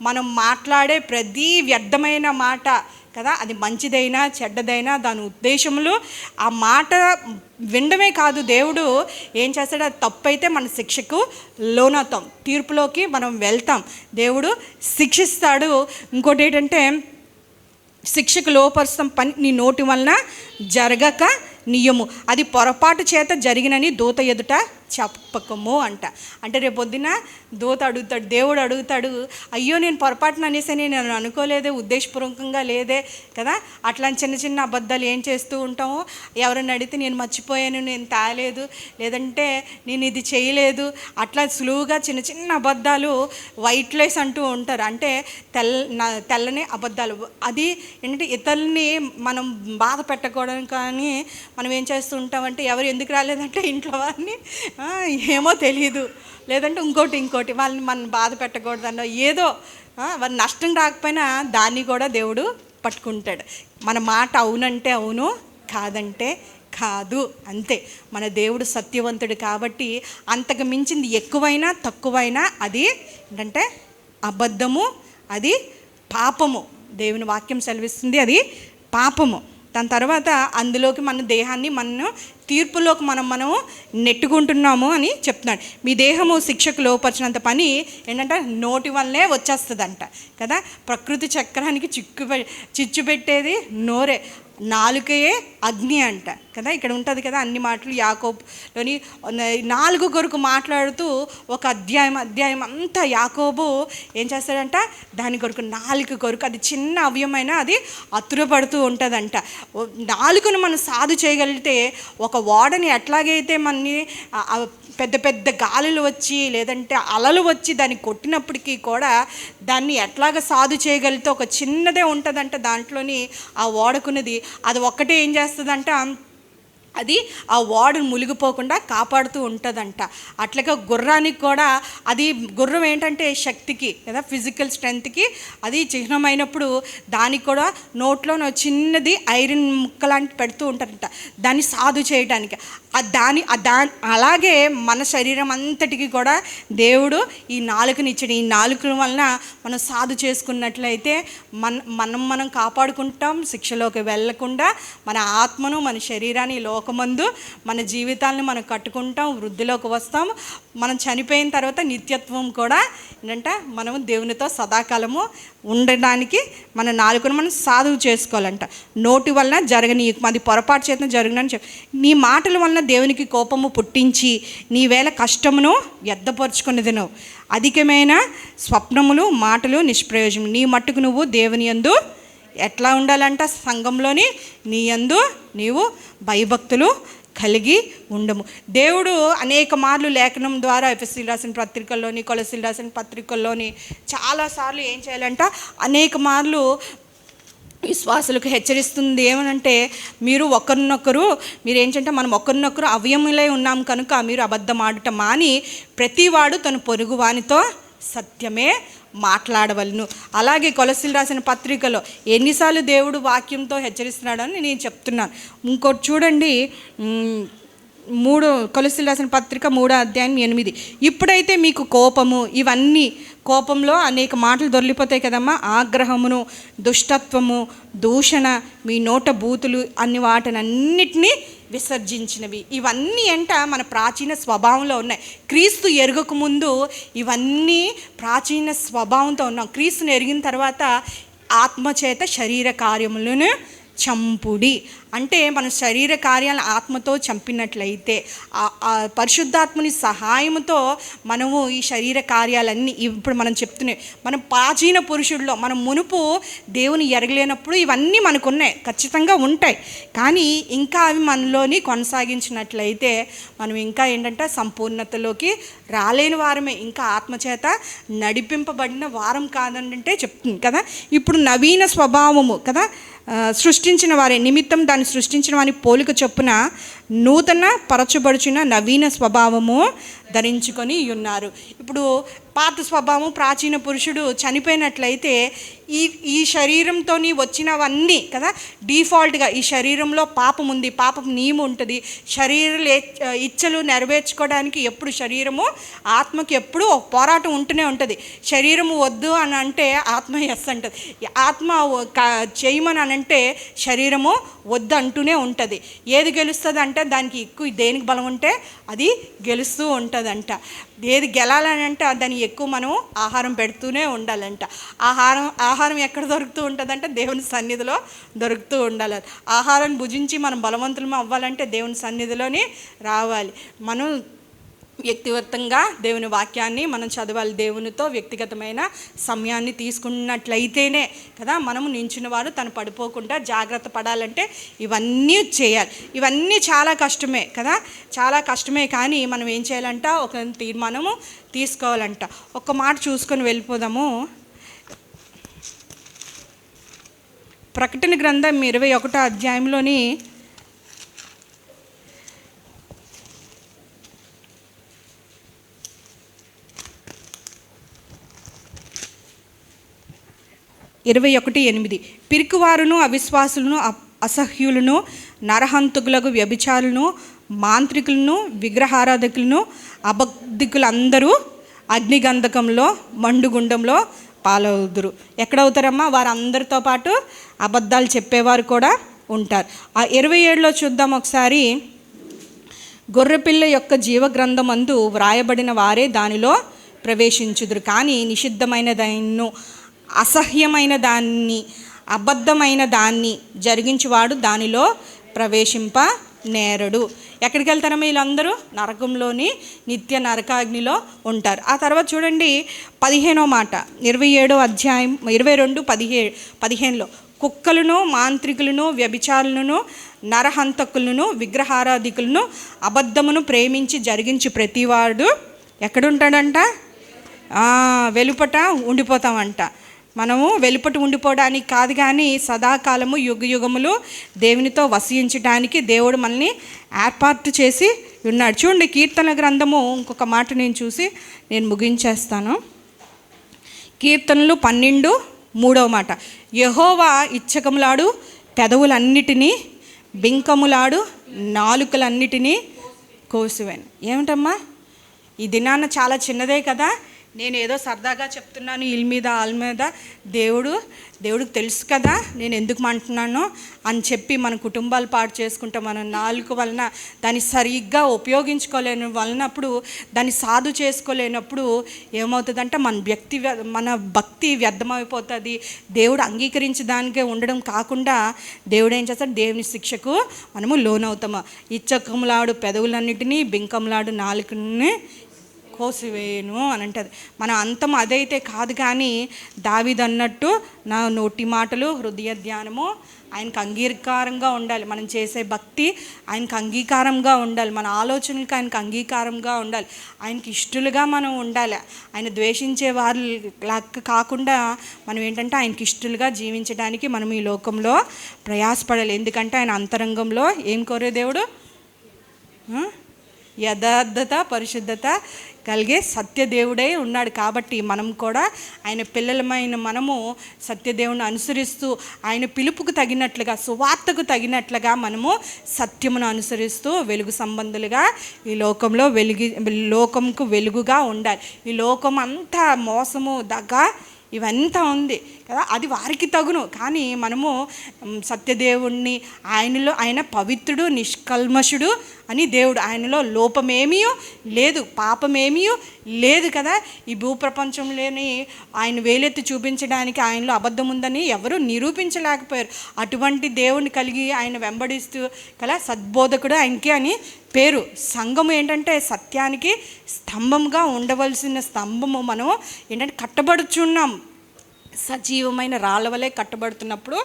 మనం మాట్లాడే ప్రతి వ్యర్థమైన మాట కదా, అది మంచిదైనా చెడ్డదైనా దాని ఉద్దేశములు ఆ మాట వినడమే కాదు, దేవుడు ఏం చేస్తాడు, అది తప్పైతే మన శిక్షకు లోనవుతాం, తీర్పులోకి మనం వెళ్తాం, దేవుడు శిక్షిస్తాడు. ఇంకోటి ఏంటంటే శిక్షకు లోపరుస్తాం పని నీ నోటి వలన జరగక నియము. అది పొరపాటు చేత జరిగినని దూత ఎదుట చెప్పకము అంట. అంటే రేపు పొద్దున దూత అడుగుతాడు, దేవుడు అడుగుతాడు, అయ్యో నేను పొరపాటున అనేసని నేను అనుకోలేదే, ఉద్దేశపూర్వకంగా లేదే కదా. అట్లాంటి చిన్న చిన్న అబద్ధాలు ఏం చేస్తూ ఉంటామో, ఎవరైనా అడిగితే నేను మర్చిపోయాను, నేను తాలేదు, లేదంటే నేను ఇది చేయలేదు, అట్లా సులువుగా చిన్న చిన్న అబద్ధాలు వైట్ లైస్ అంటూ ఉంటారు. అంటే తెల్లని అబద్ధాలు. అది ఏంటంటే ఇతరులని మనం బాధ పెట్టకూడదు. కానీ మనం ఏం చేస్తూ ఉంటామంటే, ఎవరు ఎందుకు రాలేదంటే ఇంట్లో వారిని ఏమో తెలియదు, లేదంటే ఇంకోటి వాళ్ళని మనం బాధ పెట్టకూడదన్న ఏదో వారి నష్టం రాకపోయినా దాన్ని కూడా దేవుడు పట్టుకుంటాడు. మన మాట అవునంటే అవును, కాదంటే కాదు, అంతే. మన దేవుడు సత్యవంతుడు కాబట్టి అంతకు మించింది ఎక్కువైనా తక్కువైనా అది ఏంటంటే అబద్ధము, అది పాపము. దేవుని వాక్యం సెలవిస్తుంది, అది పాపము. దాని తర్వాత అందులోకి మన దేహాన్ని మనం తీర్పులోకి మనము నెట్టుకుంటున్నాము అని చెప్తున్నాడు. మీ దేహము శిక్షకు లోపరిచినంత పని ఏంటంటే నోటి వల్లే వచ్చేస్తుందంట కదా. ప్రకృతి చక్రానికి చిచ్చు పెట్టేది నోరే, నాలుకయే అగ్ని అంట కదా. ఇక్కడ ఉంటుంది కదా అన్ని మాటలు యాకోబులోని 4 కొరకు మాట్లాడుతూ ఒక అధ్యాయం అంతా యాకోబు ఏం చేస్తాడంట, దాని కొరకు 4 కొరకు అది చిన్న అవయమైనా అది అతురపడుతూ ఉంటుందంట. 4ను మనం సాధు చేయగలిగితే ఒక ఓడని ఎట్లాగైతే మనని పెద్ద పెద్ద గాలులు వచ్చి లేదంటే అలలు వచ్చి దాన్ని కొట్టినప్పటికీ కూడా దాన్ని ఎట్లాగ సాధు చేయగలిగితే ఒక చిన్నదే ఉంటుందంట దాంట్లోని ఆ ఓడకున్నది. అది ఒక్కటే ఏం చేస్తుందంట, అది ఆ ఓడను మునిగిపోకుండా కాపాడుతూ ఉంటుందంట. అట్లాగే గుర్రానికి కూడా అది గుర్రం ఏంటంటే శక్తికి కదా, ఫిజికల్ స్ట్రెంగ్త్కి అది చిహ్నమైనప్పుడు దానికి కూడా నోట్లో చిన్నది ఐరన్ ముక్క లాంటి పెడుతూ ఉంటారంట దాన్ని సాధు చేయడానికి. అలాగే మన శరీరం అంతటికి కూడా దేవుడు ఈ నాలుకని ఇచ్చాడు. ఈ నాలుక వలన మనం సాధు చేసుకున్నట్లయితే మనం కాపాడుకుంటాం, శిక్షలోకి వెళ్ళకుండా మన ఆత్మను మన శరీరాన్ని లోకమందు మన జీవితాలను మనం కట్టుకుంటాం, వృద్ధిలోకి వస్తాం. మనం చనిపోయిన తర్వాత నిత్యత్వం కూడా ఏంటంటే మనం దేవునితో సదాకాలము ఉండడానికి మన నాలుకను మనం సాధువు చేసుకోవాలంట. నోటి వలన జరగని అది పొరపాటు చేత జరగనని చెప్పి నీ మాటల వలన దేవునికి కోపము పుట్టించి నీ వేళ కష్టమును వ్యర్థపరుచుకునేది నువ్వు. అధికమైన స్వప్నములు మాటలు నిష్ప్రయోజనం. నీ మట్టుకు నువ్వు దేవుని యందు ఎట్లా ఉండాలంట, సంఘంలోని నీ యందు నీవు భయభక్తులు కలిగి ఉండము. దేవుడు అనేక మార్లు లేఖనం ద్వారా ఎఫెసీయులకు రాసిన పత్రికల్లోని కొలస్సీయులకు రాసిన పత్రికల్లోని చాలాసార్లు ఏం చేయాలంట, అనేక మార్లు విశ్వాసులకు హెచ్చరిస్తుంది. ఏమనంటే మీరు ఒకరినొకరు ఏంటంటే మనం ఒకరినొకరు అవయములై ఉన్నాం కనుక మీరు అబద్ధం ఆడటం మాని ప్రతివాడు తన పొరుగు వానితో సత్యమే మాట్లాడవలను. అలాగే కొలస్సీయులకు రాసిన పత్రికలో ఎన్నిసార్లు దేవుడు వాక్యంతో హెచ్చరిస్తున్నాడని నేను చెప్తున్నాను. ఇంకోటి చూడండి, కొలస్సీయులకు రాసిన పత్రిక 3:8. ఇప్పుడైతే మీకు కోపము, ఇవన్నీ కోపంలో అనేక మాటలు దొర్లిపోతాయి కదమ్మా, ఆగ్రహమును, దుష్టత్వము, దూషణ, మీ నోట బూతులు అన్ని వాటినన్నిటినీ విసర్జించినవి. ఇవన్నీ మన ప్రాచీన స్వభావంలో ఉన్నాయి. క్రీస్తు ఎరగక ముందు ఇవన్నీ ప్రాచీన స్వభావంతో ఉన్నాం. క్రీస్తుని ఎరిగిన తర్వాత ఆత్మచేత శరీర కార్యములను చంపుడి అంటే మన శరీర కార్యాలను ఆత్మతో చంపినట్లయితే పరిశుద్ధాత్మని సహాయంతో మనము ఈ శరీర కార్యాలన్నీ ఇప్పుడు మనం చెప్తున్నాయి. మనం ప్రాచీన పురుషుల్లో మనం మునుపు దేవుని ఎరగలేనప్పుడు ఇవన్నీ మనకు ఉన్నాయి, ఖచ్చితంగా ఉంటాయి. కానీ ఇంకా అవి మనలోని కొనసాగించినట్లయితే మనం ఇంకా సంపూర్ణతలోకి రాలేని వారమే, ఇంకా ఆత్మచేత నడిపింపబడిన వారం కాదంటే చెప్తుంది కదా. ఇప్పుడు నవీన స్వభావము కదా, సృష్టించిన వారి నిమిత్తం దాన్ని సృష్టించిన వారి పోలిక చొప్పున నూతన పరచబడుచున్న నవీన స్వభావము ధరించుకొని ఉన్నారు. ఇప్పుడు పాత స్వభావం ప్రాచీన పురుషుడు చనిపోయినట్లయితే ఈ శరీరంతో వచ్చినవన్నీ కదా, డిఫాల్ట్గా ఈ శరీరంలో పాపం ఉంది, పాపం నియమం ఉంటుంది. శరీర ఇచ్చలు నెరవేర్చుకోవడానికి ఎప్పుడు శరీరము ఆత్మకి ఎప్పుడు ఒక పోరాటం ఉంటూనే ఉంటుంది. శరీరము వద్దు అని అంటే ఆత్మ ఎస్ అంటుంది, ఆత్మ చేయమని అని అంటే శరీరము వద్దు అంటూనే ఉంటుంది. ఏది గెలుస్తుంది అంటే దానికి ఎక్కువ దేనికి బలం ఉంటే అది గెలుస్తూ ఉంటుందంట. ఏది గెలాలని అంటే దానికి ఎక్కువ మనం ఆహారం పెడుతూనే ఉండాలంట. ఆహారం ఎక్కడ దొరుకుతూ ఉంటుందంటే దేవుని సన్నిధిలో దొరుకుతూ ఉండాలి. ఆహారం భుజించి మనం బలవంతులం అవ్వాలంటే దేవుని సన్నిధిలోని రావాలి. మనం వ్యక్తిగతంగా దేవుని వాక్యాన్ని మనం చదవాలి, దేవునితో వ్యక్తిగతమైన సమయాన్ని తీసుకున్నట్లయితేనే కదా మనము నించిన వారు తను పడిపోకుండా జాగ్రత్త పడాలంటే ఇవన్నీ చేయాలి. ఇవన్నీ చాలా కష్టమే కదా, చాలా కష్టమే. కానీ మనం ఏం చేయాలంట, ఒక తీర్మానము తీసుకోవాలంట. ఒక్క మాట చూసుకొని వెళ్ళిపోదాము. ప్రకటన గ్రంథం 21వ అధ్యాయంలోని 21:8 పిరికివారును, అవిశ్వాసులను, అసహ్యులను, నరహంతకులకు, వ్యభిచారులను, మాంత్రికులను, విగ్రహారాధకులను, అబద్ధికులందరూ అగ్నిగంధకంలో మండుగుండంలో పాలవుదురు. ఎక్కడవుతారమ్మా? వారందరితో పాటు అబద్ధాలు చెప్పేవారు కూడా ఉంటారు. ఆ 27లో చూద్దాం ఒకసారి. గొర్రెపిల్ల యొక్క జీవగ్రంథమందు వ్రాయబడిన వారే దానిలో ప్రవేశించుదురు, కానీ నిషిద్ధమైన దాన్ని, అసహ్యమైన దాన్ని, అబద్ధమైన దాన్ని జరిగించువాడు దానిలో ప్రవేశింప నేరడు. ఎక్కడికి వెళ్తారమ్మా వీళ్ళందరూ? నరకంలోని నిత్య నరకాగ్నిలో ఉంటారు. ఆ తర్వాత చూడండి 15వ మాట, 27వ అధ్యాయం 22:15లో కుక్కలను, మాంత్రికులను, వ్యభిచారులను, నరహంతకులను, విగ్రహారాధికులను, అబద్ధమును ప్రేమించి జరిగించి ప్రతివాడు ఎక్కడుంటాడంట? వెలుపట ఉండిపోతామంట. మనము వెలుపట ఉండిపోవడానికి కాదు, కానీ సదాకాలము యుగయుగములు దేవునితో వసించడానికి దేవుడు మనల్ని ఏర్పాటు చేసి ఉన్నాడు. చూడండి కీర్తన గ్రంథము, ఇంకొక మాట నేను ముగించేస్తాను. కీర్తనలు 12:3వ మాట, యెహోవా ఇచ్చకములాడు పెదవులన్నిటినీ, బింకములాడు నాలుకలన్నిటినీ కోసివేను. ఏమిటమ్మా ఈ దినాన్న చాలా చిన్నదే కదా, నేను ఏదో సరదాగా చెప్తున్నాను వీళ్ళ మీద వాళ్ళ మీద. దేవుడికి తెలుసు కదా నేను ఎందుకు అంటున్నానో అని చెప్పి మన కుటుంబాలు పాడు చేసుకుంటాం. మన నాలుక వలన దాన్ని సరిగ్గా ఉపయోగించుకోలేని వలనప్పుడు, దాన్ని సాధు చేసుకోలేనప్పుడు ఏమవుతుందంటే మన భక్తి వ్యర్థమైపోతుంది. దేవుడు అంగీకరించి దానికే ఉండడం కాకుండా దేవుడు ఏం చేస్తాడు? దేవుని శిక్షకు మనము లోనవుతాము. ఇచ్చకములాడు పెదవులన్నిటినీ, బింకములాడు నాలుకని కోసివేయను అని అంటది. మన అంతం అదైతే కాదు, కానీ దావీదు అన్నట్టు నా నోటి మాటలు, హృదయ ధ్యానము ఆయనకు అంగీకారంగా ఉండాలి. మనం చేసే భక్తి ఆయనకు అంగీకారంగా ఉండాలి. మన ఆలోచనలకు ఆయనకు అంగీకారంగా ఉండాలి. ఆయనకి ఇష్టలుగా మనం ఉండాలి. ఆయన ద్వేషించే వారు లెక్క కాకుండా మనం ఆయనకి ఇష్టలుగా జీవించడానికి మనం ఈ లోకంలో ప్రయాసపడాలి. ఎందుకంటే ఆయన అంతరంగంలో ఏం కోరే దేవుడు? యథార్థత పరిశుద్ధత కలిగే సత్యదేవుడై ఉన్నాడు. కాబట్టి మనం కూడా ఆయన పిల్లలమైన మనము సత్యదేవుని అనుసరిస్తూ ఆయన పిలుపుకు తగినట్లుగా, సువార్తకు తగినట్లుగా మనము సత్యమును అనుసరిస్తూ వెలుగు సంబంధులుగా ఈ లోకంలో లోకంకు వెలుగుగా ఉండాలి. ఈ లోకం అంతా మోసము, దగ్గ ఇవంతా ఉంది కదా, అది వారికి తగును. కానీ మనము సత్యదేవుణ్ణి, ఆయన పవిత్రుడు, నిష్కల్మషుడు అని దేవుడు, ఆయనలో లోపమేమీ లేదు, పాపమేమీ లేదు కదా. ఈ భూప్రపంచంలోని ఆయన వేలెత్తి చూపించడానికి ఆయనలో అబద్ధం ఉందని ఎవరు నిరూపించలేకపోయారు. అటువంటి దేవుణ్ణి కలిగి ఆయన వెంబడిస్తూ కదా సద్బోధకుడు ఆయనకి అని పేరు. సంఘము ఏంటంటే సత్యానికి స్తంభంగా ఉండవలసిన స్తంభము మనం ఏంటంటే కట్టబడుచున్నాం. సజీవమైన రాళ్ళ వలె కట్టబడుతున్నప్పుడు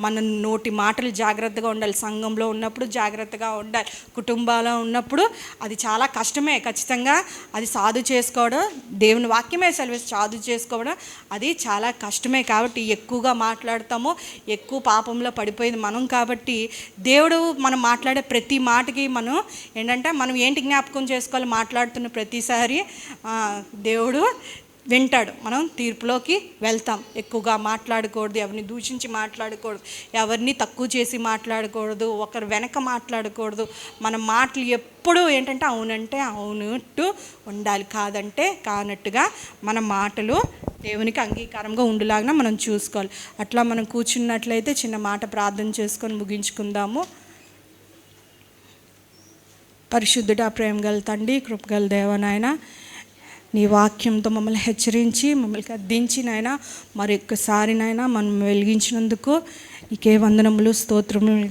మన నోటి మాటలు జాగ్రత్తగా ఉండాలి. సంఘంలో ఉన్నప్పుడు జాగ్రత్తగా ఉండాలి. కుటుంబాల్లో ఉన్నప్పుడు అది చాలా కష్టమే. ఖచ్చితంగా అది సాధు చేసుకోవడం, దేవుని వాక్యమే సాధు చేసుకోవడం అది చాలా కష్టమే. కాబట్టి ఎక్కువగా మాట్లాడతాము, ఎక్కువ పాపంలో పడిపోయింది మనం. కాబట్టి దేవుడు మనం మాట్లాడే ప్రతి మాటకి మనం ఏంటంటే మనం ఏంటి జ్ఞాపకం చేసుకోవాలి, మాట్లాడుతున్న ప్రతిసారి దేవుడు వింటాడు. మనం తీర్పులోకి వెళ్తాం. ఎక్కువగా మాట్లాడకూడదు, ఎవరిని దూషించి మాట్లాడకూడదు, ఎవరిని తక్కువ చేసి మాట్లాడకూడదు, ఒకరు వెనక మాట్లాడకూడదు. మన మాటలు ఎప్పుడూ ఏంటంటే అవునంటే అవునట్టు ఉండాలి, కాదంటే కానట్టుగా మన మాటలు దేవునికి అంగీకారంగా ఉండేలాగా మనం చూసుకోవాలి. అట్లా మనం కూర్చున్నట్లయితే చిన్న మాట ప్రార్థన చేసుకొని ముగించుకుందాము. పరిశుద్ధుడా, ప్రేమ గల తండ్రి, కృపగల దేవా, నాయన నీ వాక్యంతో మమ్మల్ని హెచ్చరించి మమ్మల్ని గద్దించి నాయన మరొక్కసారి నాయన మనం వెలిగించినందుకు నీకే వందనములు, స్తోత్రములు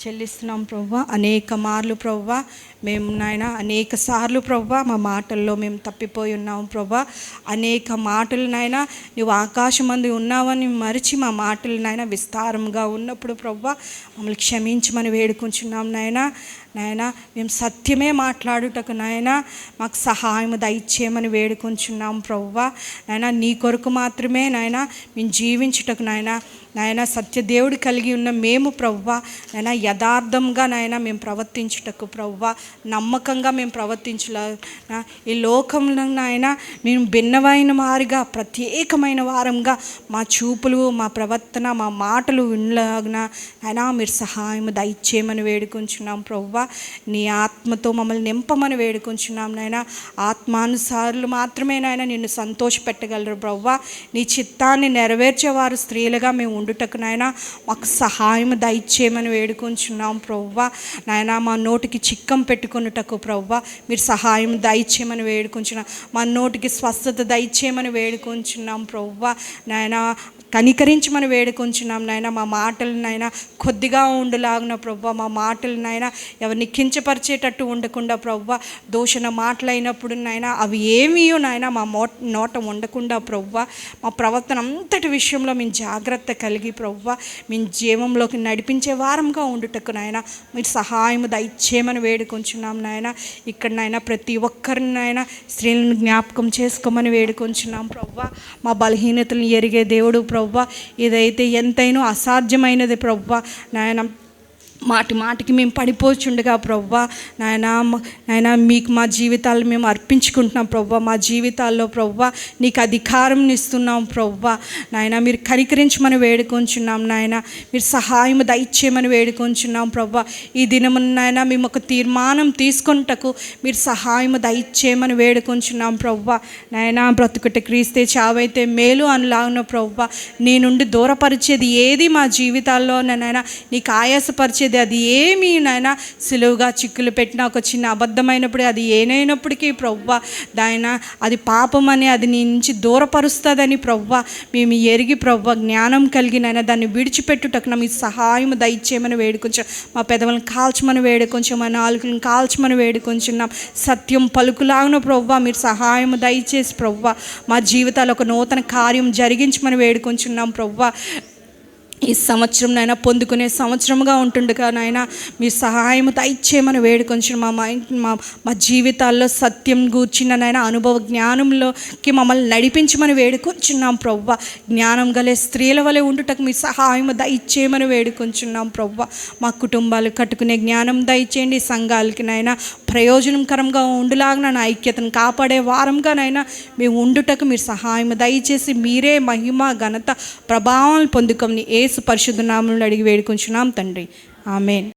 చెల్లిస్తున్నాం ప్రభువా. అనేక మార్లు ప్రభువా మేము నాయన అనేక సార్లు ప్రభువా మా మాటల్లో మేము తప్పిపోయి ఉన్నాము ప్రభువా. అనేక మాటలు నాయన నువ్వు ఆకాశమందు ఉన్నావని మరిచి మా మాటలు నాయన విస్తారంగా ఉన్నప్పుడు ప్రభువా మమ్మల్ని క్షమించమని వేడుకుంటున్నాం నాయన. మేము సత్యమే మాట్లాడుటకు నాయన మాకు సహాయం దయచేయమని వేడుకుంటున్నాం ప్రభువా. నాయన నీ కొరకు మాత్రమే నాయన మేము జీవించుటకు నాయన సత్యదేవుడు కలిగి ఉన్న మేము ప్రభువా నాయన యథార్థంగా నాయన మేము ప్రవర్తించుటకు ప్రభువా, నమ్మకంగా మేము ప్రవర్తించలా ఈ లోకంలో నాయన మేము భిన్నమైన వారిగా, ప్రత్యేకమైన వారంగా మా చూపులు, మా ప్రవర్తన, మా మాటలు వినలాగిన నాయన మీరు సహాయం దయచేయమని వేడుకుంటున్నాం ప్రభువా. నీ ఆత్మతో మమ్మల్ని నింపమని వేడుకుంటున్నాం నాయన. ఆత్మానుసారులు మాత్రమే నాయన నిన్ను సంతోషపెట్టగలరు ప్రభువా. నీ చిత్తాన్ని నెరవేర్చేవారు స్త్రీలుగా మేము ఉండుటకు నాయన మాకు సహాయం దయచేయమని వేడుకుంటున్నాం ప్రభువా. నాయన మా నోటికి చిక్కం పెట్టుకున్నటకు ప్రభువా మీరు సహాయం దయచేయమని వేడుకుంటున్నాం. మా నోటికి స్వస్థత దయచేయమని వేడుకుంటున్నాం ప్రభువా. నాయన కనికరించమని వేడుకుంటున్నాం నాయన. మా మాటలు నాయన కొద్దిగా ఉండలాగిన ప్రభువా, మా మాటలు నాయన ఎవరిని కించపరిచేటట్టు ఉండకుండా ప్రభువా, దూషణ మాటలైనప్పుడు నాయన అవి ఏమీ నాయన మా నోట ఉండకుండా ప్రభువా మా ప్రవర్తన అంతటి విషయంలో మేము జాగ్రత్త కలిగి ప్రభువా మేము జీవంలోకి నడిపించే వారంగా ఉండుటకు నాయన మీరు సహాయం దయచేయమని వేడుకుంటున్నాం నాయన. ఇక్కడ నాయన ప్రతి ఒక్కరిని నాయన స్త్రీలను జ్ఞాపకం చేసుకోమని వేడుకుంటున్నాం ప్రభువా. మా బలహీనతలను ఎరిగే దేవుడు ప్రభువా, ఇదైతే ఎంతైనా అసాధ్యమైనది ప్రభువా. నాయన మాటికి మేము పడిపోచుండగా ప్రభువా నాయన మీకు మా జీవితాలు మేము అర్పించుకుంటున్నాం ప్రభువా. మా జీవితాల్లో ప్రభువా నీకు అధికారం ఇస్తున్నాం ప్రభువా. నాయన మీరు కనికరించమని వేడుకొంచున్నాం నాయన. మీరు సహాయం దయచేయమని వేడుకొంచున్నాం ప్రభువా. ఈ దినము నాయన మేము ఒక తీర్మానం తీసుకొనుటకు మీరు సహాయం దయచేయమని వేడుకొంచున్నాం ప్రభువా. నాయన బ్రతుకుట క్రీస్తే చావైతే మేలు అనులాగున ప్రభువా. నీ నుండి దూరపరిచేది ఏది మా జీవితాల్లో నాయన నీకు ఆయాసపరిచేది అది ఏమీ నాయన సులువుగా చిక్కులు పెట్టిన ఒక చిన్న అబద్ధమైనప్పుడు అది ఏనైనప్పటికీ ప్రభువా నాయన అది పాపమని అది నీ నుంచి దూరపరుస్తుందని ప్రభువా మేము ఎరిగి ప్రభువా జ్ఞానం కలిగినైనా దాన్ని విడిచిపెట్టుటకు మీ సహాయం దయచేయమని వేడుకొంచాం. మా పెదవులను కాల్చమని వేడుకొంచాం, మా నాలుకలను కాల్చమని వేడుకొంచున్నాం. సత్యం పలుకులాగున ప్రభువా మీరు సహాయం దయచేసి ప్రభువా మా జీవితాల్లో ఒక నూతన కార్యం జరిగించమని వేడుకొంచున్నాం ప్రభువా. ఈ సంవత్సరం నాయన పొందుకునే సంవత్సరంగా ఉంటుండగా నాయన మీ సహాయం దయచేయమని వేడుకొంచిన మా జీవితాల్లో సత్యం గూర్చిన నాయన అనుభవ జ్ఞానంలోకి మమ్మల్ని నడిపించమని వేడుకొంచున్నాం ప్రభువా. జ్ఞానం గలే స్త్రీల వలె ఉండుటకు మీ సహాయం దయచేయమని వేడుకొంచున్నాం ప్రభువా. మా కుటుంబాలు కట్టుకునే జ్ఞానం దయచేయండి. సంఘాలకి నాయన ప్రయోజనకరంగా ఉండులాగా నా ఐక్యతను కాపాడే వారంగానైనా మేము ఉండుటకు మీరు సహాయం దయచేసి మీరే మహిమ ఘనత ప్రభావం పొందుకొని యేసు పరిశుద్ధ నామములో అడిగి వేడుకుంటున్నాం తండ్రి. ఆమేన్.